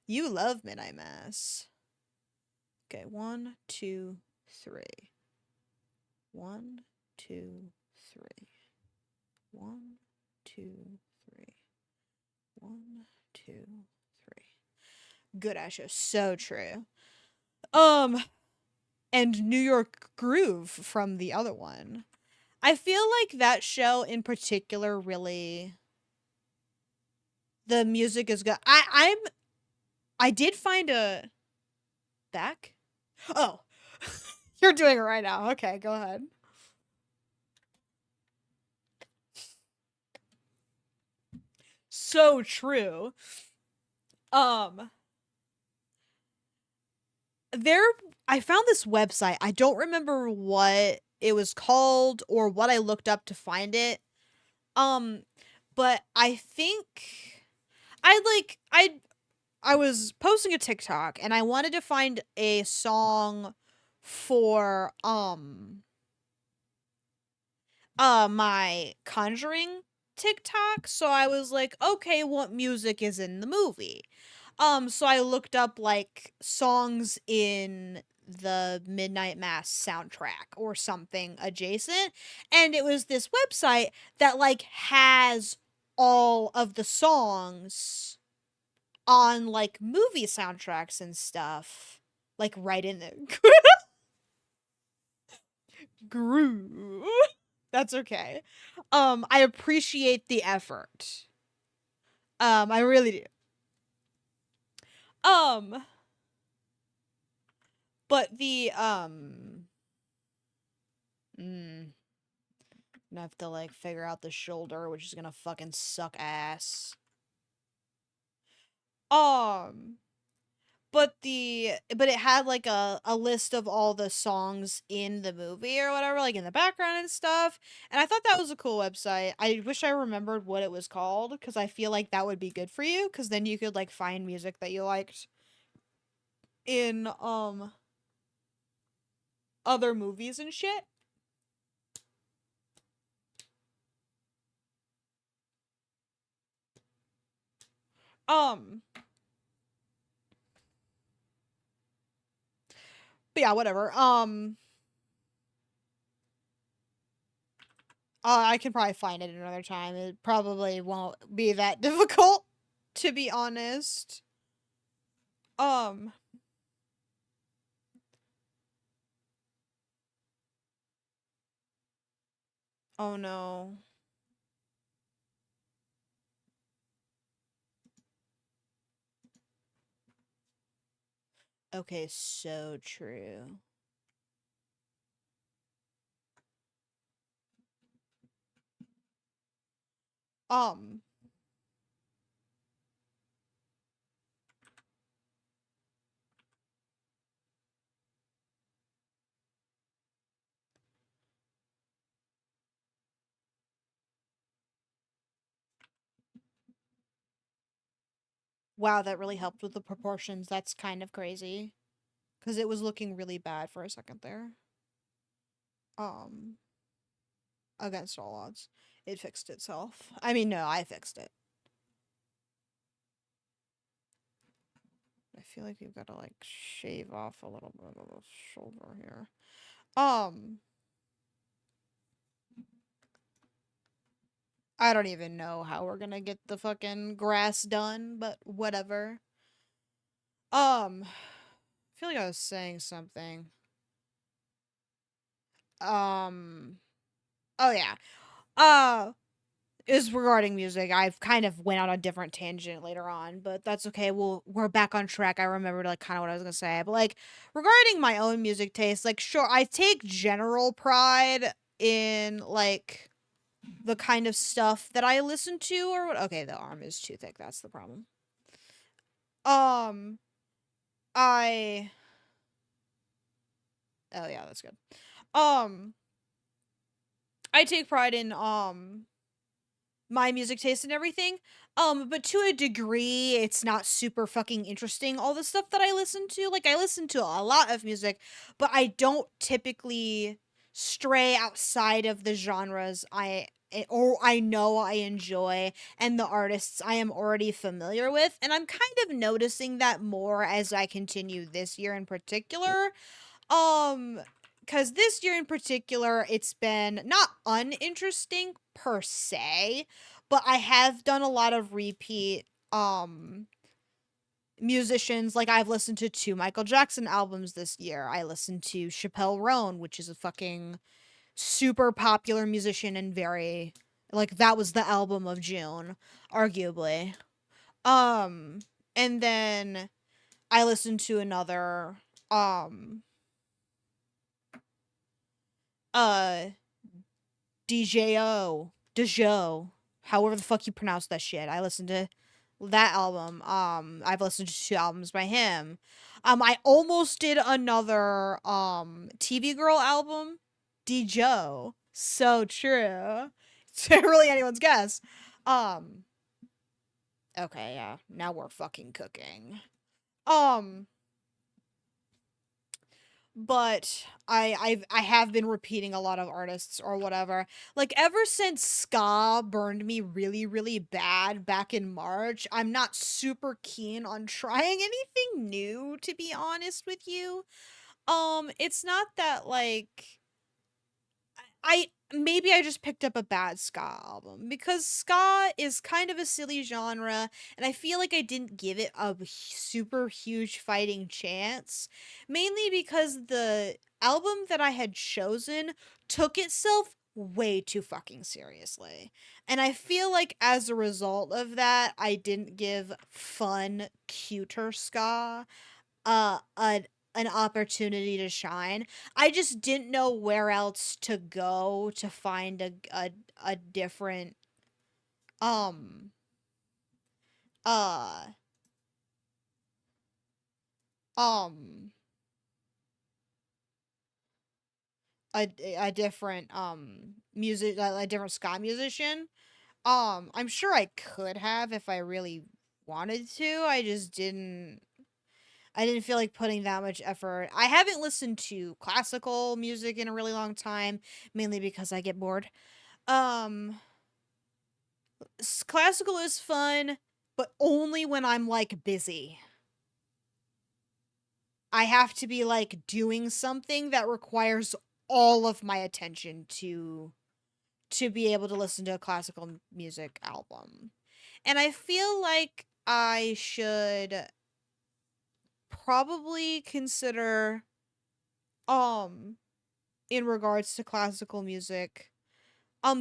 You love Midnight Mass. Okay, one, two, three. One, two, three. One, two, three. One, two, three. Good Asha, so true. Um, and New York Groove from the other one. I feel like that show in particular really the music is good. I did find a back. Oh, you're doing it right now. Okay, go ahead. So true. Um, there I found this website. I don't remember what it was called or what I looked up to find it. Um, but I think I was posting a TikTok and I wanted to find a song for my Conjuring TikTok. So I was like, okay, what music is in the movie? So I looked up like songs in the Midnight Mass soundtrack or something adjacent, and it was this website that like has all of the songs on like movie soundtracks and stuff like right in there. Groove. That's okay. I appreciate the effort. I really do. But the mm, gonna have to like figure out the shoulder, which is gonna fucking suck ass. Um, but it had like a list of all the songs in the movie or whatever, like in the background and stuff. And I thought that was a cool website. I wish I remembered what it was called because I feel like that would be good for you because then you could like find music that you liked in other movies and shit. Um, but yeah, whatever. I can probably find it another time. It probably won't be that difficult, to be honest. Um, oh no. Okay, so true. Um, wow, that really helped with the proportions. That's kind of crazy. Because it was looking really bad for a second there. Um, against all odds. It fixed itself. I mean, no, I fixed it. I feel like we've got to, like, shave off a little bit of the shoulder here. I don't even know how we're gonna get the fucking grass done, but whatever. I feel like I was saying something. Um, oh yeah. Uh, is regarding music. I've kind of went on a different tangent later on, but that's okay. We're back on track. I remembered like kind of what I was gonna say, but like regarding my own music taste, like sure, I take general pride in like the kind of stuff that I listen to or what. Okay, the arm is too thick. That's the problem. Um, I. Oh yeah, that's good. Um, I take pride in my music taste and everything. But to a degree, it's not super fucking interesting. All the stuff that I listen to, like I listen to a lot of music, but I don't typically stray outside of the genres or I know I enjoy and the artists I am already familiar with. And I'm kind of noticing that more as I continue this year in particular. Um, because this year in particular, it's been not uninteresting per se, but I have done a lot of repeat musicians. Like I've listened to two Michael Jackson albums this year. I listened to Chappelle Roan, which is a fucking super popular musician and very like that was the album of June, arguably. Um, and then I listened to another uh DJO, however the fuck you pronounce that shit. I listened to that album. I've listened to two albums by him. I almost did another TV Girl album, DJO. So true. It's really anyone's guess. Um, okay, yeah. Now we're fucking cooking. Um, but I have been repeating a lot of artists or whatever. Like ever since ska burned me really really bad back in March, I'm not super keen on trying anything new to be honest with you. It's not that like I maybe I just picked up a bad ska album because ska is kind of a silly genre and I feel like I didn't give it a super huge fighting chance, mainly because the album that I had chosen took itself way too fucking seriously. And I feel like as a result of that, I didn't give fun, cuter ska uh an an opportunity to shine. I just didn't know where else to go to find a different um uh um a different music a different ska musician. I'm sure I could have if I really wanted to. I just didn't I didn't feel like putting that much effort. I haven't listened to classical music in a really long time, mainly because I get bored. Um, Classical is fun, but only when I'm like busy. I have to be like doing something that requires all of my attention to be able to listen to a classical music album. And I feel like I should probably consider um in regards to classical music.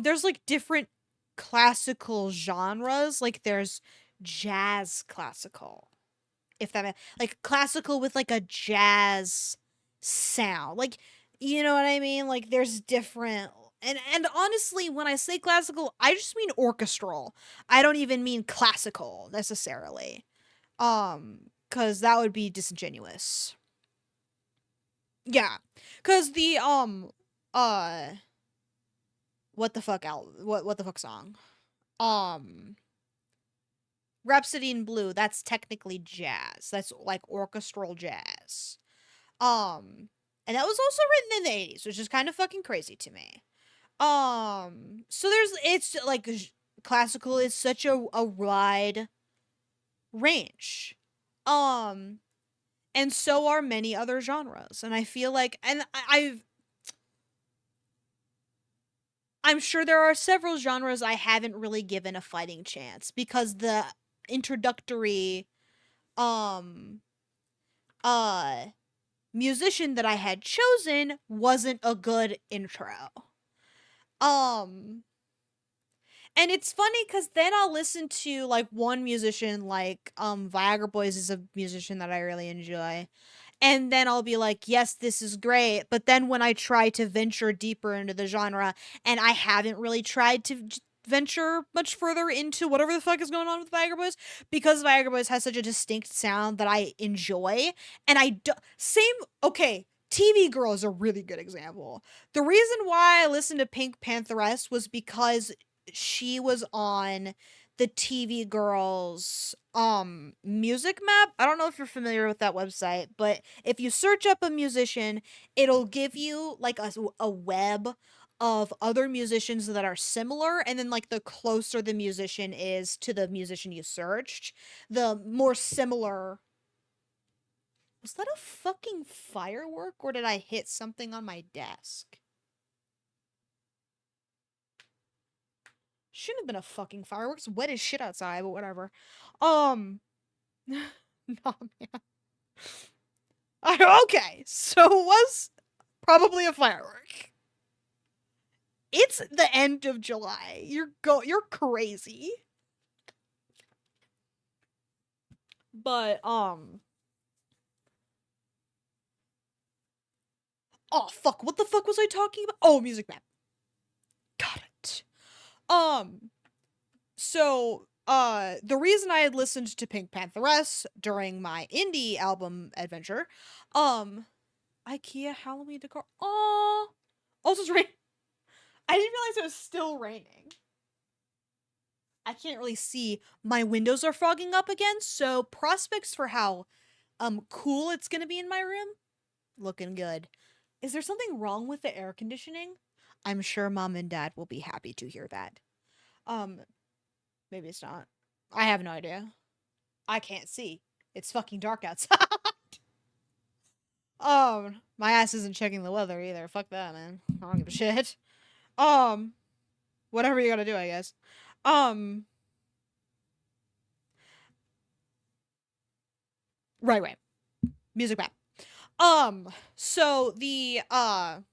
There's like different classical genres. Like there's jazz classical. If that like classical with like a jazz sound. Like you know what I mean? Like there's different and honestly when I say classical, I just mean orchestral. I don't even mean classical necessarily. Cuz that would be disingenuous. Yeah. Cuz the uh what the fuck out what the fuck song? Um Rhapsody in Blue, that's technically jazz. That's like orchestral jazz. And that was also written in the 80s, which is kind of fucking crazy to me. So there's it's like classical is such a wide range. Um and so are many other genres. And I feel like and I'm sure there are several genres I haven't really given a fighting chance because the introductory um uh musician that I had chosen wasn't a good intro. Um and it's funny cuz then I'll listen to like one musician like Viagra Boys is a musician that I really enjoy. And then I'll be like, "Yes, this is great." But then when I try to venture deeper into the genre and I haven't really tried to venture much further into whatever the fuck is going on with Viagra Boys because Viagra Boys has such a distinct sound that I enjoy and I do same okay, TV Girl is a really good example. The reason why I listened to Pink Pantheress was because she was on the TV Girls music map. I don't know if you're familiar with that website, but if you search up a musician, it'll give you like a web of other musicians that are similar and then like the closer the musician is to the musician you searched, the more similar. Was that a fucking firework or did I hit something on my desk? Shouldn't have been a fucking firework. It's wet as shit outside, but whatever. Um, nah, man. Okay, so it was probably a firework. It's the end of July. You're crazy. But oh fuck, what the fuck was I talking about? Oh, music map. Got it. Um so the reason I had listened to Pink Pantheress during my indie album adventure, um IKEA Halloween decor. Oh, also it's raining. I didn't realize it was still raining. I can't really see. My windows are fogging up again, so prospects for how cool it's gonna be in my room looking good. Is there something wrong with the air conditioning? I'm sure mom and dad will be happy to hear that. Um, maybe it's not. I have no idea. I can't see. It's fucking dark outside. My ass isn't checking the weather either. Fuck that, man. I don't give a shit. Um, Whatever you gotta do, I guess. Um, right. Music map. So the um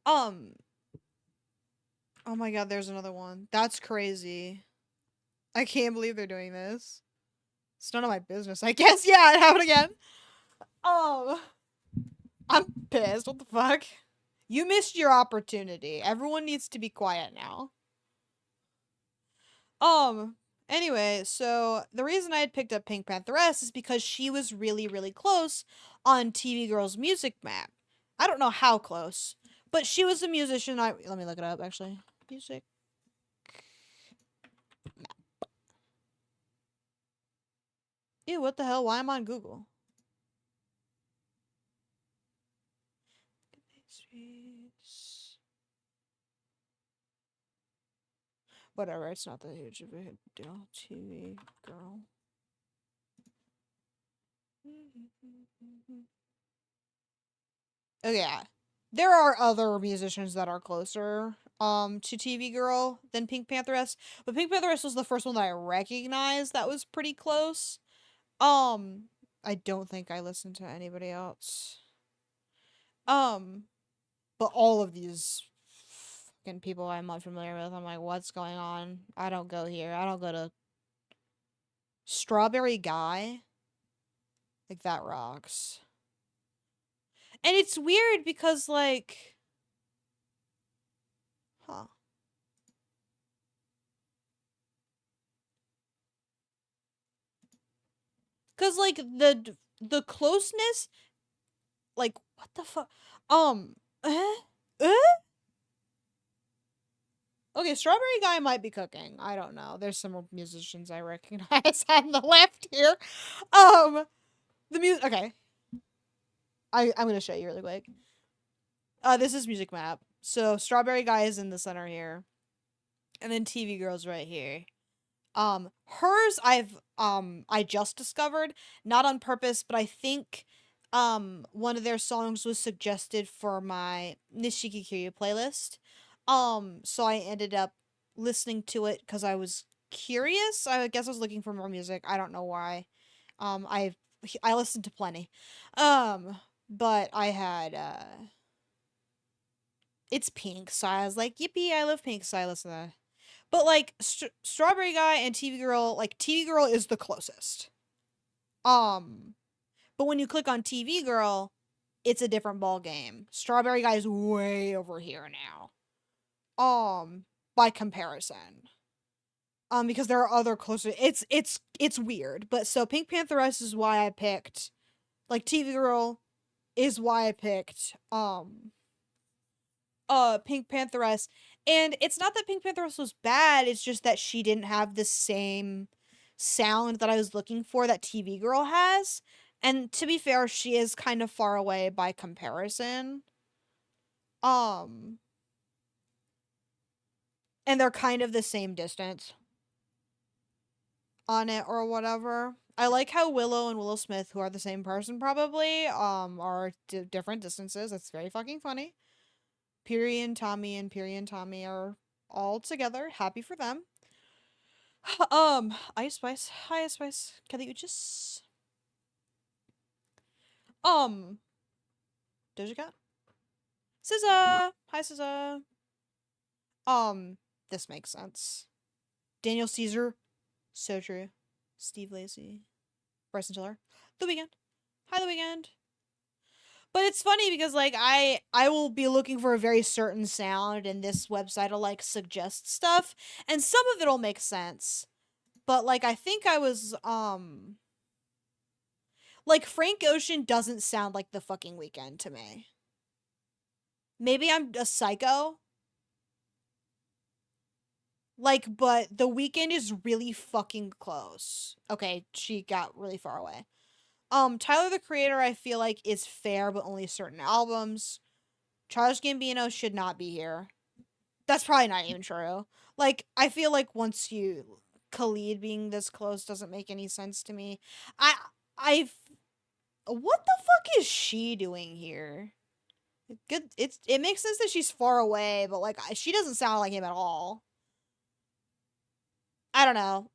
um oh my god, there's another one. That's crazy. I can't believe they're doing this. It's none of my business, I guess. Yeah, it happened again. Um, I'm pissed. What the fuck? You missed your opportunity. Everyone needs to be quiet now. Um, anyway, so the reason I had picked up Pink Pantheress is because she was really, really close on TV Girl's music map. I don't know how close, But she was a musician. Let me look it up actually. Music. Ew, what the hell? Why am I on Google? Whatever, it's not that huge of a deal. TV girl. Oh yeah. There are other musicians that are closer to TV Girl than Pink Pantheress, but Pink Pantheress was the first one that I recognized that was pretty close. Um I don't think I listened to anybody else. Um but all of these fucking people I'm not familiar with, I'm like, what's going on? I don't go here. I don't go to Strawberry Guy. Like that rocks. And it's weird because like huh. Cuz like the closeness, like what the fuck? Eh? Eh? Okay, Strawberry Guy might be cooking. I don't know. There's some musicians I recognize on the left here. The music. Okay, I'm gonna show you really quick. This is Music Map. So Strawberry Guy is in the center here, and then TV Girl's right here. Hers I just discovered, not on purpose, but I think one of their songs was suggested for my Nishiki Kiryu playlist. So I ended up listening to it because I was curious. I guess I was looking for more music. I don't know why. Um I I listened to plenty. But I had it's Pink, so I was like, yippee, I love Pink, so I listened to that. But like Strawberry Guy and TV Girl, like TV Girl is the closest. Um, but when you click on TV Girl, it's a different ball game. Strawberry Guy is way over here now. By comparison. Because there are other closer. It's weird, but so Pink Pantheress is why I picked. Like TV Girl is why I picked. Pink Pantheress. And it's not that Pink Pantheress was bad, it's just that she didn't have the same sound that I was looking for that TV Girl has. And to be fair, she is kind of far away by comparison. Um and they're kind of the same distance on it or whatever. I like how Willow and Willow Smith, who are the same person probably, are different distances. That's very fucking funny. Piri and Tommy are all together. Happy for them. Ice Spice. Hi, Ice Spice. Can you just um Doja Cat? SZA. Hi, SZA. This makes sense. Daniel Caesar. So true. Steve Lacy. Bryson Tiller. The Weeknd. Hi, The Weeknd. But it's funny because like I will be looking for a very certain sound and this website will like suggest stuff and some of it'll make sense. But like I think I was like Frank Ocean doesn't sound like The fucking Weeknd to me. Maybe I'm a psycho. Like, but The Weeknd is really fucking close. Okay, she got really far away. Tyler the Creator I feel like is fair, but only certain albums. Charles Gambino should not be here. That's probably not even true. Like, I feel like once you Khalid being this close doesn't make any sense to me. I what the fuck is she doing here? It makes sense that she's far away, but like she doesn't sound like him at all. I don't know.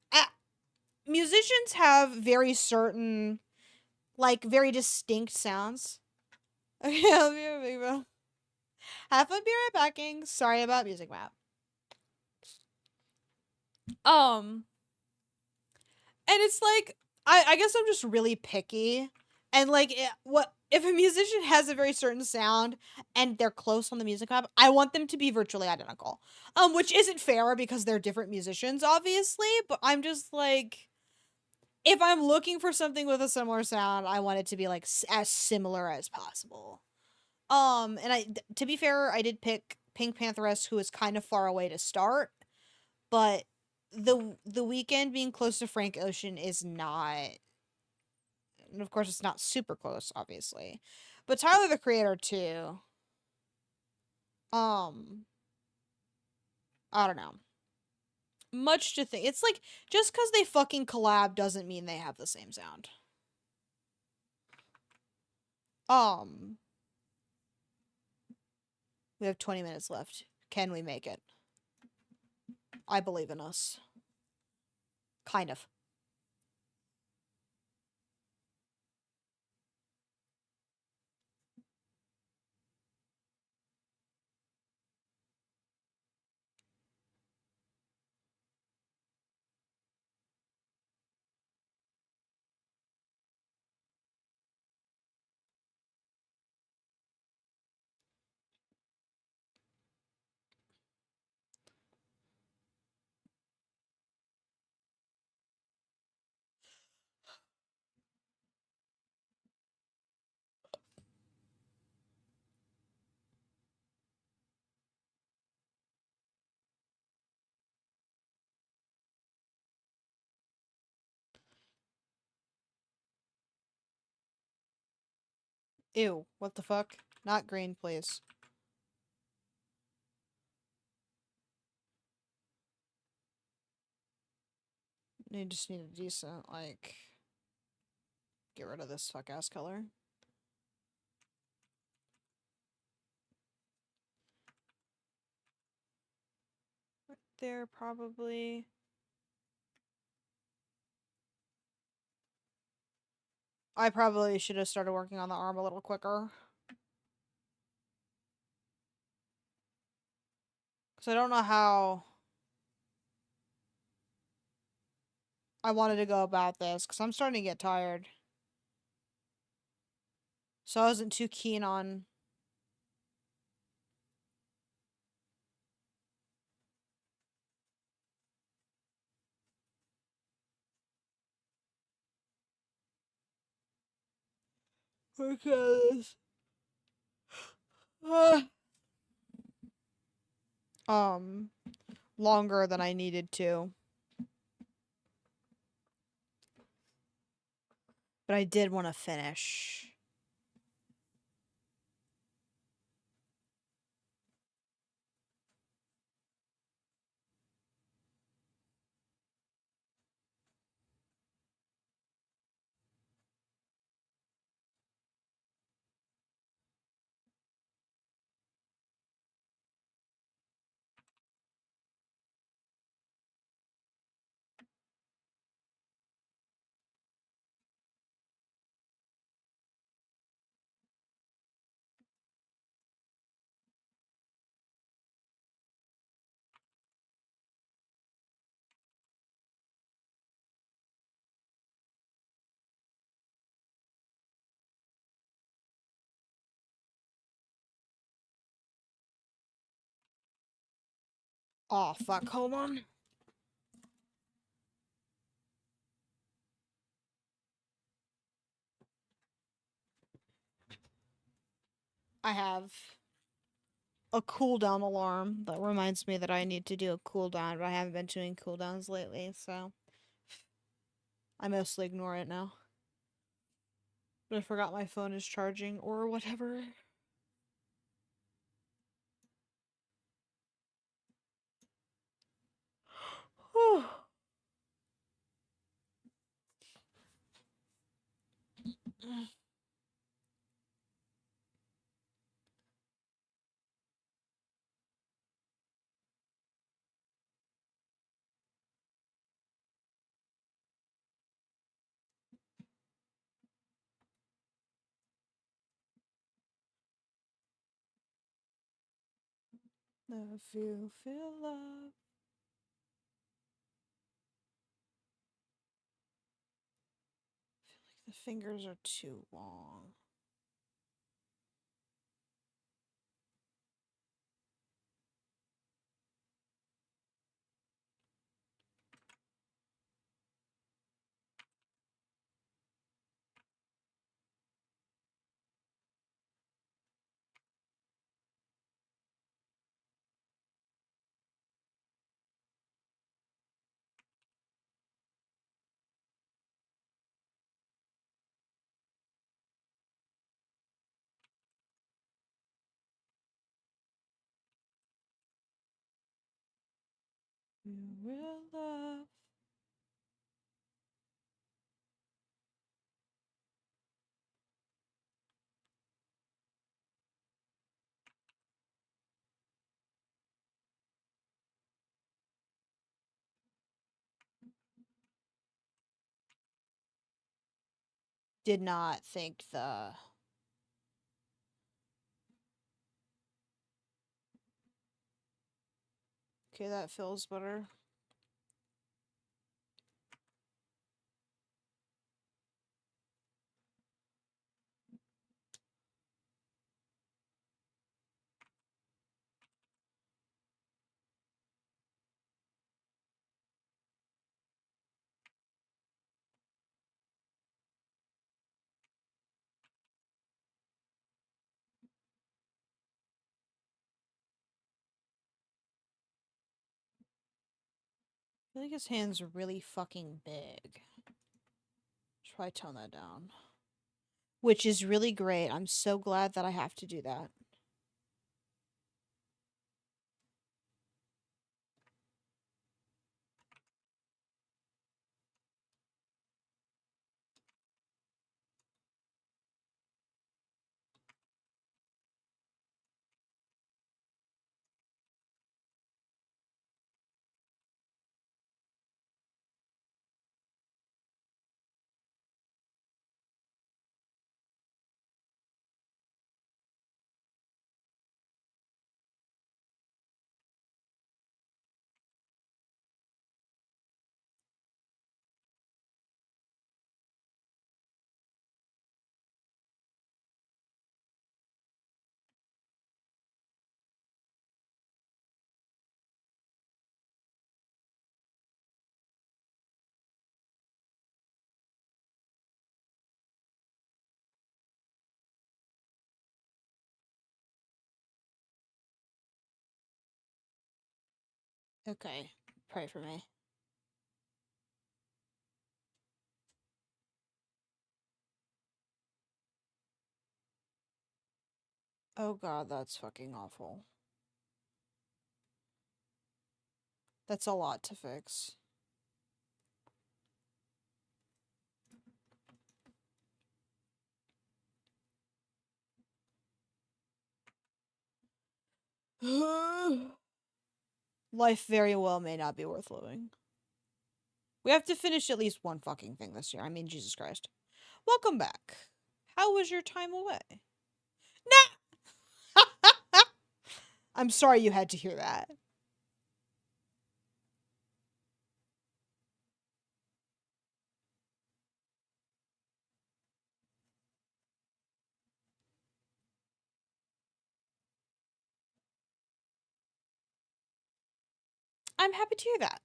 Musicians have very certain, like very distinct sounds. Okay, I'll be right back, bro. Have fun, be right backing. Sorry about Music Map. Um, and it's like I guess I'm just really picky, and like what if a musician has a very certain sound and they're close on the Music Map, I want them to be virtually identical. Which isn't fair because they're different musicians, obviously. But I'm just like, if I'm looking for something with a similar sound, I want it to be like as similar as possible. And to be fair, I did pick Pink Pantheress, who is kind of far away to start, but the weekend being close to Frank Ocean is not, and of course it's not super close, obviously. But Tyler the Creator too. Um, I don't know. Much to think. It's like just because they fucking collab doesn't mean they have the same sound. Um, we have 20 minutes left. Can we make it? I believe in us. Kind of. Ew, what the fuck? Not green, please. You just need a decent, like, get rid of this fuck ass color. Right there, probably. I probably should have started working on the arm a little quicker. Because I don't know how I wanted to go about this. Because I'm starting to get tired. So I wasn't too keen on. Because. Uh, um, longer than I needed to. But I did want to finish. Oh, fuck. Hold on. I have a cooldown alarm that reminds me that I need to do a cooldown, but I haven't been doing cooldowns lately, so I mostly ignore it now. But I forgot my phone is charging or whatever. If you feel love. I feel like the fingers are too long. You will love. Did not think the. Okay, that feels better. I feel like his hands are really fucking big. Should probably tone that down. Which is really great. I'm so glad that I have to do that. Okay. Pray for me. Oh god, that's fucking awful. That's a lot to fix. Life very well may not be worth living. We have to finish at least one fucking thing this year. I mean, Jesus Christ. Welcome back. How was your time away? Nah! I'm sorry you had to hear that. I'm happy to hear that.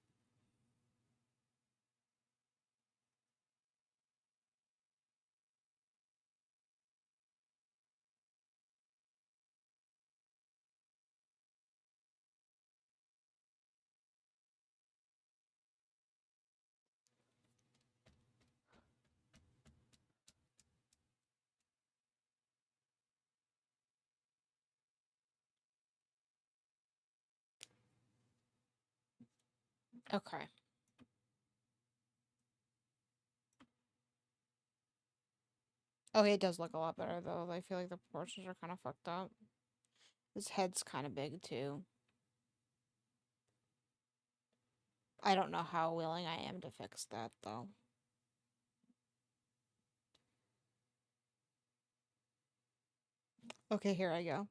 Okay. Okay, it does look a lot better though. I feel like the proportions are kind of fucked up. His head's kind of big too. I don't know how willing I am to fix that though. Okay, here I go.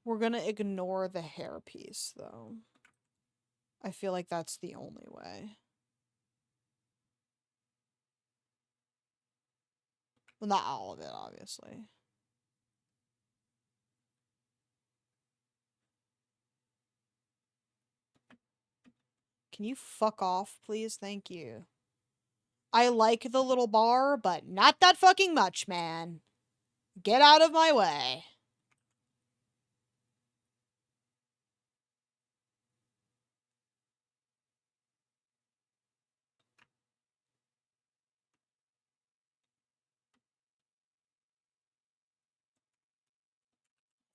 We're gonna ignore the hair piece though. I feel like that's the only way. Well, not all of it, obviously. Can you fuck off, please? Thank you. I like the little bar, but not that fucking much, man. Get out of my way.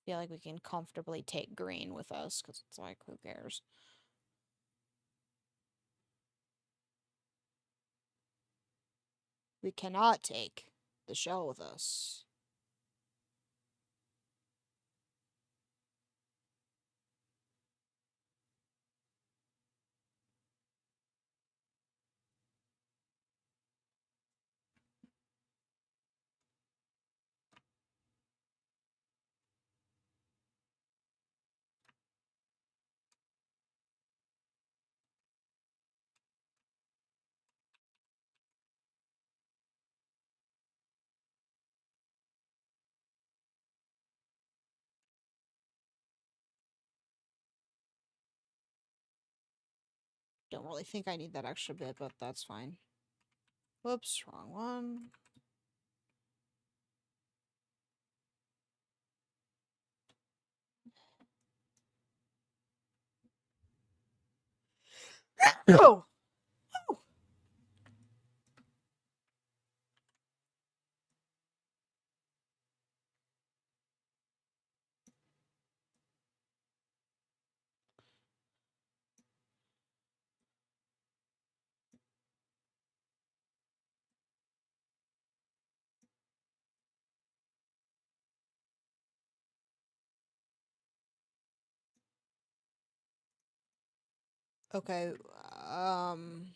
feel like we can comfortably take green with us because it's like, who cares? We cannot take the shell with us. Don't really think I need that extra bit, but that's fine. Whoops, wrong one. Oh! Okay, um...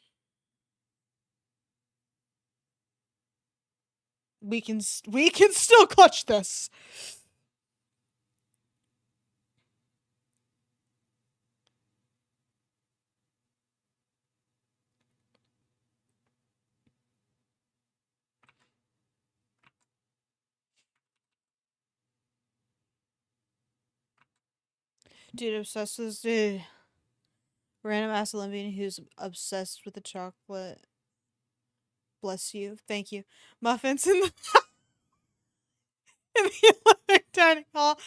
we can still clutch this. Dude, obsessed with random ass Olympian who's obsessed with the chocolate. Bless you. Thank you. Muffins in the in the Olympic dining hall,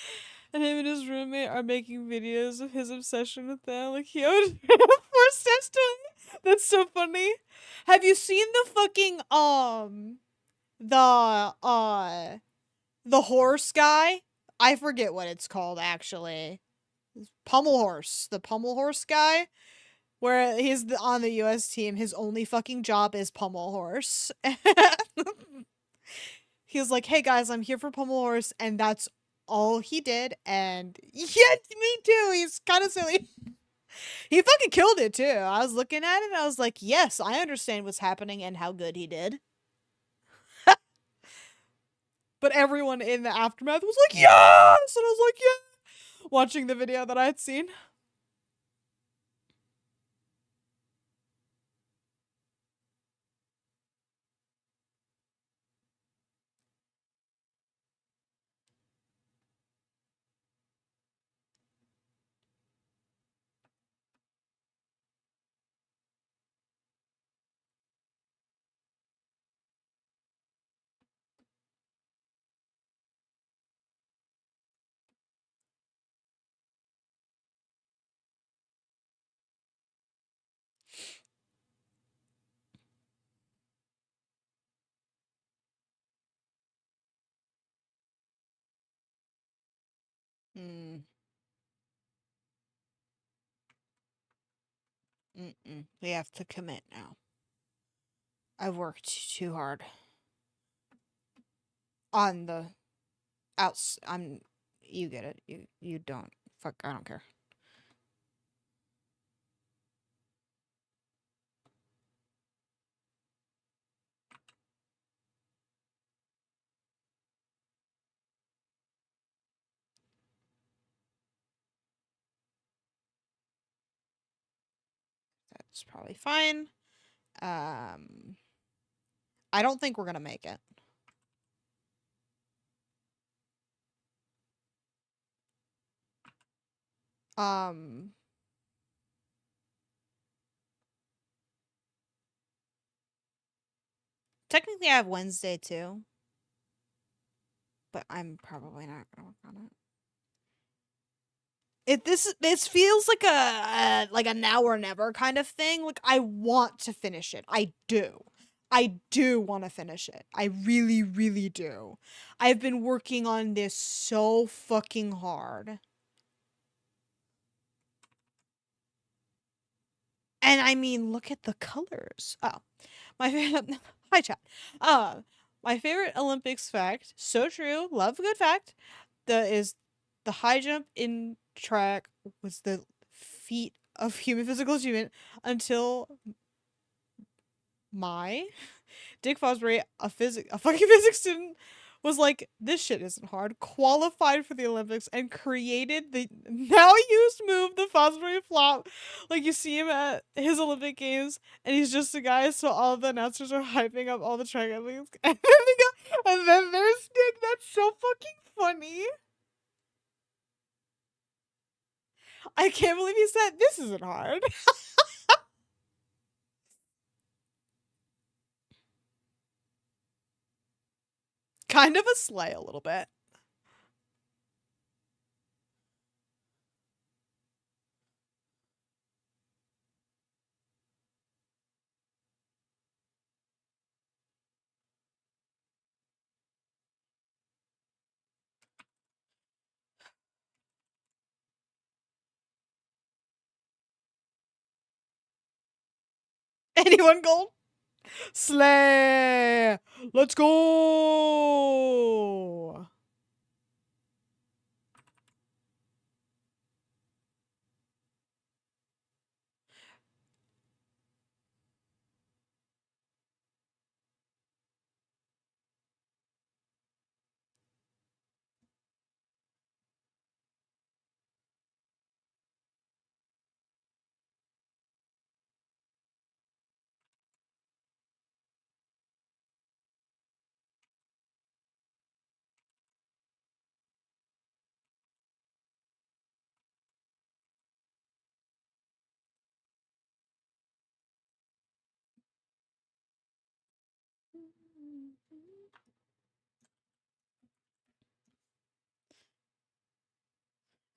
and him and his roommate are making videos of his obsession with them. Like he owed 4 steps to it. That's so funny. Have you seen the fucking the the horse guy? I forget what it's called actually. Pummel horse. The pummel horse guy. Where he's on the US team, his only fucking job is pummel horse. He was like, "Hey guys, I'm here for Pummel Horse," and that's all he did. And yeah, me too. He's kind of silly. He fucking killed it too. I was looking at it, and I was like, "Yes, I understand what's happening and how good he did." But everyone in the aftermath was like, "Yes!" And I was like, "Yeah." Watching the video that I had seen. Mm. Mm-mm. We have to commit now. I've worked too hard on the outs. I'm. You get it. You don't. Fuck. I don't care. That's probably fine. Um, I don't think we're gonna make it. Um, technically, I have Wednesday too, but I'm probably not gonna work on it. This feels like a now or never kind of thing. Like I want to finish it. I do. I do want to finish it. I really, really do. I've been working on this so fucking hard. And I mean, look at the colors. Oh, my favorite. Hi, chat. My favorite Olympics fact. So true. Love a good fact. Is the high jump in track was the feat of human physical achievement until my Dick Fosbury, a fucking physics student, was like, "This shit isn't hard." Qualified for the Olympics and created the now used move, the Fosbury flop. Like you see him at his Olympic games, and he's just a guy. So all the announcers are hyping up all the track athletes, and then there's Dick. That's so fucking funny. I can't believe he said this isn't hard. Kind of a slay a little bit. Anyone gold? Slay! Let's go!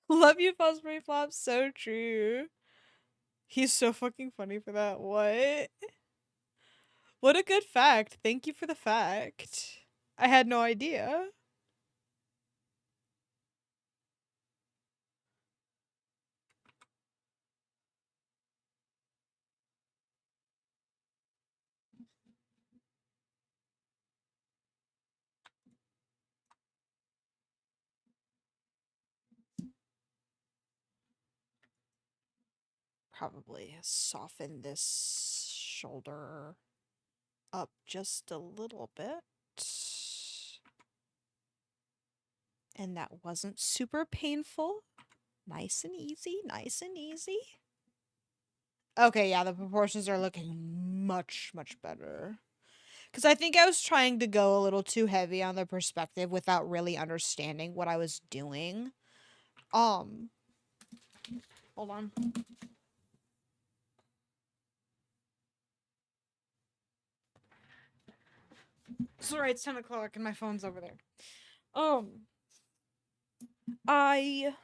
Love you, Fosbury Flop. So true. He's so fucking funny for that. What? What a good fact. Thank you for the fact. I had no idea. Probably soften this shoulder up just a little bit. And that wasn't super painful. Nice and easy, nice and easy. Okay, yeah, the proportions are looking much, much better. Because I think I was trying to go a little too heavy on the perspective without really understanding what I was doing. Um, hold on. Sorry, it's 10 o'clock and my phone's over there. Um, I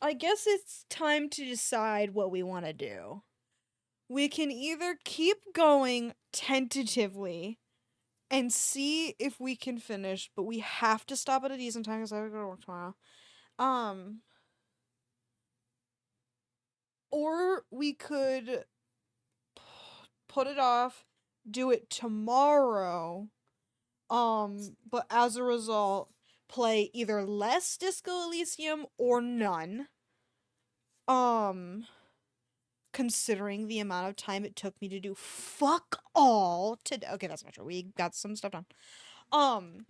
I guess it's time to decide what we want to do. We can either keep going tentatively and see if we can finish, but we have to stop at a decent time because I have to go to work tomorrow. Um, or we could put it off, do it tomorrow. But as a result, play either less Disco Elysium or none. Um, considering the amount of time it took me to do fuck all today. Okay, that's not true. We got some stuff done. Um,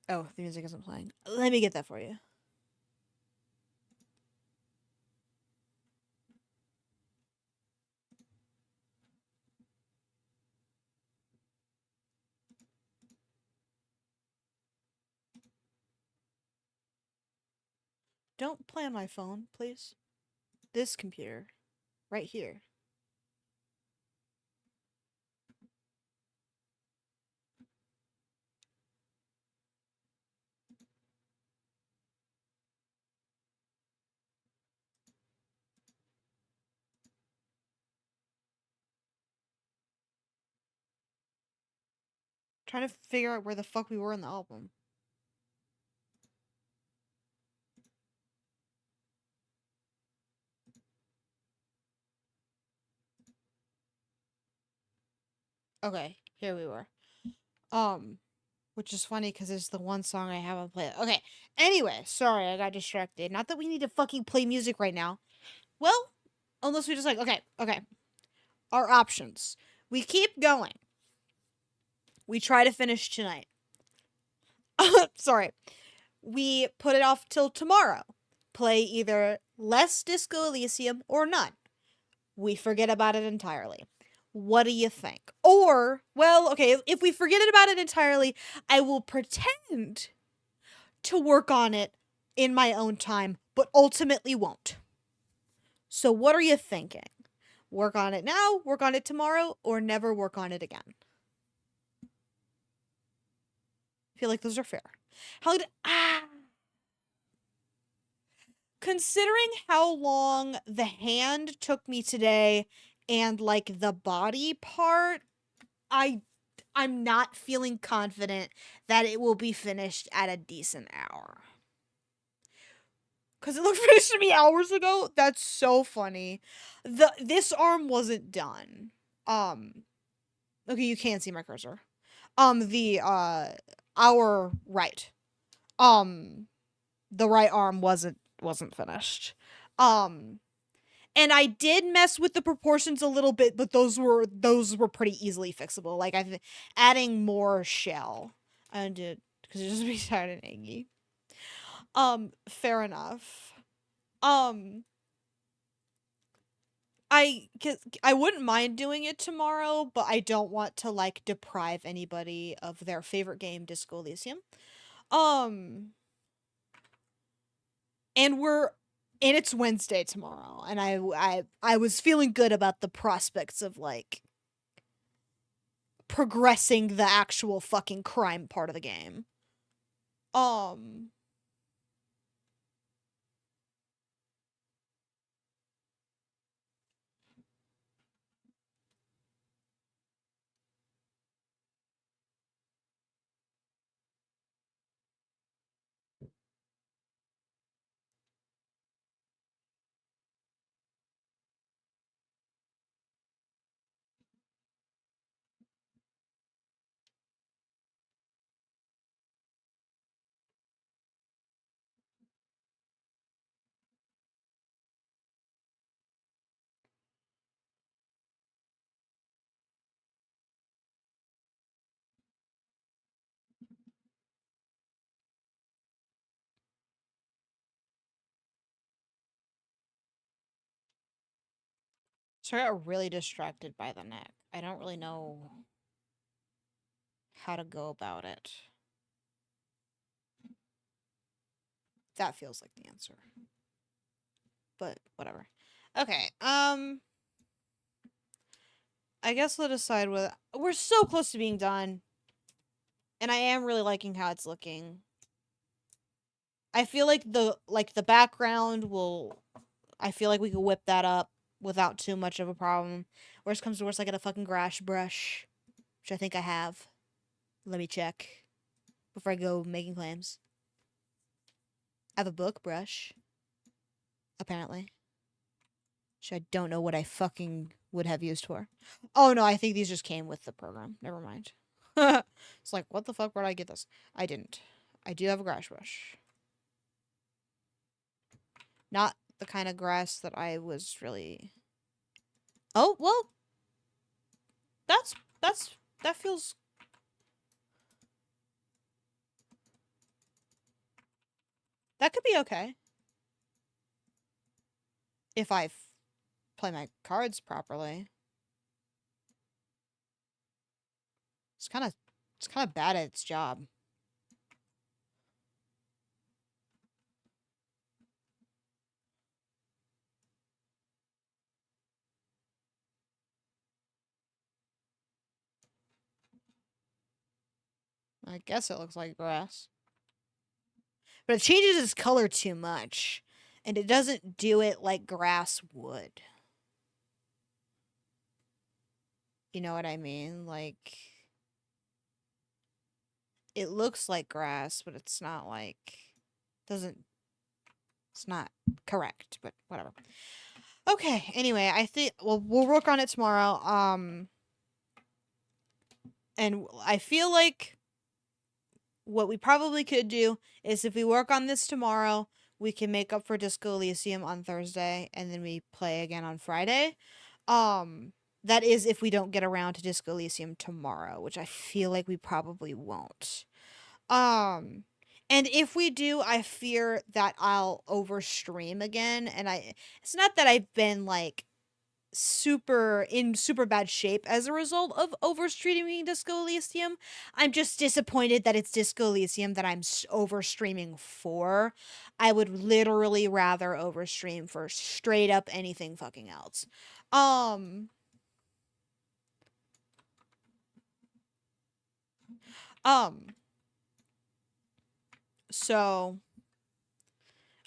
oh, the music isn't playing. Let me get that for you. Don't play on my phone, please. This computer, right here. Trying to figure out where the fuck we were in the album. Okay, here we were. Um, which is funny because it's the one song I haven't played. Okay, anyway, sorry, I got distracted. Not that we need to fucking play music right now. Well, unless we just like, okay. Our options. We keep going. We try to finish tonight. Sorry. We put it off till tomorrow. Play either less Disco Elysium or none. We forget about it entirely. What do you think? Or, well, okay, if we forget about it entirely, I will pretend to work on it in my own time, but ultimately won't. So, what are you thinking? Work on it now, work on it tomorrow, or never work on it again? I feel like those are fair. How did, considering how long the hand took me today and like the body part, I'm not feeling confident that it will be finished at a decent hour. Cause it looked finished to me hours ago. That's so funny. This arm wasn't done. Okay, you can't see my cursor. The our right. Um the right arm wasn't finished. Um and I did mess with the proportions a little bit, but those were pretty easily fixable. Like adding more shell. I did because it just be tired and eggy. Fair enough. Um, I wouldn't mind doing it tomorrow, but I don't want to like deprive anybody of their favorite game, Disco Elysium. Um, and it's Wednesday tomorrow, and I was feeling good about the prospects of like progressing the actual fucking crime part of the game. Um, so I got really distracted by the neck. I don't really know how to go about it. That feels like the answer. But whatever. Okay. I guess we'll decide whether we're so close to being done. And I am really liking how it's looking. I feel like the background will I feel like we could whip that up without too much of a problem. Worst comes to worst, I get a fucking grass brush, which I think I have. Let me check before I go making claims. I have a book brush, apparently. Which I don't know what I fucking would have used for. Oh no, I think these just came with the program. Never mind. It's like, what the fuck? Where did I get this? I didn't. I do have a grass brush. Not the kind of grass that I was really. Oh well. That's that feels. That could be okay if I play my cards properly. It's kind of bad at its job. I guess it looks like grass. But it changes its color too much. And it doesn't do it like grass would. You know what I mean? Like, it looks like grass, but it's not like doesn't it's not correct, but whatever. Okay, anyway, I think we'll work on it tomorrow. And I feel like what we probably could do is if we work on this tomorrow, we can make up for Disco Elysium on Thursday and then we play again on Friday. Um that is if we don't get around to Disco Elysium tomorrow, which I feel like we probably won't. Um and if we do, I fear that I'll overstream again and it's not that I've been like super bad shape as a result of overstreaming Disco Elysium. I'm just disappointed that it's Disco Elysium that I'm overstreaming for. I would literally rather overstream for straight up anything fucking else. Um um so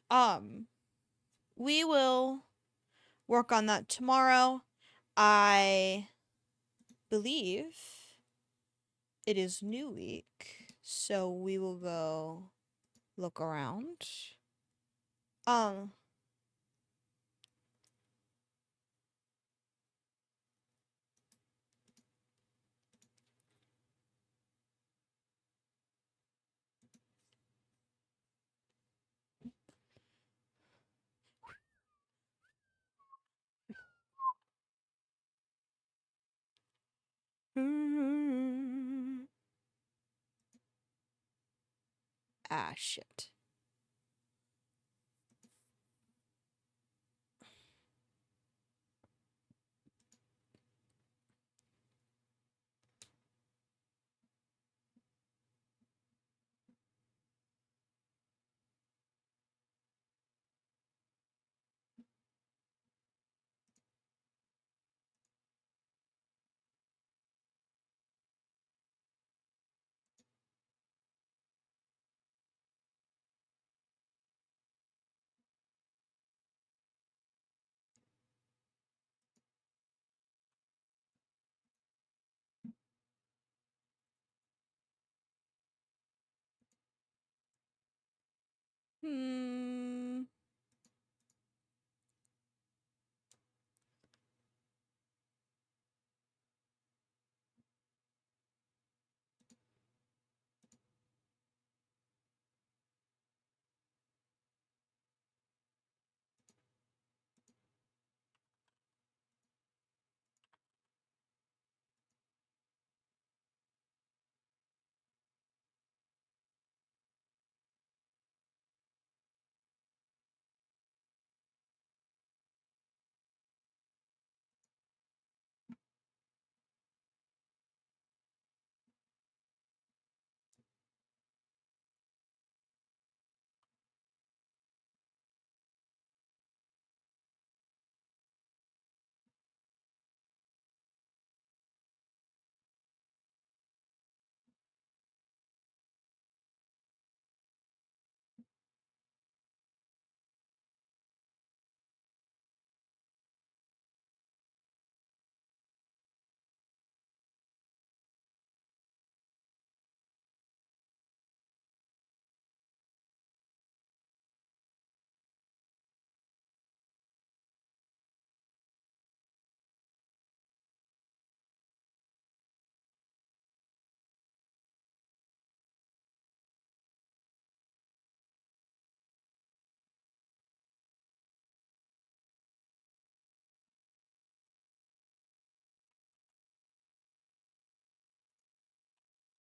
um we will work on that tomorrow. I believe it is new week, so we will go look around. Um. Ah, shit. Hmm.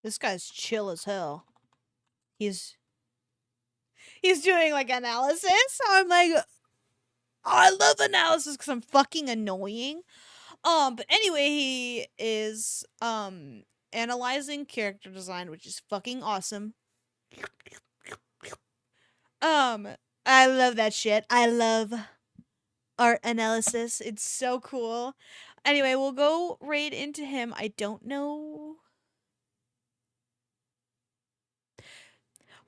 This guy's chill as hell. He's he's doing like analysis. I'm like, oh, I love analysis because I'm fucking annoying. But anyway, he is analyzing character design, which is fucking awesome. Um, I love that shit. I love art analysis. It's so cool. Anyway, we'll go right into him. I don't know.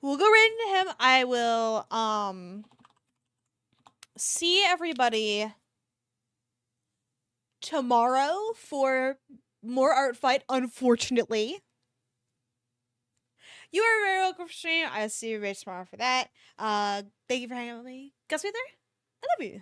We'll go right into him. I will see everybody tomorrow for more art fight, unfortunately. You are very welcome for stream. I'll see you very tomorrow for that. Thank you for hanging out with me. Gus Peter, I love you.